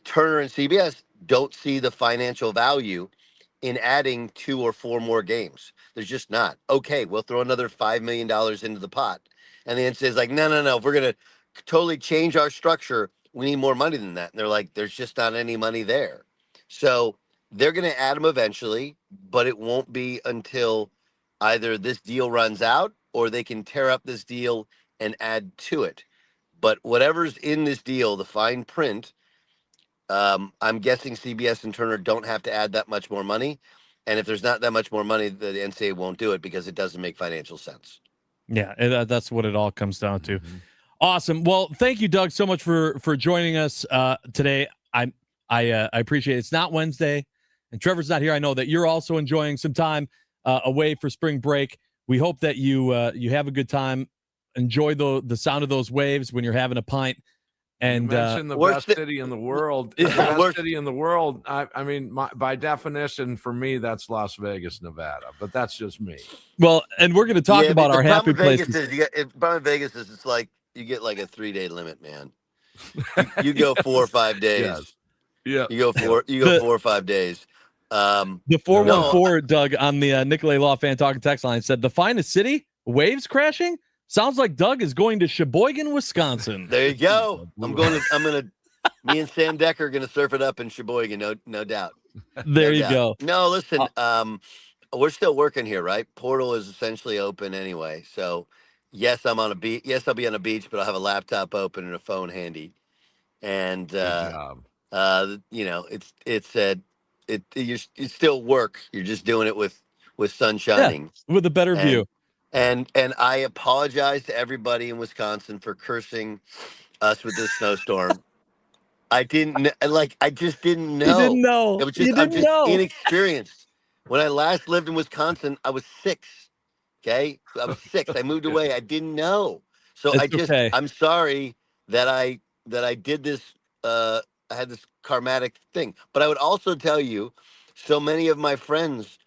Turner and CBS don't see the financial value in adding 2 or 4 more games. There's just not. Okay, we'll throw another $5 million into the pot. And the NCAA is like, no. If we're going to totally change our structure, we need more money than that. And they're like, there's just not any money there. So they're going to add them eventually, but it won't be until either this deal runs out or they can tear up this deal and add to it. But whatever's in this deal, the fine print, I'm guessing CBS and Turner don't have to add that much more money. And if there's not that much more money, the NCAA won't do it because it doesn't make financial sense. Yeah, that's what it all comes down to. Awesome. Well, thank you, Doug, so much for joining us today. I appreciate it. It's not Wednesday, and Trevor's not here. I know that you're also enjoying some time away for spring break. We hope that you have a good time. Enjoy the sound of those waves when you're having a pint. And you mentioned the best city in the world. The best city in the world. I mean, by definition, for me, that's Las Vegas, Nevada. But that's just me. Well, and we're going to talk about our happy places. Problem Vegas is it's like you get like a 3-day limit, man. You go 4 or 5 days. Yes. Yeah. You go 4 or 5 days. The 414 Doug on the Nicolay Law Fan Talking text line said the finest city, waves crashing. Sounds like Doug is going to Sheboygan, Wisconsin. There you go. Me and Sam Decker are going to surf it up in Sheboygan, no doubt. There you go. No, listen, we're still working here, right? Portal is essentially open anyway. So yes, I'm on a beach. Yes, I'll be on a beach, but I'll have a laptop open and a phone handy. And, you still work. You're just doing it with sun shining. Yeah, with a better view. And I apologize to everybody in Wisconsin for cursing us with this snowstorm. I just didn't know. You didn't know. It was just, I'm just inexperienced. When I last lived in Wisconsin, I was 6. Okay, I was 6. I moved away. I didn't know. So I'm sorry that I did this. I had this karmatic thing. But I would also tell you, so many of my friends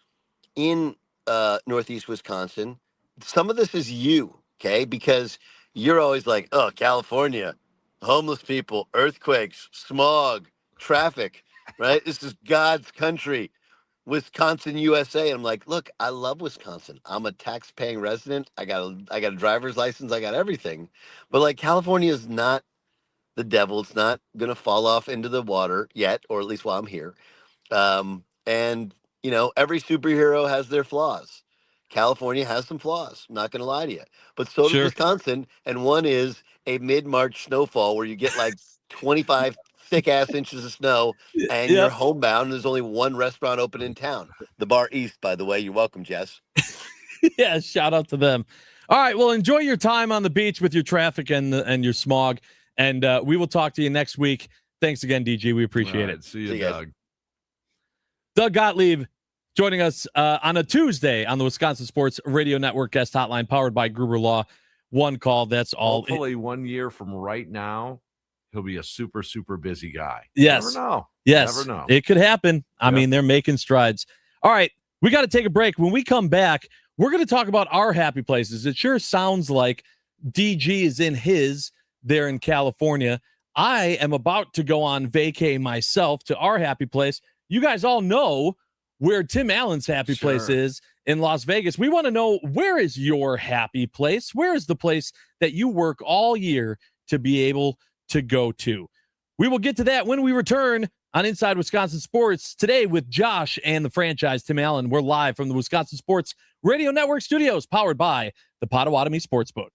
in Northeast Wisconsin, some of this is you, okay? Because you're always like, oh, California, homeless people, earthquakes, smog, traffic, right? This is God's country, Wisconsin, USA. And I'm like, look, I love Wisconsin. I'm a tax-paying resident. I got a driver's license. I got everything. But like, California is not the devil. It's not going to fall off into the water yet, or at least while I'm here. And, every superhero has their flaws. California has some flaws. I'm not going to lie to you. But so does Wisconsin. And one is a mid-March snowfall where you get like 25 thick-ass inches of snow and you're homebound. There's only one restaurant open in town. The Bar East, by the way. You're welcome, Jess. Yeah, shout out to them. All right, well, enjoy your time on the beach with your traffic and your smog. And we will talk to you next week. Thanks again, DG. We appreciate it. See you, Doug. Doug Gottlieb joining us on a Tuesday on the Wisconsin Sports Radio Network guest hotline powered by Gruber Law. One call, that's all. Hopefully 1 year from right now, he'll be a super, super busy guy. Yes. Never know. Yes. Never know. It could happen. I mean, they're making strides. All right, we got to take a break. When we come back, we're going to talk about our happy places. It sure sounds like DG is in his there in California. I am about to go on vacay myself to our happy place. You guys all know where Tim Allen's happy place is in Las Vegas. We want to know, where is your happy place? Where is the place that you work all year to be able to go to? We will get to that when we return on Inside Wisconsin Sports today with Josh and the franchise, Tim Allen. We're live from the Wisconsin Sports Radio Network studios, powered by the Potawatomi Sportsbook.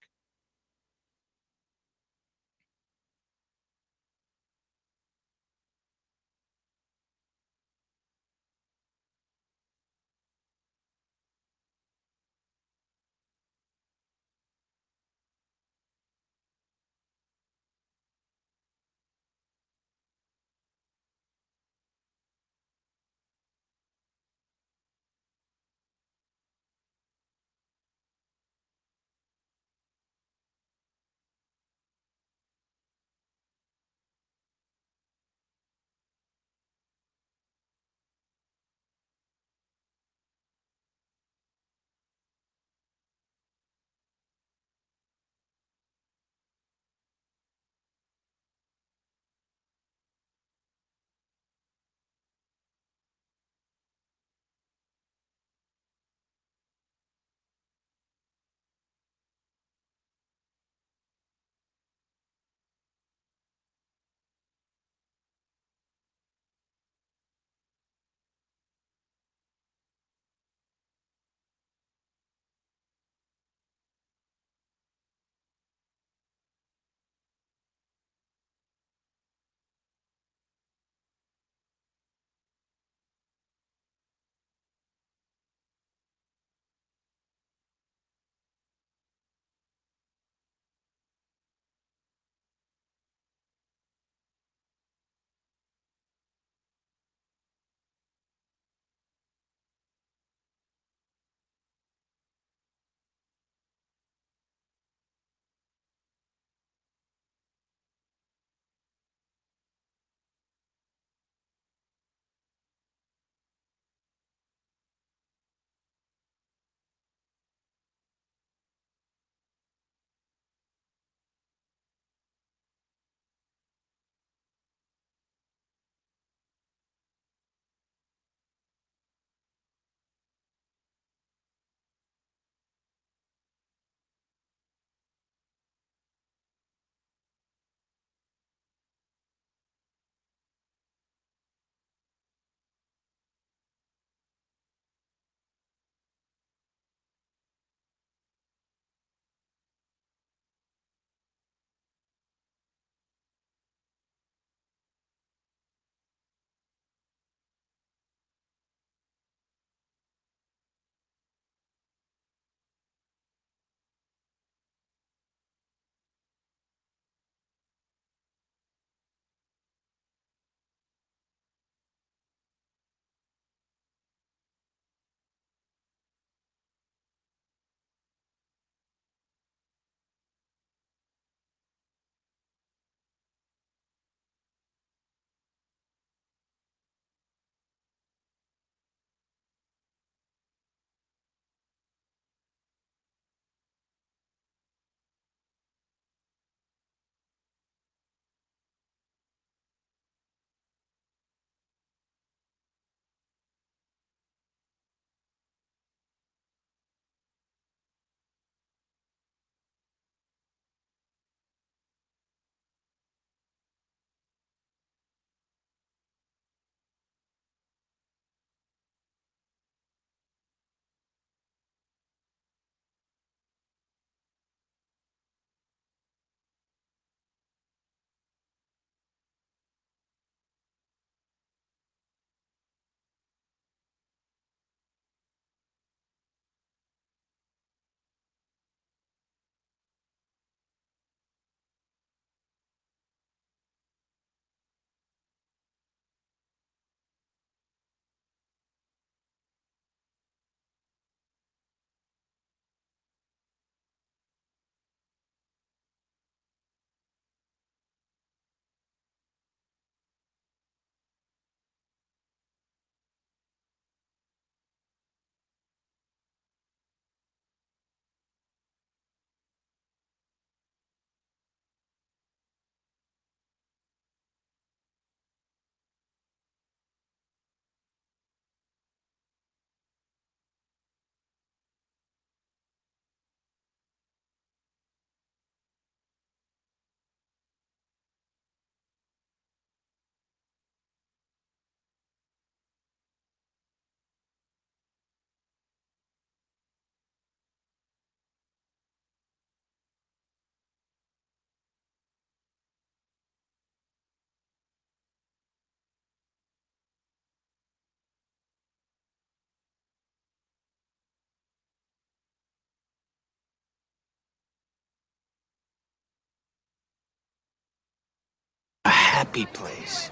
happy place.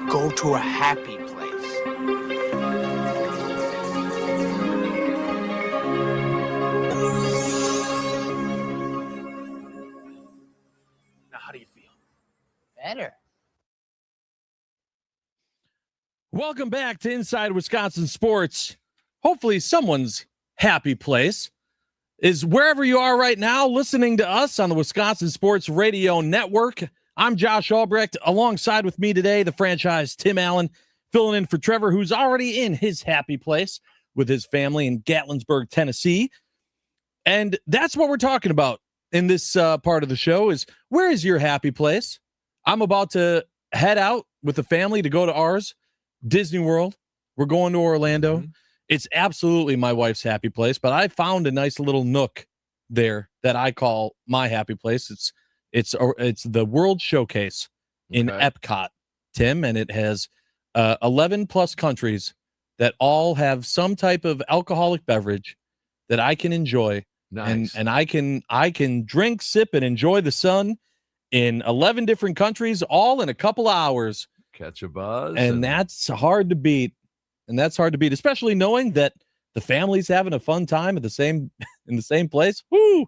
Go to a happy place. Now, how do you feel? Better. Welcome back to Inside Wisconsin Sports. Hopefully someone's happy place is wherever you are right now listening to us on the Wisconsin Sports Radio Network. I'm Josh Albrecht. Alongside with me today, the franchise Tim Allen, filling in for Trevor, who's already in his happy place with his family in Gatlinburg, Tennessee. And that's what we're talking about in this part of the show is, where is your happy place? I'm about to head out with the family to go to ours, Disney World. We're going to Orlando. Mm-hmm. It's absolutely my wife's happy place, but I found a nice little nook there that I call my happy place. It's the World Showcase in Epcot, Tim, and it has 11 plus countries that all have some type of alcoholic beverage that I can enjoy. Nice. And I can drink, sip, and enjoy the sun in 11 different countries, all in a couple hours. Catch a buzz. And that's hard to beat. And that's hard to beat, especially knowing that the family's having a fun time in the same place. Woo!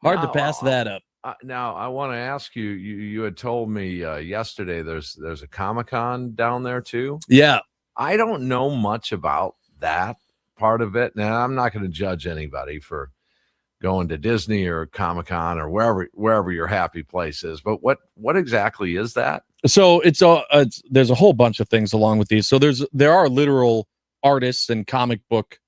Hard to pass that up. Now, I want to ask you, you had told me yesterday there's a Comic-Con down there too. Yeah. I don't know much about that part of it. Now, I'm not going to judge anybody for going to Disney or Comic-Con or wherever your happy place is. But what exactly is that? So there's a whole bunch of things along with these. So there are literal artists and comic book,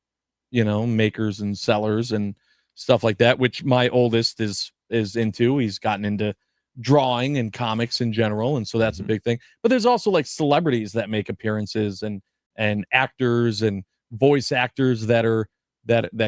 makers and sellers and stuff like that, which my oldest is into. He's gotten into drawing and comics in general, and so that's a big thing. But there's also like celebrities that make appearances and actors and voice actors that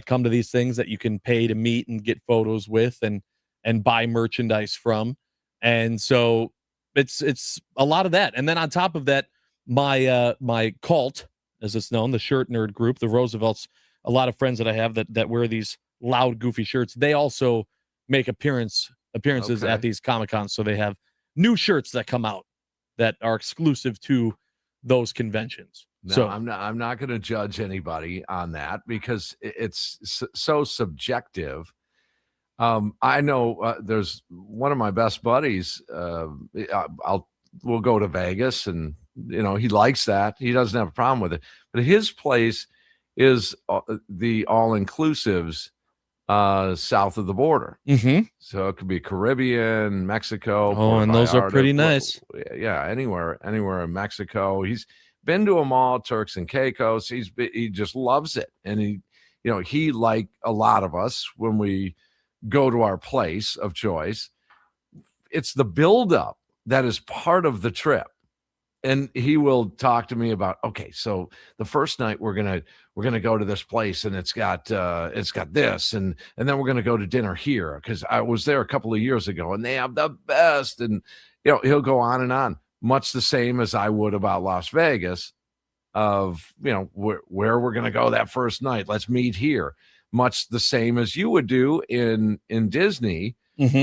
come to these things that you can pay to meet and get photos with and buy merchandise from. And so it's a lot of that. And then on top of that, my cult, as it's known, the shirt nerd group, the Roosevelts, a lot of friends that I have that wear these loud, goofy shirts, they also make appearances at these Comic-Cons. So they have new shirts that come out that are exclusive to those conventions. No, so I'm not going to judge anybody on that because it's so subjective. I know there's one of my best buddies. We'll go to Vegas, and he likes that. He doesn't have a problem with it. But his place is the all-inclusives south of the border. Mm-hmm. So it could be Caribbean, Mexico. Oh, and those are pretty nice. Yeah, anywhere in Mexico. He's been to them all, Turks and Caicos. He just loves it, and he like a lot of us when we go to our place of choice, it's the buildup that is part of the trip. And he will talk to me about, okay, so the first night we're gonna go to this place, and it's got this, and then we're gonna go to dinner here because I was there a couple of years ago, and they have the best, and he'll go on and on, much the same as I would about Las Vegas, of where we're gonna go that first night. Let's meet here. Much the same as you would do in Disney,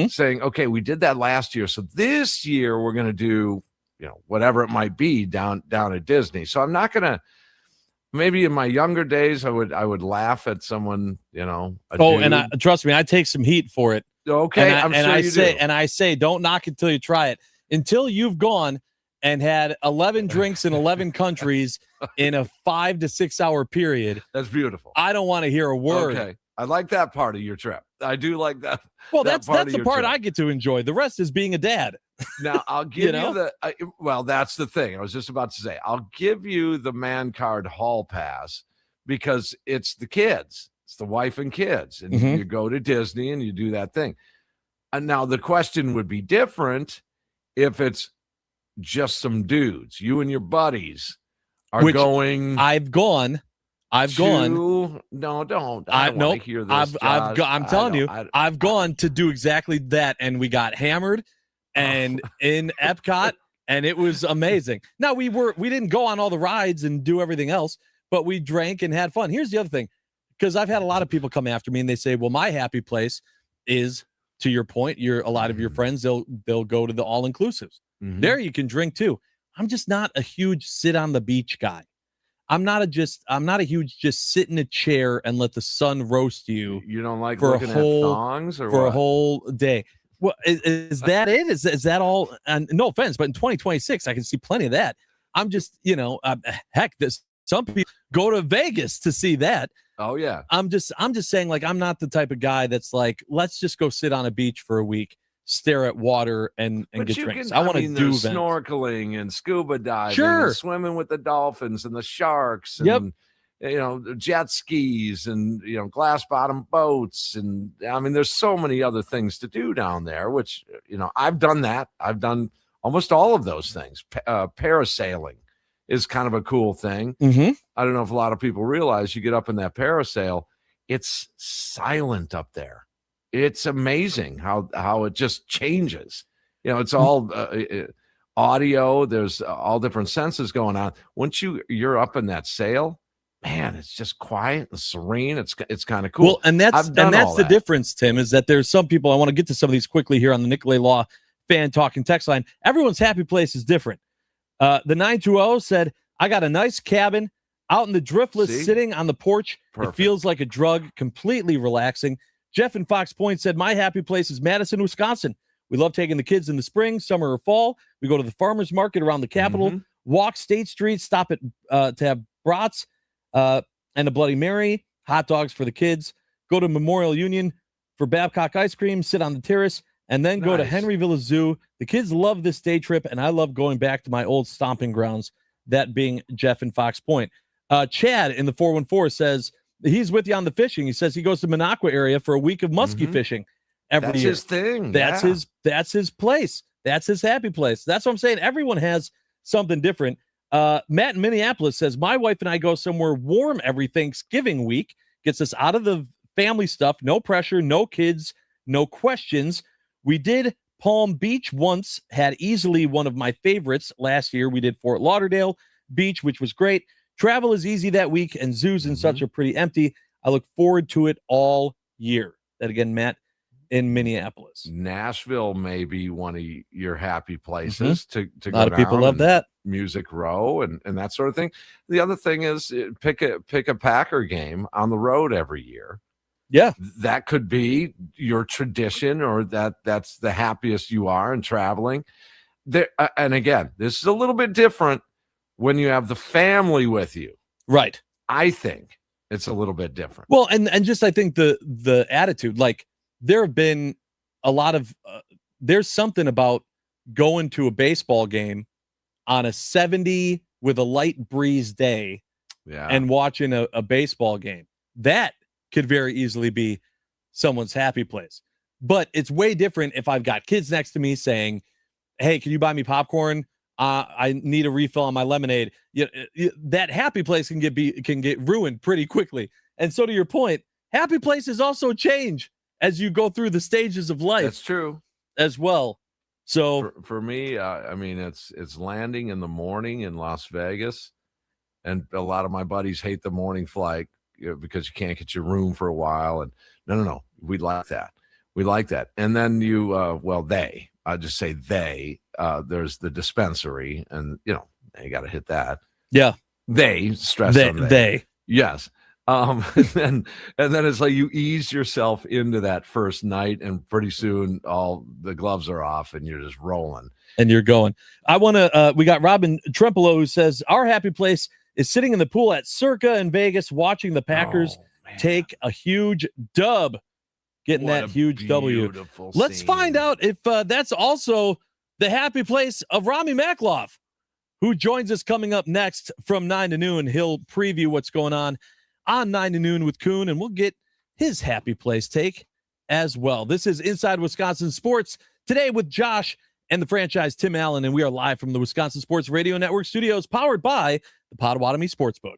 saying, okay, we did that last year, so this year we're going to do, whatever it might be down at Disney. So I'm not going to, maybe in my younger days, I would laugh at someone, and trust me, I take some heat for it. Okay. I say, don't knock it till you try it. Until you've gone and had 11 drinks in 11 countries in a 5 to 6 hour period. That's beautiful. I don't want to hear a word. Okay. I like that part of your trip. I do like that. Well, that's the part I get to enjoy. The rest is being a dad. Now, I'll give you that's the thing. I was just about to say, I'll give you the man card hall pass because it's the kids. It's the wife and kids. And you go to Disney and you do that thing. And now the question would be different if it's just some dudes, you and your buddies are going. I've gone. No, don't. I don't want to hear this. I'm telling you, I've gone to do exactly that, and we got hammered, and in Epcot, and it was amazing. Now we didn't go on all the rides and do everything else, but we drank and had fun. Here's the other thing, because I've had a lot of people come after me and they say, "Well, my happy place is." To your point, a lot of your friends, they'll go to the all-inclusives. Mhm. There you can drink too. I'm just not a huge sit on the beach guy. I'm not a huge just sit in a chair and let the sun roast you. You don't like for looking a whole at thongs or for what? a whole day. Well, is that it? Is that all? And no offense, but in 2026, I can see plenty of that. I'm just, heck, some people go to Vegas to see that. Oh yeah. I'm just saying, like, I'm not the type of guy that's like, let's just go sit on a beach for a week, stare at water and But get you drinks. can, I want to mean, do there's events. snorkeling and scuba diving, Sure. and swimming with the dolphins and the sharks, Yep. and jet skis, and glass bottom boats, and I mean, there's so many other things to do down there. Which I've done that. I've done almost all of those things. Parasailing is kind of a cool thing. Mm-hmm. I don't know if a lot of people realize you get up in that parasail, it's silent up there. It's amazing how it just changes. It's all audio. There's all different senses going on. Once you're up in that sail, man, it's just quiet and serene. It's kind of cool. Well, and that's the difference, Tim, is that there's some people. I want to get to some of these quickly here on the Nicolay Law fan talking text line. Everyone's happy place is different. The 920 said, I got a nice cabin out in the driftless, sitting on the porch. Perfect. It feels like a drug, completely relaxing. Jeff in Fox Point said, my happy place is Madison, Wisconsin. We love taking the kids in the spring, summer, or fall. We go to the farmer's market around the Capitol, walk State Street, stop at to have brats and a Bloody Mary, hot dogs for the kids, go to Memorial Union for Babcock ice cream, sit on the terrace, and then go to Henryville Zoo. The kids love this day trip, and I love going back to my old stomping grounds, that being Jeff in Fox Point. Chad in the 414 says he's with you on the fishing. He says he goes to Minocqua area for a week of muskie fishing every year. That's his thing. That's his place. That's his happy place. That's what I'm saying. Everyone has something different. Matt in Minneapolis says, my wife and I go somewhere warm every Thanksgiving week. Gets us out of the family stuff. No pressure, no kids, no questions. We did Palm Beach once, had easily one of my favorites. Last year, we did Fort Lauderdale Beach, which was great. Travel is easy that week, and zoos and such are pretty empty. I look forward to it all year. That again, Matt in Minneapolis. Nashville may be one of your happy places to go. A lot of people love that. Music Row and that sort of thing. The other thing is pick a Packer game on the road every year. Yeah, that could be your tradition, or that's the happiest you are in traveling. There, and again, this is a little bit different when you have the family with you. Right. I think it's a little bit different. Well, and just I think the attitude, like there have been a lot of there's something about going to a baseball game on a 70 with a light breeze day, and watching a baseball game. That could very easily be someone's happy place. But it's way different if I've got kids next to me saying, hey, can you buy me popcorn? I need a refill on my lemonade. That happy place can get ruined pretty quickly. And so to your point, happy places also change as you go through the stages of life. That's true as well. So for me, I mean, it's landing in the morning in Las Vegas, and a lot of my buddies hate the morning flight because you can't get your room for a while. And no, we like that. We like that. And then I just say there's the dispensary, and you got to hit that. Yeah. They stress on they. Yes. And then it's like you ease yourself into that first night, and pretty soon all the gloves are off and you're just rolling. And you're going. I want to, we got Robin Trempolo who says, our happy place is sitting in the pool at Circa in Vegas, watching the Packers take a huge dub, getting that huge W. Let's find out if that's also the happy place of Rami Makloff, who joins us coming up next from 9 to noon. He'll preview what's going on 9 to noon with Kuhn, and we'll get his happy place take as well. This is Inside Wisconsin Sports today with Josh and the franchise Tim Allen, and we are live from the Wisconsin Sports Radio Network studios, powered by the Potawatomi Sportsbook.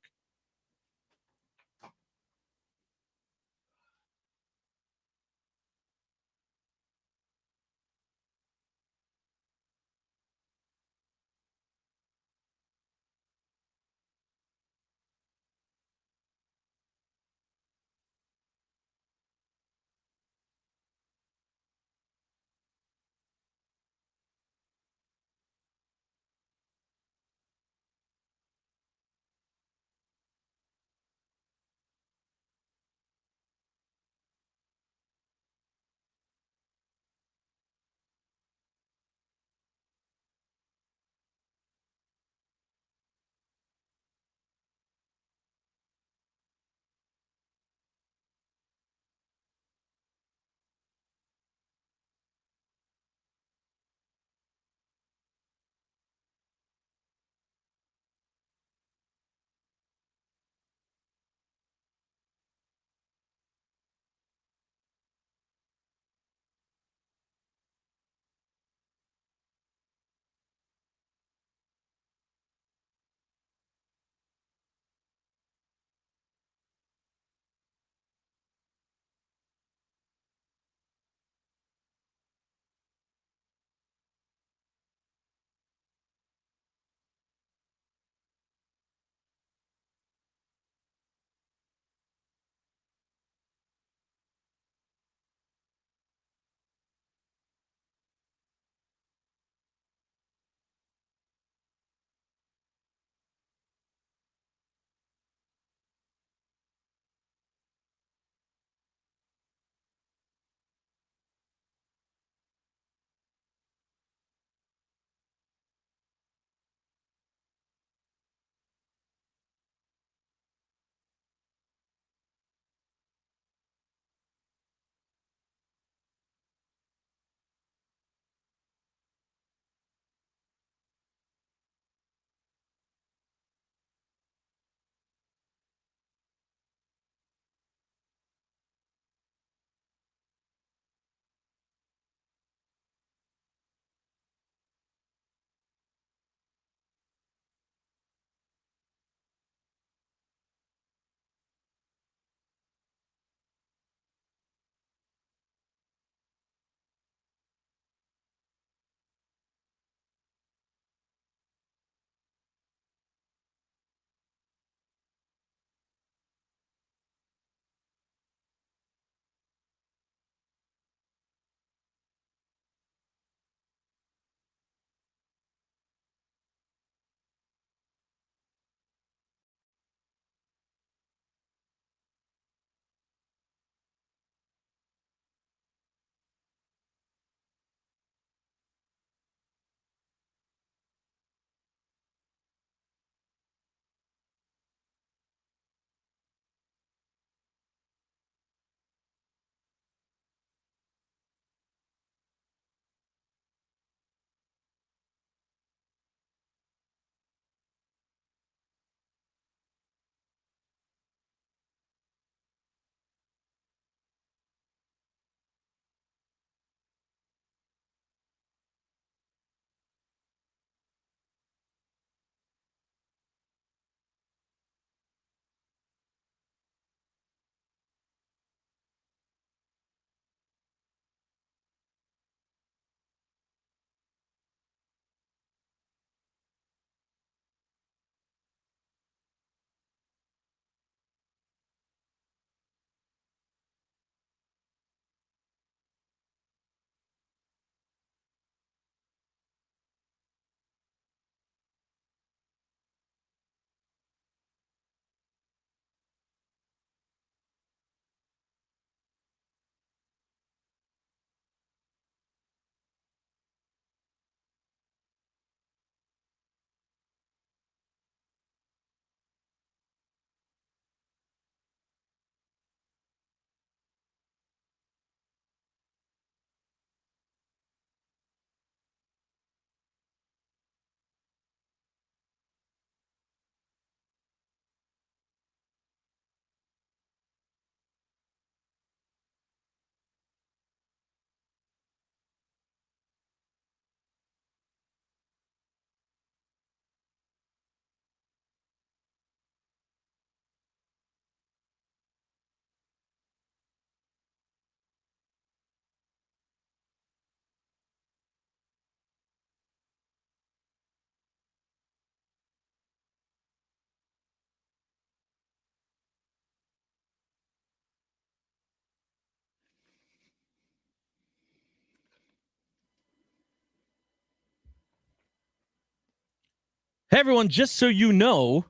Hey, everyone, just so you know,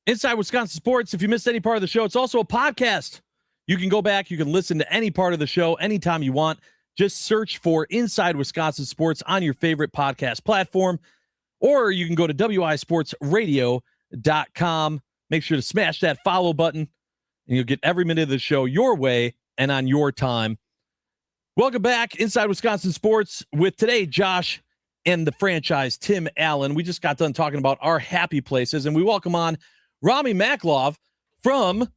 Inside Wisconsin Sports, if you missed any part of the show, it's also a podcast. You can go back. You can listen to any part of the show anytime you want. Just search for Inside Wisconsin Sports on your favorite podcast platform, or you can go to wisportsradio.com. Make sure to smash that follow button, and you'll get every minute of the show your way and on your time. Welcome back, Inside Wisconsin Sports, with today, Josh and the franchise, Tim Allen. We just got done talking about our happy places, and we welcome on Rami Maklov from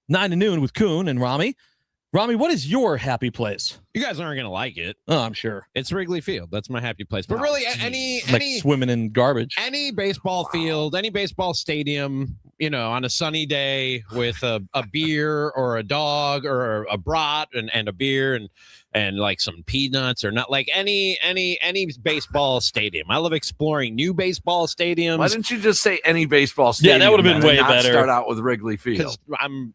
9 to Noon with Kuhn and Rami. Rami, what is your happy place? You guys aren't going to like it. Oh, I'm sure. It's Wrigley Field. That's my happy place. But really, any swimming in garbage. Any baseball field, any baseball stadium, on a sunny day with a beer or a dog or a brat and a beer and like some peanuts or not, like any baseball stadium. I love exploring new baseball stadiums. Why didn't you just say any baseball stadium? Yeah, that would have been way better. Start out with Wrigley Field.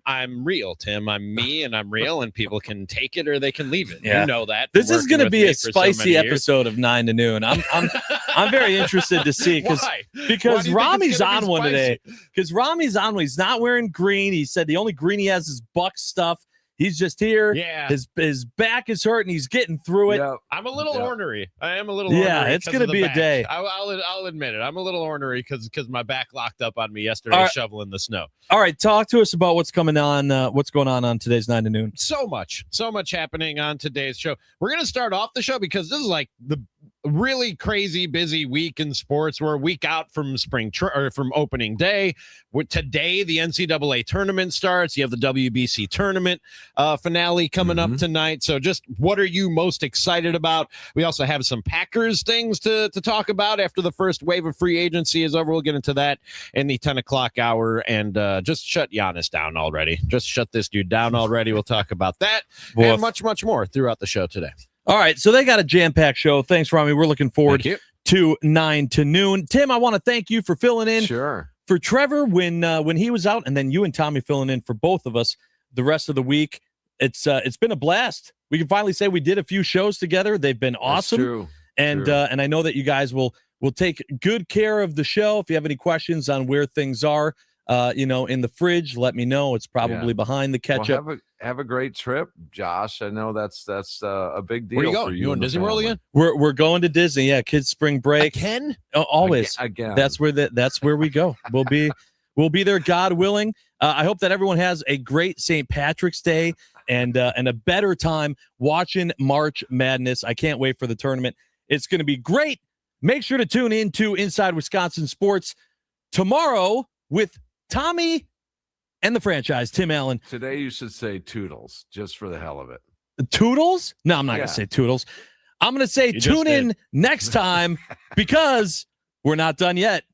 I'm real, Tim. I'm me and I'm real, and people can take it or they can leave it. Yeah. You know that. This is going to be a spicy episode of 9 to Noon. I'm very interested to see because Rami's on one today. Because Rami's on one. He's not wearing green. He said the only green he has is Buck stuff. He's just here. Yeah. His back is hurt and he's getting through it. Yep. I'm a little ornery. I am a little ornery. Yeah, it's going to be a day. I'll admit it. I'm a little ornery because my back locked up on me yesterday shoveling the snow. All right, talk to us about what's going on today's 9 to Noon. So much happening on today's show. We're going to start off the show because this is like the really crazy busy week in sports. We're a week out from from opening day. Today, the NCAA tournament starts. You have the WBC tournament finale coming up tonight. So just what are you most excited about? We also have some Packers things to talk about after the first wave of free agency is over. We'll get into that in the 10 o'clock hour. And just shut Giannis down already. Just shut this dude down already. We'll talk about that and much, much more throughout the show today. All right, so they got a jam-packed show. Thanks, Rami. We're looking forward to 9 to Noon. Tim, I want to thank you for filling in for Trevor when he was out, and then you and Tommy filling in for both of us the rest of the week. It's been a blast. We can finally say we did a few shows together. They've been awesome. That's true. And I know that you guys will take good care of the show. If you have any questions on where things are, in the fridge, let me know. It's probably behind the ketchup. Well, have a great trip, Josh. I know that's a big deal. Where you for going? you You in Disney World again? We're going to Disney. Yeah, kids' spring break. Again? Always. Again. That's where we go. We'll be there, God willing. I hope that everyone has a great St. Patrick's Day and a better time watching March Madness. I can't wait for the tournament. It's going to be great. Make sure to tune in to Inside Wisconsin Sports tomorrow with Tommy and the franchise, Tim Allen. Today you should say Toodles, just for the hell of it. Toodles? No, I'm not going to say Toodles. I'm going to say tune in next time because we're not done yet.